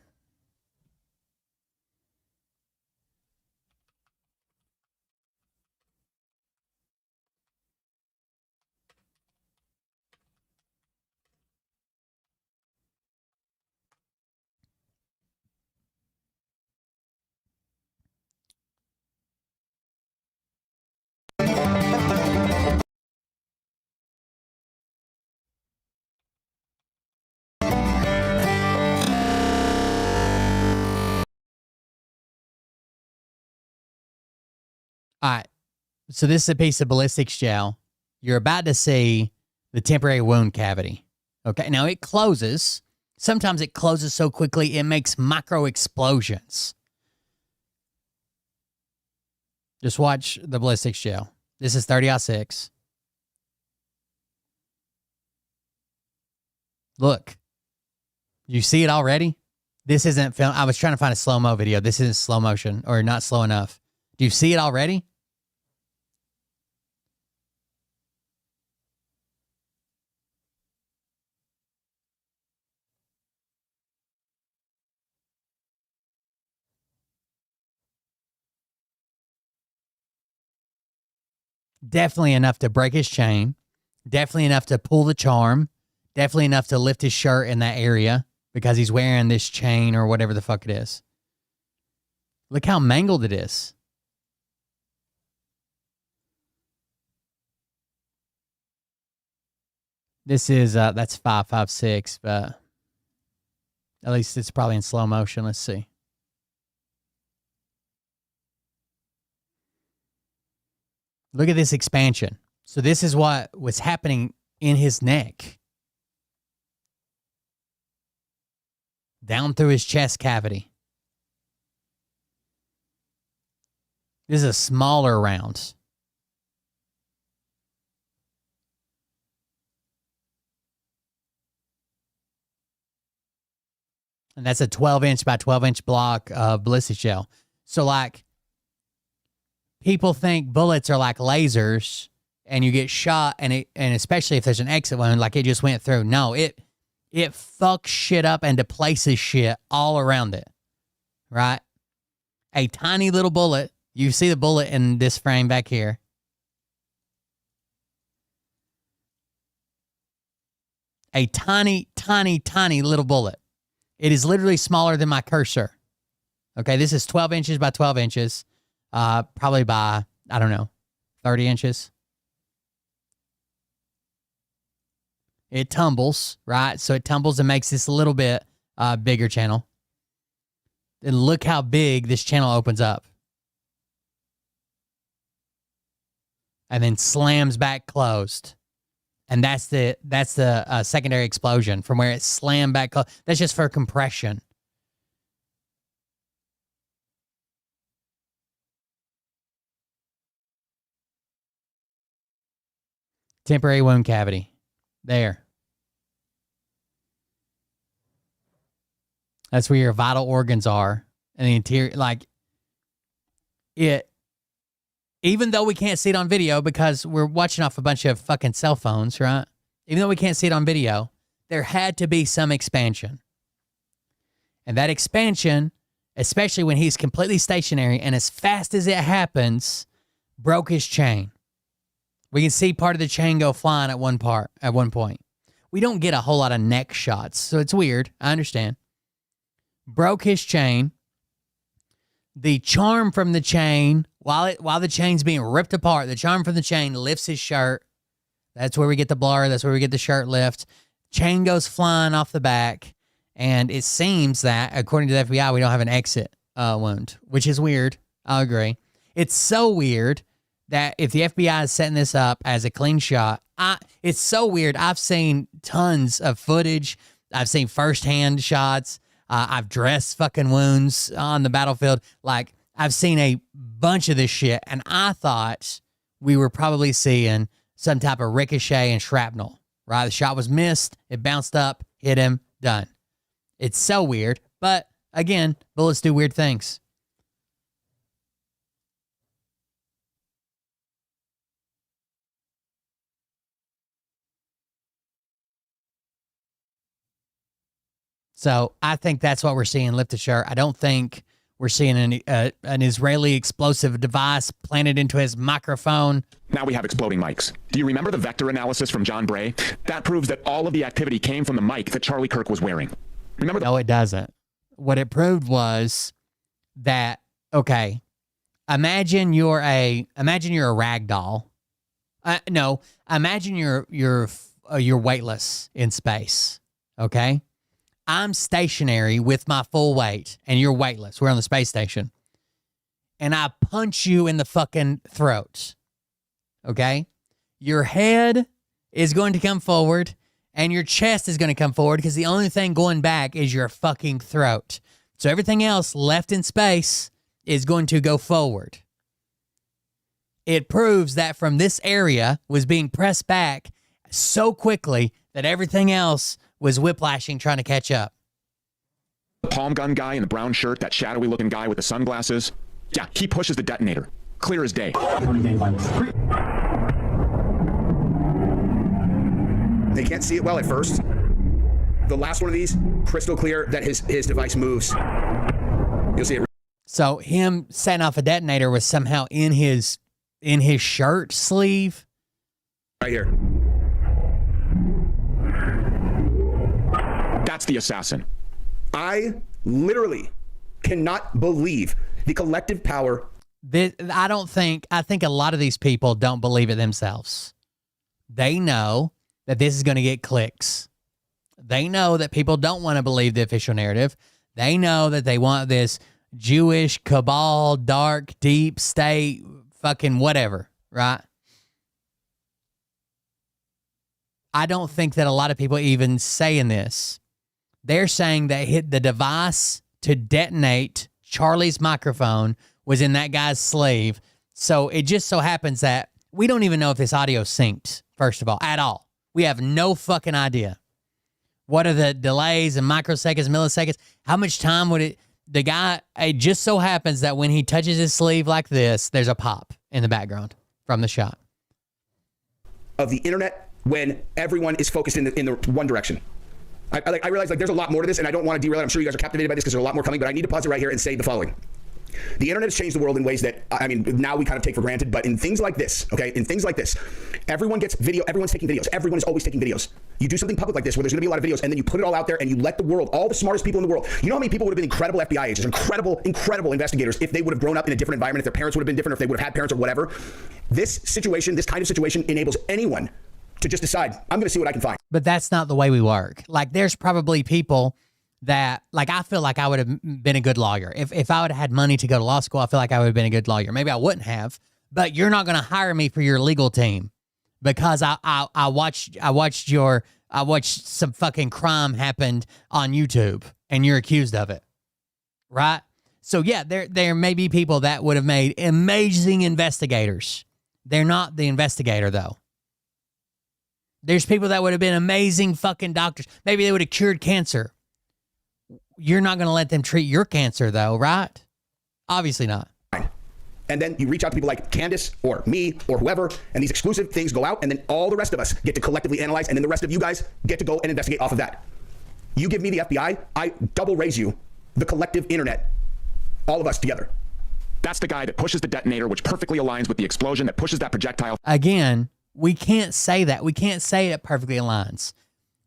All right, so this is a piece of ballistics gel. You're about to see the temporary wound cavity. Okay, now it closes. Sometimes it closes so quickly it makes micro explosions. Just watch the ballistics gel. This is 30-06. Look, you see it already? This isn't film. I was trying to find a slow-mo video. This isn't slow motion, or not slow enough. Do you see it already? Definitely enough to break his chain. Definitely enough to pull the charm. Definitely enough to lift his shirt in that area because he's wearing this chain or whatever the fuck it is. Look how mangled it is. This is, that's 5.56, but at least it's probably in slow motion. Let's see. Look at this expansion. So this is what was happening in his neck. Down through his chest cavity. This is a smaller round. And that's a 12-inch by 12-inch block of ballistic shell. So, like, people think bullets are like lasers, and you get shot, and especially if there's an exit wound, like it just went through. No, it fucks shit up and displaces shit all around it, right? A tiny little bullet. You see the bullet in this frame back here. A tiny, tiny, tiny little bullet. It is literally smaller than my cursor. Okay, this is 12 inches by 12 inches. Probably by, I don't know, 30 inches. It tumbles, right? So it tumbles and makes this a little bit bigger channel. And look how big this channel opens up. And then slams back closed. And that's the secondary explosion from where it slammed back closed. That's just for compression. Temporary wound cavity. There. That's where your vital organs are. And the interior, like, it, even though we can't see it on video because we're watching off a bunch of fucking cell phones, right? Even though we can't see it on video, there had to be some expansion. And that expansion, especially when he's completely stationary and as fast as it happens, broke his chain. We can see part of the chain go flying at one point. We don't get a whole lot of neck shots, so it's weird. I understand. Broke his chain. The charm from the chain, while the chain's being ripped apart, the charm from the chain lifts his shirt. That's where we get the blur. That's where we get the shirt lift. Chain goes flying off the back, and it seems that, according to the FBI, we don't have an exit wound, which is weird. I'll agree. It's so weird that if the FBI is setting this up as a clean shot, it's so weird. I've seen tons of footage. I've seen firsthand shots. I've dressed fucking wounds on the battlefield. Like, I've seen a bunch of this shit, and I thought we were probably seeing some type of ricochet and shrapnel, right? The shot was missed. It bounced up, hit him, done. It's so weird. But, again, bullets do weird things. So I think that's what we're seeing lift the shirt. I don't think we're seeing an Israeli explosive device planted into his microphone. Now we have exploding mics. Do you remember the vector analysis from John Bray? That proves that all of the activity came from the mic that Charlie Kirk was wearing. Remember? No, it doesn't. What it proved was that, okay, imagine you're a rag doll. No, imagine you're weightless in space. Okay. I'm stationary with my full weight, and you're weightless. We're on the space station. And I punch you in the fucking throat. Okay? Your head is going to come forward, and your chest is going to come forward because the only thing going back is your fucking throat. So everything else left in space is going to go forward. It proves that from this area was being pressed back so quickly that everything else was whiplashing, trying to catch up. The palm gun guy in the brown shirt, that shadowy looking guy with the sunglasses. Yeah, he pushes the detonator. Clear as day. They can't see it well at first. The last one of these, crystal clear that his device moves. You'll see it. So him setting off a detonator was somehow in his shirt sleeve. Right here. That's the assassin. I literally cannot believe the collective power. I think a lot of these people don't believe it themselves. They know that this is going to get clicks. They know that people don't want to believe the official narrative. They know that they want this Jewish cabal, dark, deep state, fucking whatever, right? I don't think that a lot of people even saying this. They're saying that the device to detonate Charlie's microphone was in that guy's sleeve. So it just so happens that we don't even know if this audio synced, first of all, at all. We have no fucking idea. What are the delays and microseconds, milliseconds? How much time would it... The guy, it just so happens that when he touches his sleeve like this, there's a pop in the background from the shot. Of the internet when everyone is focused in the one direction. I realize like there's a lot more to this, and I don't want to derail it. I'm sure you guys are captivated by this because there's a lot more coming, but I need to pause it right here and say the following. The internet has changed the world in ways that, I mean, now we kind of take for granted, but in things like this, okay, in things like this, everyone gets video, everyone's taking videos, everyone is always taking videos. You do something public like this where there's gonna be a lot of videos, and then you put it all out there and you let the world, all the smartest people in the world, you know how many people would have been incredible FBI agents, incredible investigators if they would have grown up in a different environment, if their parents would have been different, if they would have had parents or whatever. This situation, this kind of situation enables anyone to just decide, I'm gonna see what I can find. But that's not the way we work. Like, there's probably people that, like, I feel like I would have been a good lawyer. If I would have had money to go to law school, I feel like I would have been a good lawyer. Maybe I wouldn't have, but you're not going to hire me for your legal team because I watched some fucking crime happened on YouTube and you're accused of it, right? So yeah, there may be people that would have made amazing investigators. They're not the investigator though. There's people that would have been amazing fucking doctors. Maybe they would have cured cancer. You're not going to let them treat your cancer, though, right? Obviously not. And then you reach out to people like Candace or me or whoever, and these exclusive things go out, and then all the rest of us get to collectively analyze, and then the rest of you guys get to go and investigate off of that. You give me the FBI, I double raise you, the collective internet, all of us together. That's the guy that pushes the detonator, which perfectly aligns with the explosion that pushes that projectile. Again, we can't say that. We can't say it perfectly aligns.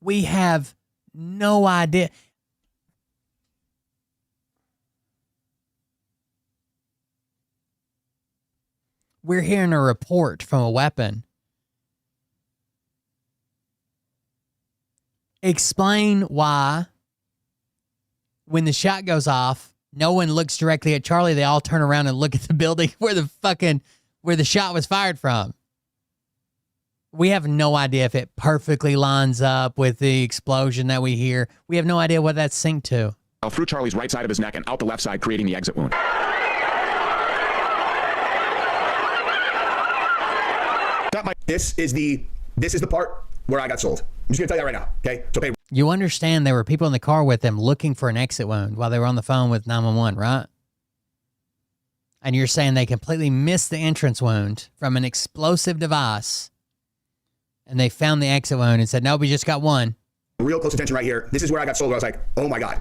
We have no idea. We're hearing a report from a weapon. Explain why, when the shot goes off, no one looks directly at Charlie. They all turn around and look at the building where the shot was fired from. We have no idea if it perfectly lines up with the explosion that we hear. We have no idea what that's synced to. Through Charlie's right side of his neck and out the left side, creating the exit wound. This is the part where I got sold. I'm just gonna tell you that right now, okay? So pay. You understand there were people in the car with them looking for an exit wound while they were on the phone with 911, right? And you're saying they completely missed the entrance wound from an explosive device, and they found the exit wound and said, no, we just got one. Real close attention right here. This is where I got sold, where I was like, oh my God,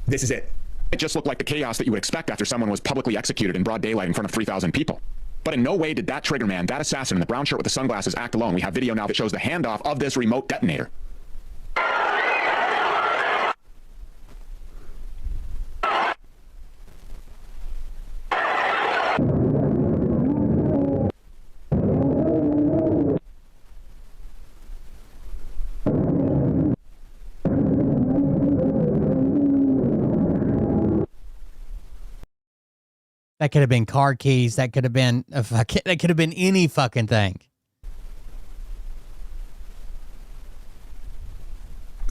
this is it. It just looked like the chaos that you would expect after someone was publicly executed in broad daylight in front of 3,000 people. But in no way did that trigger man, that assassin in the brown shirt with the sunglasses act alone. We have video now that shows the handoff of this remote detonator. That could have been car keys. That could have been that could have been any fucking thing.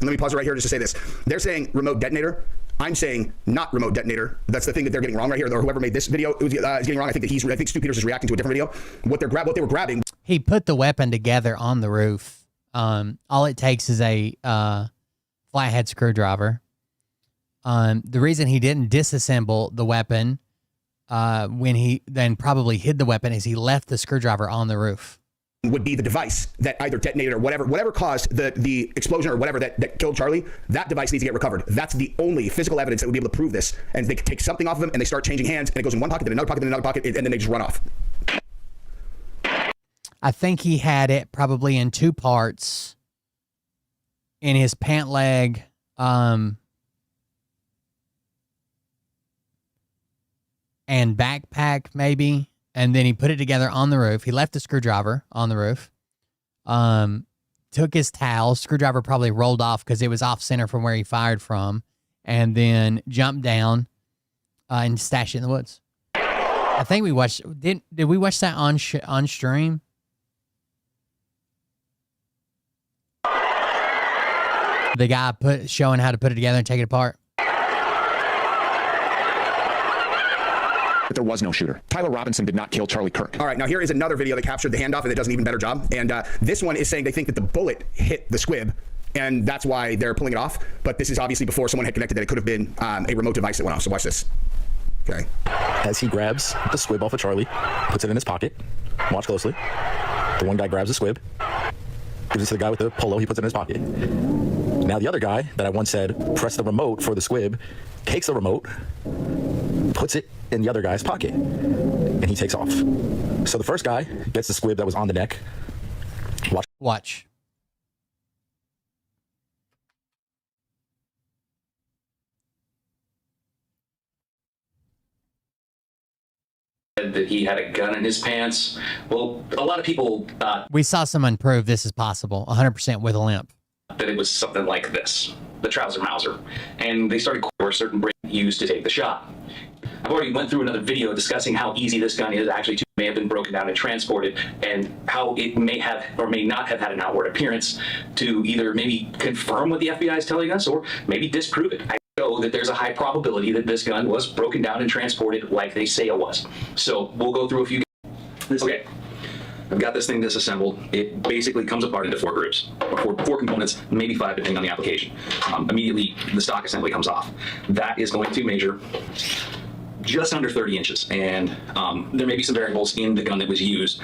Let me pause it right here just to say this. They're saying remote detonator. I'm saying not remote detonator. That's the thing that they're getting wrong right here. Or whoever made this video is getting wrong. I think Stu Peters is reacting to a different video. What they were grabbing. He put the weapon together on the roof. All it takes is a flathead screwdriver. The reason he didn't disassemble the weapon when he then probably hid the weapon is he left the screwdriver on the roof. Would be the device that either detonated or whatever caused the explosion or whatever that killed Charlie. That device needs to get recovered. That's the only physical evidence that would be able to prove this. And they could take something off of him and they start changing hands and it goes in one pocket, then another pocket, then another pocket, and then they just run off. I think he had it probably in two parts in his pant leg. And backpack maybe, and then he put it together on the roof. He left the screwdriver on the roof. took his towel, screwdriver probably rolled off because it was off center from where he fired from, and then jumped down and stashed it in the woods. I think we watched. Did we watch that on stream? The guy showing how to put it together and take it apart. But there was no shooter. Tyler Robinson did not kill Charlie Kirk. All right, now here is another video that captured the handoff, and it does an even better job. And this one is saying they think that the bullet hit the squib, and that's why they're pulling it off. But this is obviously before someone had connected that it could have been a remote device that went off. So watch this. Okay. As he grabs the squib off of Charlie, puts it in his pocket. Watch closely. The one guy grabs the squib, gives it to the guy with the polo, he puts it in his pocket. Now the other guy that I once said press the remote for the squib, takes the remote, puts it in the other guy's pocket, and he takes off. So the first guy gets the squib that was on the neck. Watch. That he had a gun in his pants. Well, a lot of people thought We saw someone prove this is possible, 100% with a limp. that it was something like this, the trouser Mauser, and they started a certain brain used to take the shot. I've already went through another video discussing how easy this gun is actually to may have been broken down and transported, and how it may have or may not have had an outward appearance to either maybe confirm what the FBI is telling us or maybe disprove it. I know that there's a high probability that this gun was broken down and transported like they say it was. So we'll go through a few. Okay. I've got this thing disassembled. It basically comes apart into 4 groups, or four components, maybe 5 depending on the application. Immediately, the stock assembly comes off. That is going to measure just under 30 inches, and there may be some variables in the gun that was used.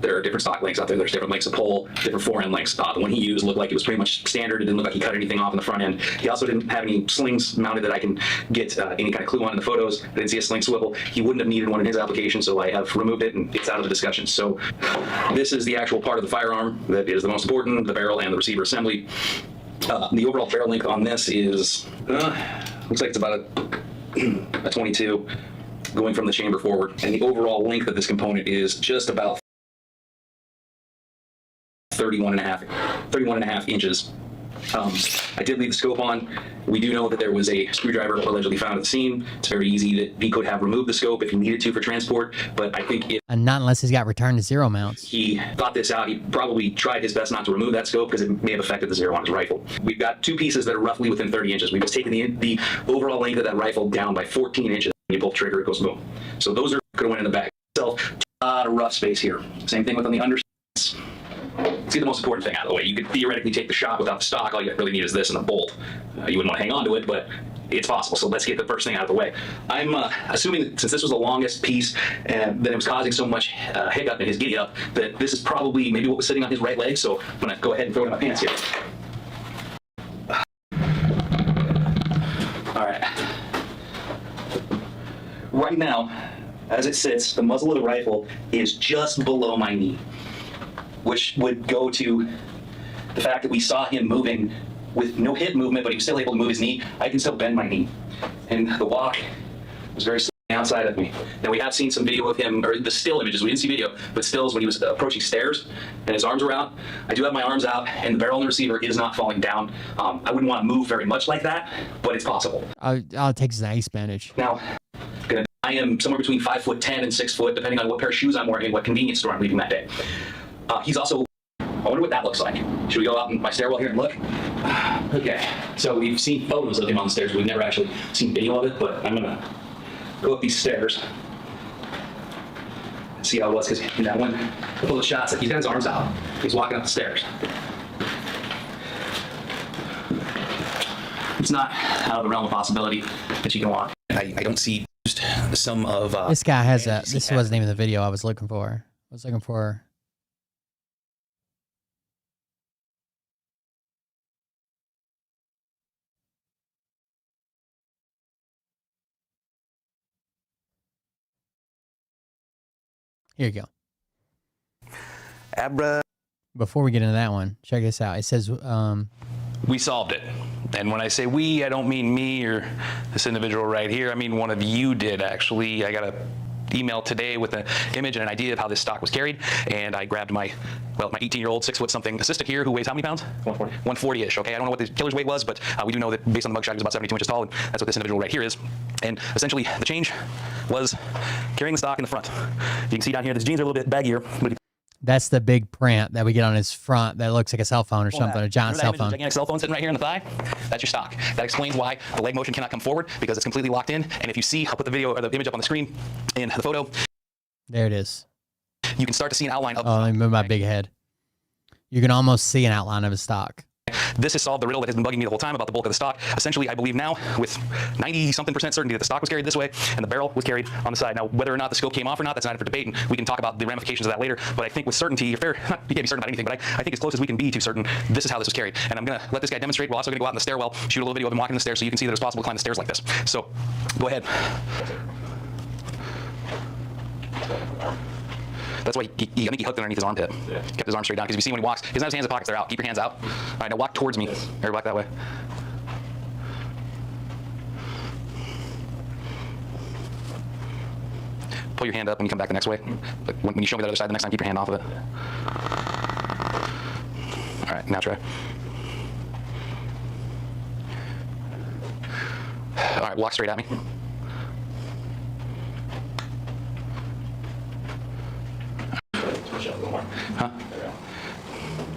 There are different stock lengths out there. There's different lengths of pole, different fore-end lengths. The one he used looked like it was pretty much standard. It didn't look like he cut anything off in the front end. He also didn't have any slings mounted that I can get any kind of clue on in the photos. I didn't see a sling swivel. He wouldn't have needed one in his application, so I have removed it, and it's out of the discussion. So this is the actual part of the firearm that is the most important, the barrel and the receiver assembly. The overall barrel length on this is, looks like it's about a 22 going from the chamber forward, and the overall length of this component is just about 31 and a half inches. I did leave the scope on. We do know that there was a screwdriver allegedly found at the scene. It's very easy that he could have removed the scope if he needed to for transport, but I think And not unless he's got return to zero mounts. he thought this out, he probably tried his best not to remove that scope because it may have affected the zero on his rifle. We've got 2 pieces that are roughly within 30 inches. We've just taken the overall length of that rifle down by 14 inches. When you pull the trigger, it goes boom. So those could have went in the back. Itself, a lot of rough space here. Same thing with on the underside. Let's get the most important thing out of the way. You could theoretically take the shot without the stock. All you really need is this and a bolt. You wouldn't want to hang on to it, but it's possible. So let's get the first thing out of the way. I'm assuming that since this was the longest piece and that it was causing so much hiccup in his giddy up, that this is probably maybe what was sitting on his right leg. So I'm going to go ahead and throw it in my pants here. All right. Right now, as it sits, the muzzle of the rifle is just below my knee, which would go to the fact that we saw him moving with no hip movement, but he was still able to move his knee. I can still bend my knee. And the walk was very slightly outside of me. Now, we have seen some video of him, or the still images. We didn't see video, but stills when he was approaching stairs and his arms were out. I do have my arms out, and the barrel on the receiver is not falling down. I wouldn't want to move very much like that, but it's possible. I'll take his ace bandage. Now, I am somewhere between 5'10" and 6 foot, depending on what pair of shoes I'm wearing and what convenience store I'm leaving that day. He's also, I wonder what that looks like. Should we go out in my stairwell here and look? Okay, so we've seen photos of him on the stairs. We've never actually seen video of it, but I'm gonna go up these stairs and see how it was, because in that one, a couple of shots, he's got his arms out. He's walking up the stairs. It's not out of the realm of possibility that you can walk. I don't see some of... This guy has a... This wasn't even the video I was looking for. I was looking for... Here you go. Before we get into that one, check this out. It says... We solved it. And when I say we, I don't mean me or this individual right here. I mean one of you did, actually. I got a email today with an image and an idea of how this stock was carried, and I grabbed my 18-year-old, 6-foot-something assistant here who weighs how many pounds? 140. 140-ish, okay? I don't know what the killer's weight was, but we do know that based on the mugshot, he was about 72 inches tall, and that's what this individual right here is. And essentially, the change was carrying the stock in the front. You can see down here, his jeans are a little bit baggier, but That's the big print that we get on his front that looks like a cell phone or something, a giant cell phone. Gigantic cell phone sitting right here in the thigh. That's your stock. That explains why the leg motion cannot come forward, because it's completely locked in. And if you see, I'll put the video or the image up on the screen in the photo. There it is. You can start to see an outline of. Oh, let me move my big head. You can almost see an outline of his stock. This has solved the riddle that has been bugging me the whole time about the bulk of the stock. Essentially, I believe now with 90-something% certainty that the stock was carried this way and the barrel was carried on the side. Now, whether or not the scope came off or not, that's not for debate, and we can talk about the ramifications of that later. But I think with certainty, you can't be certain about anything, but I think as close as we can be to certain, this is how this was carried. And I'm going to let this guy demonstrate. We're also going to go out in the stairwell, shoot a little video of him walking the stairs so you can see that it's possible to climb the stairs like this. So, go ahead. That's why I think he hooked underneath his armpit. Yeah. Kept his arm straight down, because if you see when he walks, he doesn't have his hands in pockets, they're out. Keep your hands out. All right, now walk towards me. Or walk that way. Pull your hand up when you come back the next way. But when you show me the other side the next time, keep your hand off of it. All right, now try. All right, walk straight at me.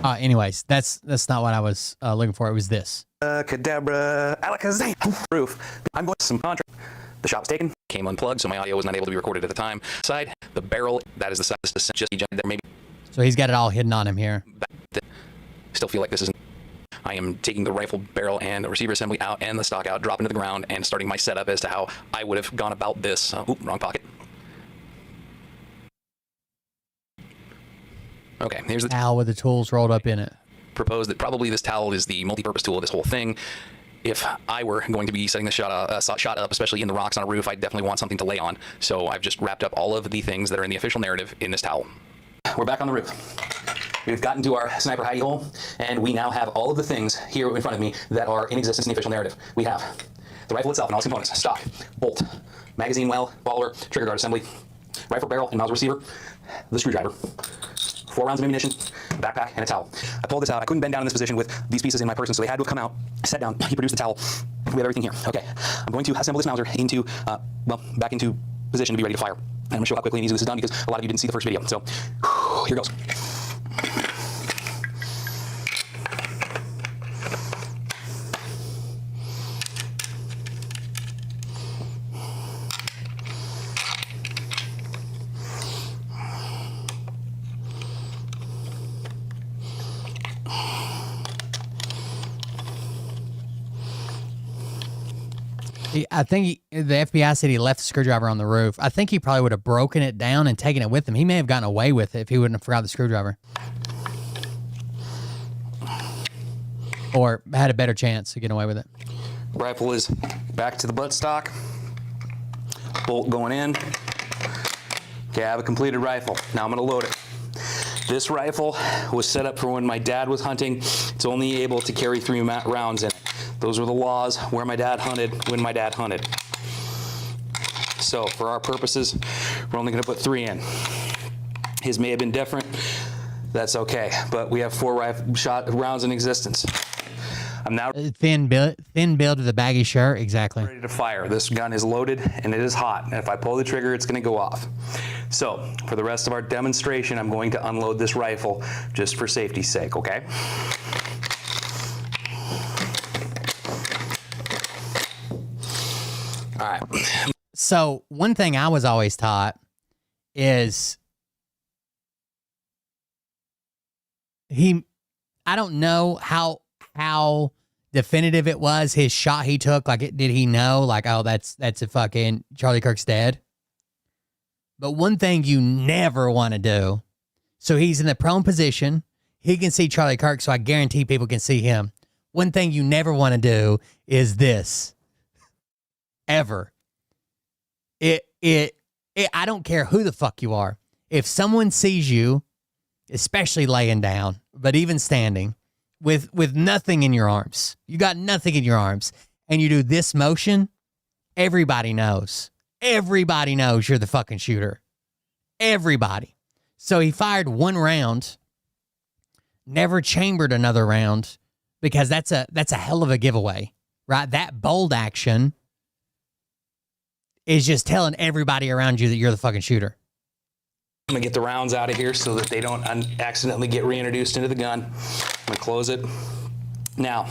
Huh? Anyways, that's not what I was looking for. It was this. Cadabra, Alakazam. Proof. I'm going to some contract. The shot was taken, came unplugged, so my audio was not able to be recorded at the time. Side, the barrel, that is the side. This is just there maybe. So he's got it all hidden on him here. Still feel like this isn't. I am taking the rifle barrel and the receiver assembly out and the stock out, dropping to the ground, and starting my setup as to how I would have gone about this. Wrong pocket. Okay, here's the towel with the tools rolled up in it. Proposed that probably this towel is the multi-purpose tool of this whole thing. If I were going to be setting this shot up, especially in the rocks on a roof, I'd definitely want something to lay on. So I've just wrapped up all of the things that are in the official narrative in this towel. We're back on the roof. We've gotten to our sniper hidey hole, and we now have all of the things here in front of me that are in existence in the official narrative. We have the rifle itself and all its components: stock, bolt, magazine well, follower, trigger guard assembly, rifle barrel and muzzle receiver, the screwdriver, 4 rounds of ammunition, a backpack, and a towel. I pulled this out. I couldn't bend down in this position with these pieces in my person, so they had to have come out. I sat down. He produced the towel. We have everything here. Okay, I'm going to assemble this Mauser into, back into position to be ready to fire. And I'm going to show how quickly and easy this is done, because a lot of you didn't see the first video. So, here goes. I think the FBI said he left the screwdriver on the roof. I think he probably would have broken it down and taken it with him. He may have gotten away with it if he wouldn't have forgot the screwdriver. Or had a better chance of getting away with it. Rifle is back to the buttstock. Bolt going in. Okay, I have a completed rifle. Now I'm going to load it. This rifle was set up for when my dad was hunting. It's only able to carry 3 rounds in it. Those were the laws where my dad hunted, when my dad hunted. So for our purposes, we're only going to put 3 in. His may have been different. That's okay. But we have 4 rounds in existence. I'm now thin build with a baggy shirt. Exactly. Ready to fire. This gun is loaded and it is hot. And if I pull the trigger, it's going to go off. So for the rest of our demonstration, I'm going to unload this rifle just for safety's sake, okay? All right. So one thing I was always taught is I don't know how definitive it was, his shot he took. Like, did he know, like, oh, that's a fucking Charlie Kirk's dead? But one thing you never want to do, so he's in the prone position. He can see Charlie Kirk, so I guarantee people can see him. One thing you never want to do is this. Ever. I don't care who the fuck you are. If someone sees you, especially laying down, but even standing, with nothing in your arms, you got nothing in your arms, and you do this motion, everybody knows. everybody knows you're the fucking shooter. Everybody. So he fired one round, never chambered another round, because that's a hell of a giveaway, right? That bold action is just telling everybody around you that you're the fucking shooter. I'm gonna get the rounds out of here so that they don't accidentally get reintroduced into the gun. I'm gonna close it. Now,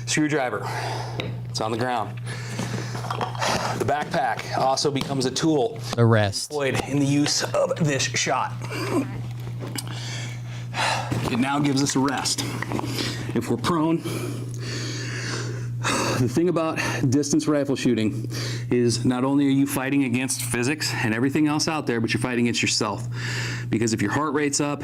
screwdriver, it's on the ground. The backpack also becomes a tool deployed in the use of this shot. It now gives us a rest. If we're prone, the thing about distance rifle shooting is not only are you fighting against physics and everything else out there, but you're fighting against yourself. Because if your heart rate's up,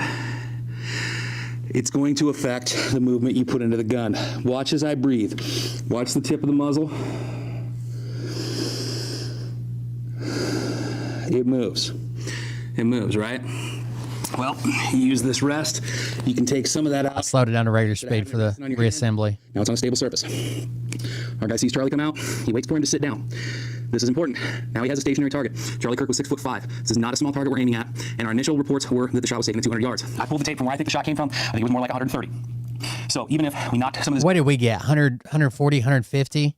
it's going to affect the movement you put into the gun. Watch as I breathe. Watch the tip of the muzzle. It moves. It moves, right? Well, you use this rest. You can take some of that out. Slowed it down to regular speed for the reassembly. Now it's on a stable surface. Our guy sees Charlie come out. He waits for him to sit down. This is important. Now he has a stationary target. Charlie Kirk was 6'5". This is not a small target we're aiming at. And our initial reports were that the shot was taken at 200 yards. I pulled the tape from where I think the shot came from. I think it was more like 130. So even if we knocked some of this... What did we get? 100, 140, 150?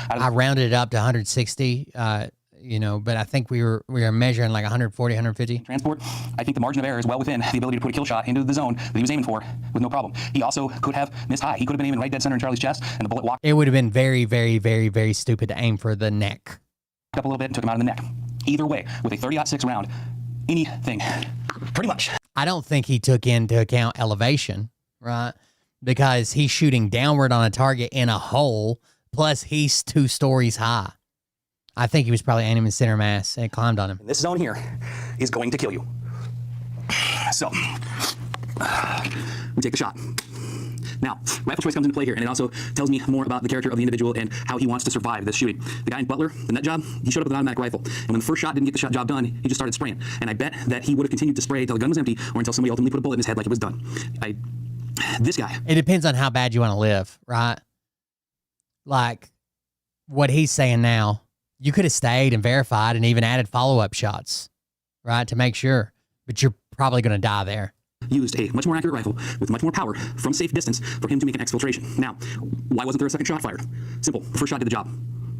I rounded it up to 160. But I think we were measuring like 140, 150. Transport, I think the margin of error is well within the ability to put a kill shot into the zone that he was aiming for with no problem. He also could have missed high. He could have been aiming right dead center in Charlie's chest, and the bullet walked It would have been very, very, very, very stupid to aim for the neck. up a little bit and took him out of the neck. Either way, with a 30-06 round, anything, pretty much. I don't think he took into account elevation, right? Because he's shooting downward on a target in a hole, plus he's 2 stories high. I think he was probably aiming in center mass and it climbed on him. This zone here is going to kill you. So, we take the shot. Now, rifle choice comes into play here, and it also tells me more about the character of the individual and how he wants to survive this shooting. The guy in Butler, the nut job, he showed up with an automatic rifle, and when the first shot didn't get the job done, he just started spraying. And I bet that he would have continued to spray until the gun was empty or until somebody ultimately put a bullet in his head like it was done. This guy. It depends on how bad you want to live, right? Like, what he's saying now, you could have stayed and verified and even added follow-up shots, right, to make sure. But you're probably going to die there. Used a much more accurate rifle with much more power from safe distance for him to make an exfiltration. Now, why wasn't there a second shot fired? Simple. The first shot did the job.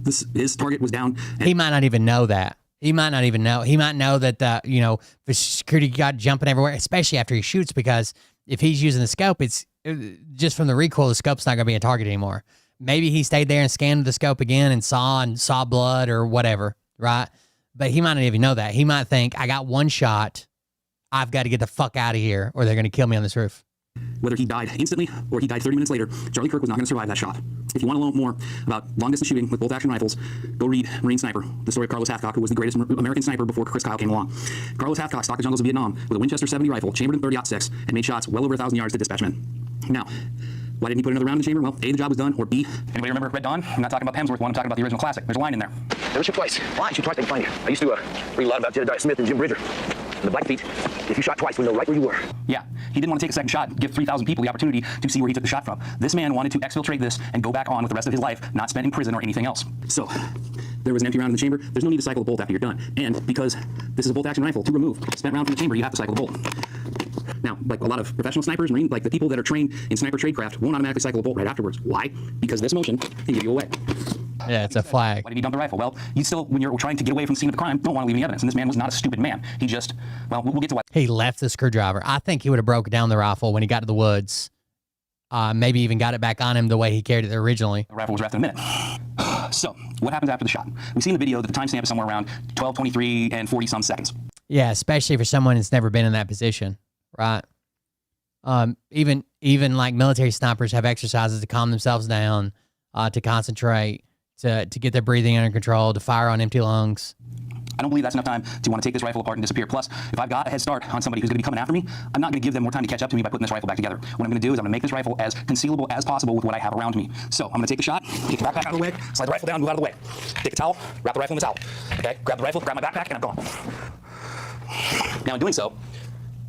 His target was down. He might not even know that. He might not even know. He might know that the security guard jumping everywhere, especially after he shoots, because if he's using the scope, it's just from the recoil, the scope's not going to be a target anymore. Maybe he stayed there and scanned the scope again and saw blood or whatever, right? But he might not even know that. He might think, I got one shot. I've got to get the fuck out of here or they're going to kill me on this roof. Whether he died instantly or he died 30 minutes later, Charlie Kirk was not going to survive that shot. If you want to learn more about long-distance shooting with bolt-action rifles, go read Marine Sniper, the story of Carlos Hathcock, who was the greatest American sniper before Chris Kyle came along. Carlos Hathcock stalked the jungles of Vietnam with a Winchester 70 rifle, chambered in 30-06, and made shots well over 1,000 yards to dispatch men. Now, why didn't he put another round in the chamber? Well, A, the job was done, or B, anybody remember Red Dawn? I'm not talking about the Hemsworth one, I'm talking about the original classic. There's a line in there. Never shoot twice. Why? Shoot twice, they can find you. I used to read a lot about Jedediah Smith and Jim Bridger. And the Blackfeet, if you shot twice, we know right where you were. Yeah, he didn't want to take a second shot, give 3,000 people the opportunity to see where he took the shot from. This man wanted to exfiltrate this and go back on with the rest of his life, not spent in prison or anything else. So, there was an empty round in the chamber. There's no need to cycle the bolt after you're done. And because this is a bolt-action rifle, to remove a spent round from the chamber, you have to cycle the bolt. Now, like a lot of professional snipers, Marine, like the people that are trained in sniper tradecraft won't automatically cycle the bolt right afterwards. Why? Because this motion can give you away. Yeah, it's a flag. Why did he dump the rifle? Well, you still, when you're trying to get away from the scene of the crime, don't want to leave any evidence. And this man was not a stupid man. He just, well, we'll get to why. He left the screwdriver. I think he would have broken down the rifle when he got to the woods. Maybe even got it back on him the way he carried it originally. The rifle was wrapped in a minute. So, what happens after the shot? We see in the video that the timestamp is somewhere around 12, 23, and 40-some seconds. Yeah, especially for someone that's never been in that position, right? Even like military snipers have exercises to calm themselves down, to concentrate, to get their breathing under control, to fire on empty lungs. I don't believe that's enough time to want to take this rifle apart and disappear. Plus, if I've got a head start on somebody who's going to be coming after me, I'm not going to give them more time to catch up to me by putting this rifle back together. What I'm going to do is I'm going to make this rifle as concealable as possible with what I have around me. So I'm going to take the shot, take the backpack out of the way, slide the rifle down, move out of the way. Take a towel, wrap the rifle in the towel. Okay, grab the rifle, grab my backpack, and I'm gone. Now in doing so,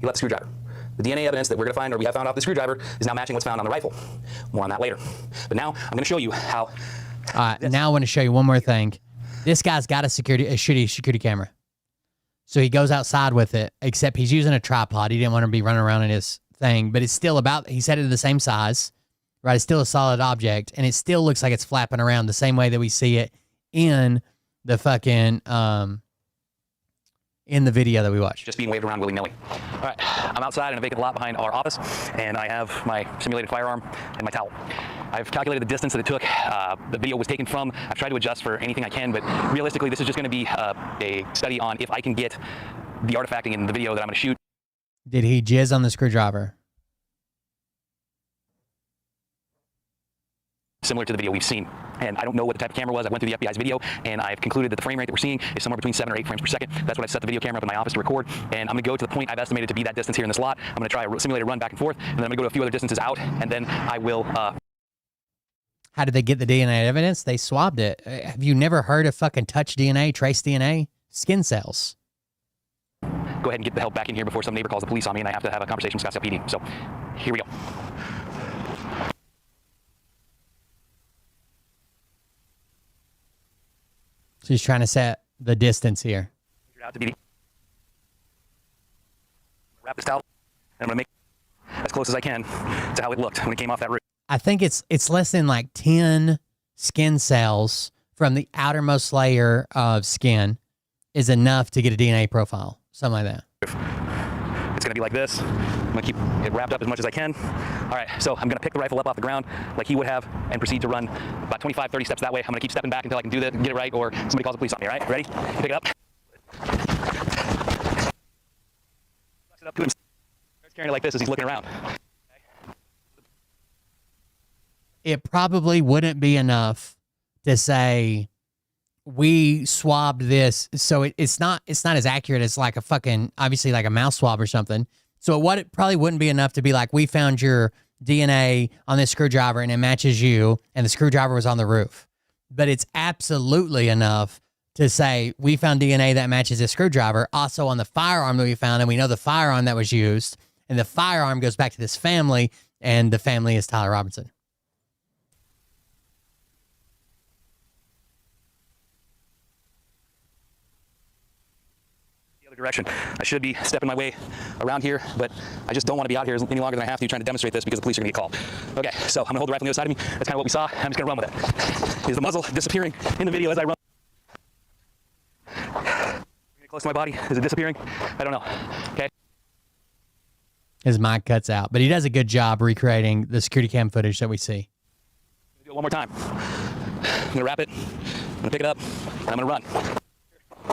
you left the screwdriver. The DNA evidence that we're going to find, or we have found off the screwdriver, is now matching what's found on the rifle. More on that later. But now I'm going to show you how... now I want to show you one more thing. This guy's got a shitty security camera. So he goes outside with it, except he's using a tripod. He didn't want to be running around in his thing, but it's still he set it to the same size, right? It's still a solid object, and it still looks like it's flapping around the same way that we see it in the fucking, in the video that we watched. Just being waved around willy-nilly. All right, I'm outside in a vacant lot behind our office, and I have my simulated firearm and my towel. I've calculated the distance that it took. The video was taken from. I've tried to adjust for anything I can, but realistically, this is just going to be a study on if I can get the artifacting in the video that I'm going to shoot. Did he jizz on the screwdriver? Similar to the video we've seen. And I don't know what the type of camera was. I went through the FBI's video, and I've concluded that the frame rate that we're seeing is somewhere between 7 or 8 frames per second. That's what I set the video camera up in my office to record. And I'm going to go to the point I've estimated to be that distance here in this lot. I'm going to try a simulated run back and forth, and then I'm going to go to a few other distances out, and then I will... How did they get the DNA evidence? They swabbed it. Have you never heard of fucking touch DNA, trace DNA? Skin cells. Go ahead and get the help back in here before some neighbor calls the police on me, and I have to have a conversation with Scottsdale PD. So, here we go. So he's trying to set the distance here. Out to BD. Wrap this towel, and I'm going to make as close as I can to how it looked when it came off that roof. I think it's less than like 10 skin cells from the outermost layer of skin is enough to get a DNA profile. Something like that. It's going to be like this. I'm going to keep it wrapped up as much as I can. All right, so I'm going to pick the rifle up off the ground like he would have and proceed to run about 25, 30 steps that way. I'm going to keep stepping back until I can do that and get it right, or somebody calls the police on me, all right? Ready? Pick it up. It up to him. He's carrying it like this as he's looking around. It probably wouldn't be enough to say we swabbed this, so it's not as accurate as like a fucking, obviously like a mouse swab or something. So it probably wouldn't be enough to be like, we found your DNA on this screwdriver and it matches you, and the screwdriver was on the roof. But it's absolutely enough to say we found DNA that matches this screwdriver also on the firearm that we found, and we know the firearm that was used, and the firearm goes back to this family, and the family is Tyler Robinson. Direction. I should be stepping my way around here, but I just don't want to be out here any longer than I have to trying to demonstrate this because the police are going to get called. Okay, so I'm going to hold the rifle on the other side of me. That's kind of what we saw. I'm just going to run with it. Is the muzzle disappearing in the video as I run? Close to my body. Is it disappearing? I don't know. Okay. His mic cuts out, but he does a good job recreating the security cam footage that we see. Do it one more time. I'm going to wrap it. I'm going to pick it up, and I'm going to run.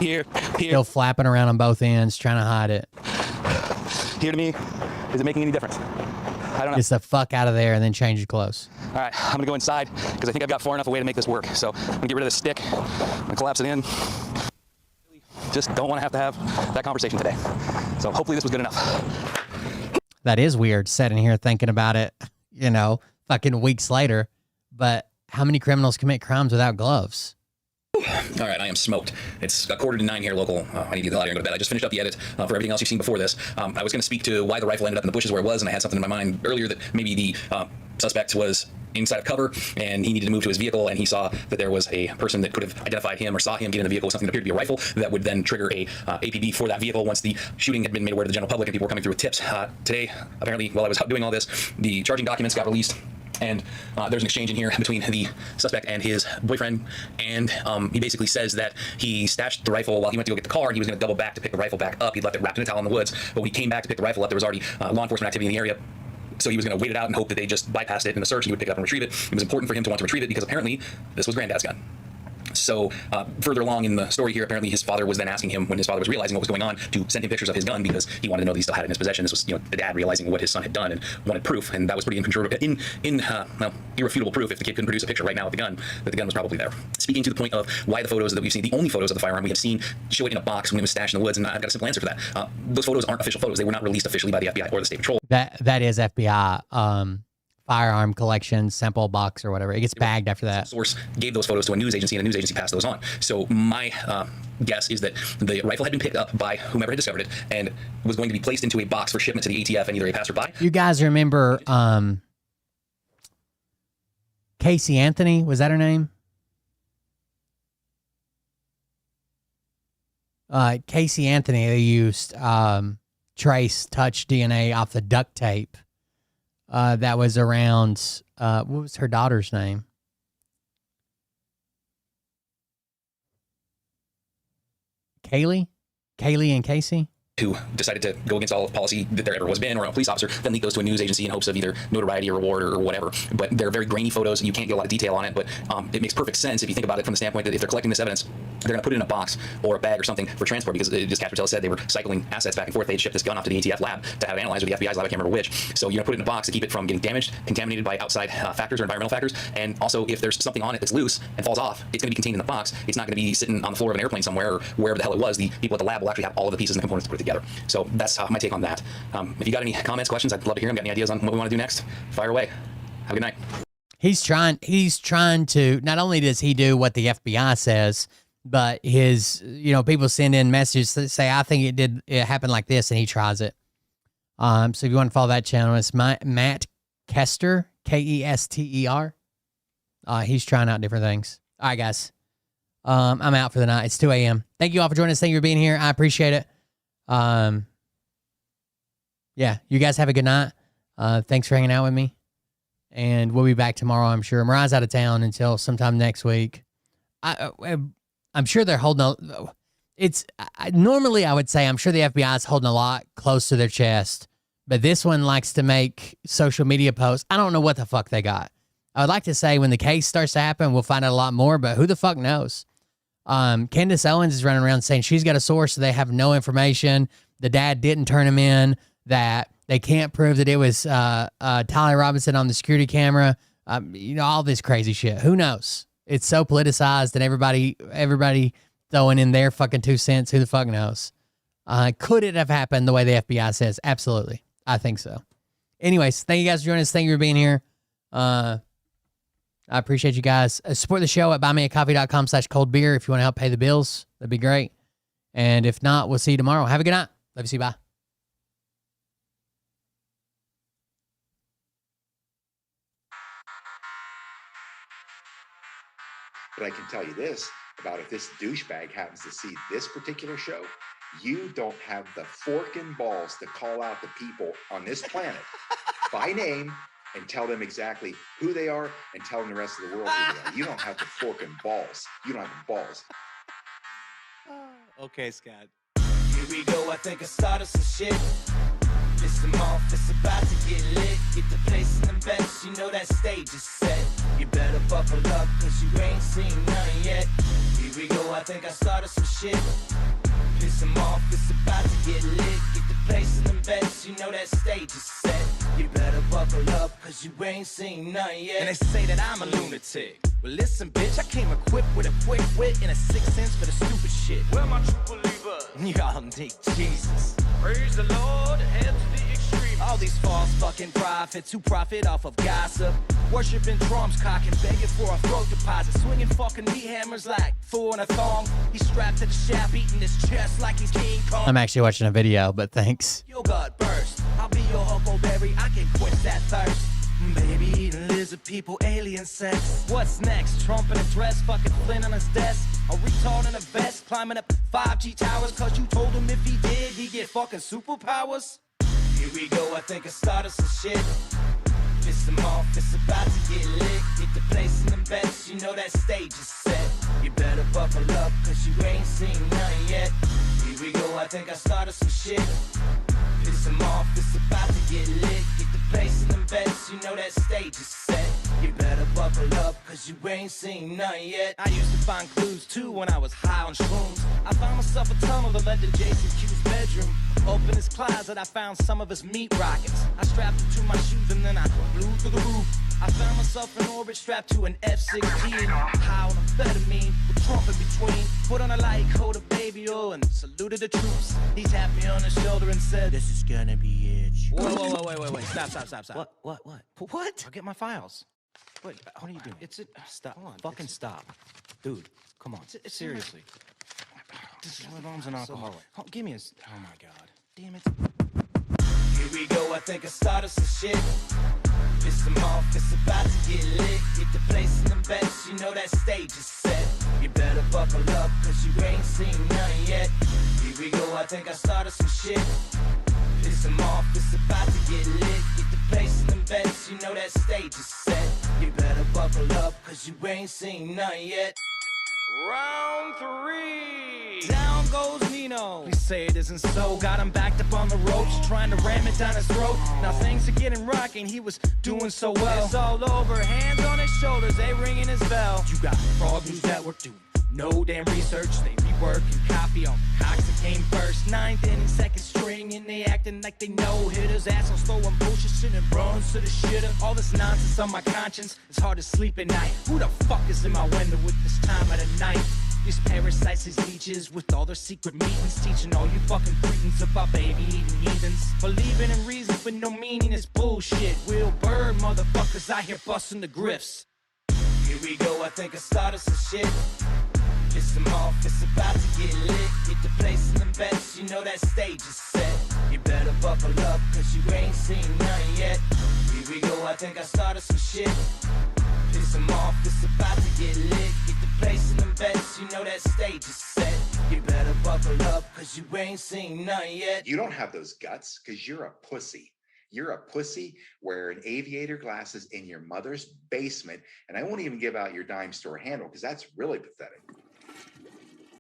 Here. Still flapping around on both ends, trying to hide it. Here to me, is it making any difference? I don't know. Just the fuck out of there and then change your clothes. All right, I'm gonna go inside because I think I've got far enough away to make this work. So I'm gonna get rid of this stick. I'm gonna collapse it in. Just don't want to have that conversation today. So hopefully this was good enough. That is weird, sitting here thinking about it, fucking weeks later. But how many criminals commit crimes without gloves? All right, I am smoked. It's 8:45 here local. I need to get out of here and go to bed. I just finished up the edit for everything else you've seen before this. I was going to speak to why the rifle ended up in the bushes where it was, and I had something in my mind earlier that maybe the suspect was inside of cover and he needed to move to his vehicle, and he saw that there was a person that could have identified him or saw him get in the vehicle with something that appeared to be a rifle that would then trigger a APB for that vehicle once the shooting had been made aware to the general public and people were coming through with tips. Today, apparently, while I was doing all this, the charging documents got released. And there's an exchange in here between the suspect and his boyfriend, and he basically says that he stashed the rifle while he went to go get the car, and he was going to double back to pick the rifle back up. He'd left it wrapped in a towel in the woods, but when he came back to pick the rifle up, there was already law enforcement activity in the area. So he was going to wait it out and hope that they just bypassed it in the search and he would pick it up and retrieve it. It was important for him to want to retrieve it because apparently this was Granddad's gun. So further along in the story here, apparently his father was then asking him, when his father was realizing what was going on, to send him pictures of his gun because he wanted to know that he still had it in his possession. This was, the dad realizing what his son had done and wanted proof, and that was pretty irrefutable proof if the kid couldn't produce a picture right now of the gun, that the gun was probably there. Speaking to the point of why the photos that we've seen, the only photos of the firearm we have seen, show it in a box when it was stashed in the woods, and I've got a simple answer for that. Those photos aren't official photos. They were not released officially by the FBI or the State Patrol. That is FBI. Firearm collection sample box or whatever. It gets bagged after that. Source gave those photos to a news agency, and a news agency passed those on. So my guess is that the rifle had been picked up by whomever had discovered it and was going to be placed into a box for shipment to the ATF and either a passerby. You guys remember Casey Anthony? Was that her name? Casey Anthony, they used trace touch DNA off the duct tape that was around, what was her daughter's name? Kaylee and Casey? Who decided to go against all policy that there ever was been, or a police officer, then leak those to a news agency in hopes of either notoriety or reward or whatever. But they're very grainy photos, and you can't get a lot of detail on it, but it makes perfect sense if you think about it from the standpoint that if they're collecting this evidence, they're going to put it in a box or a bag or something for transport, because as Castrotella said, they were cycling assets back and forth. They'd shipped this gun off to the ATF lab to have it analyzed, or the FBI's lab, I can't remember which. So you're going to put it in a box to keep it from getting damaged, contaminated by outside factors or environmental factors, and also if there's something on it that's loose and falls off, it's going to be contained in the box. It's not going to be sitting on the floor of an airplane somewhere or wherever the hell it was. The people at the lab will actually have all of the pieces and the components to put it together. So that's my take on that. If you got any comments, questions, I'd love to hear them. Got any ideas on what we want to do next? Fire away. Have a good night. He's trying to, not only does he do what the FBI says, but his, people send in messages that say, I think it happened like this, and he tries it. So if you want to follow that channel, it's Matt Kester, Kester. He's trying out different things. All right, guys. I'm out for the night. It's 2 a.m. Thank you all for joining us. Thank you for being here. I appreciate it. Yeah, you guys have a good night. Thanks for hanging out with me. And we'll be back tomorrow, I'm sure. Mariah's out of town until sometime next week. I'm sure they're holding normally I would say I'm sure the FBI is holding a lot close to their chest, but this one likes to make social media posts. I don't know what the fuck they got. I would like to say when the case starts to happen, we'll find out a lot more, but who the fuck knows? Candace Owens is running around saying she's got a source, so they have no information. The dad didn't turn him in, that they can't prove that it was Tyler Robinson on the security camera. All this crazy shit. Who knows? It's so politicized and everybody throwing in their fucking 2 cents. Who the fuck knows? Could it have happened the way the FBI says? Absolutely. I think so. Anyways, thank you guys for joining us. Thank you for being here. I appreciate you guys. Support the show at buymeacoffee.com/coldbeer if you want to help pay the bills. That'd be great. And if not, we'll see you tomorrow. Have a good night. Love you. See you. Bye. But I can tell you this about if this douchebag happens to see this particular show, you don't have the forking balls to call out the people on this planet by name and tell them exactly who they are and tell them the rest of the world who they are. You don't have the forking balls. You don't have the balls. Okay, Scott. Here we go, I think I started some shit. Piss them off, it's about to get lit. Get the place in the best, you know that stage is set. You better buckle up, cause you ain't seen none yet. Here we go, I think I started some shit. Piss them off, it's about to get lit. Get the place in the best, you know that stage is set. You better buckle up, cause you ain't seen none yet. And they say that I'm a lunatic. Well, listen, bitch, I came equipped with a quick wit and a 6th sense for the stupid shit. Where my true believer? Y'all need Jesus. Praise the Lord, head to the extreme. All these false fucking prophets who profit off of gossip. Worshipping drums, cocking, begging for a throat deposit. Swinging fucking meat hammers like four in a thong. He's strapped to the shaft, eating his chest like he's King Kong. I'm actually watching a video, but thanks. Your gut burst. I'll be your huckleberry, I can quench that thirst. Baby eating lizard people, alien sex. What's next? Trump in a dress, fucking Flynn on his desk. A retard in a vest, climbing up 5G towers. Cause you told him if he did, he'd get fucking superpowers. Here we go, I think I started some shit. Piss them off, it's about to get lit. Get the place in the best, you know that stage is set. You better buckle up, cause you ain't seen none yet. Here we go, I think I started some shit. Piss them off, it's about to get lit. Get the place in the best, you know that stage is set. You better buckle up, cause you ain't seen none yet. I used to find clues too when I was high on shrooms. I found myself a tunnel that led to Jason Q's bedroom. Open his closet, I found some of his meat rockets. I strapped it to my shoes and then I flew through the roof. I found myself in orbit strapped to an F-16. High on amphetamine, with Trump in between. Put on a light coat of baby oil and saluted the troops. He tapped me on the shoulder and said, "This is gonna be it." Whoa, wait. Stop. What? I'll get my files. What are you doing? It's a... Stop. Hold on. Fucking stop. Dude, come on. Seriously. My mom's an alcoholic. Give me a... Oh, my God. Damn it. Here we go, I think I started some shit. Piss them off, it's about to get lit. Get the place in the best, you know that stage is set. You You better buckle up, cause you ain't seen none yet. Here we go, I think I started some shit. Piss them off, it's about to get lit. Get the place in them bets, you know that stage is set. You better buckle up, cause you ain't seen none yet. Round 3. Down goes Nino. Please say it isn't so. Got him backed up on the ropes, trying to ram it down his throat. Now things are getting rocking, he was doing so well. It's all over, hands on his shoulders, they ringing his bell. You got Frog News Network doing no damn research. They rework and copy on cocks that came first. 9th inning, second string, and they acting like they know hitters. Assholes throwing bullshit, sending bronze to the shitter. All this nonsense on my conscience, it's hard to sleep at night. Who the fuck is in my window with this time of the night? These parasites, these leeches, with all their secret meetings, teaching all you fucking cretins about baby-eating heathens. Believing in reason with no meaning is bullshit. Will Bird motherfuckers out here busting the grifts. Here we go, I think I started some shit. Piss them off, it's about to get lit. Get the place in them bets, you know that stage is set. You better buckle up, cause you ain't seen none yet. Here we go, I think I started some shit. Piss them off, it's about to get lit. Get the place in them bets, you know that stage is set. You better buckle up, cause you ain't seen none yet. You don't have those guts because you're a pussy. You're a pussy wearing aviator glasses in your mother's basement. And I won't even give out your dime store handle because that's really pathetic.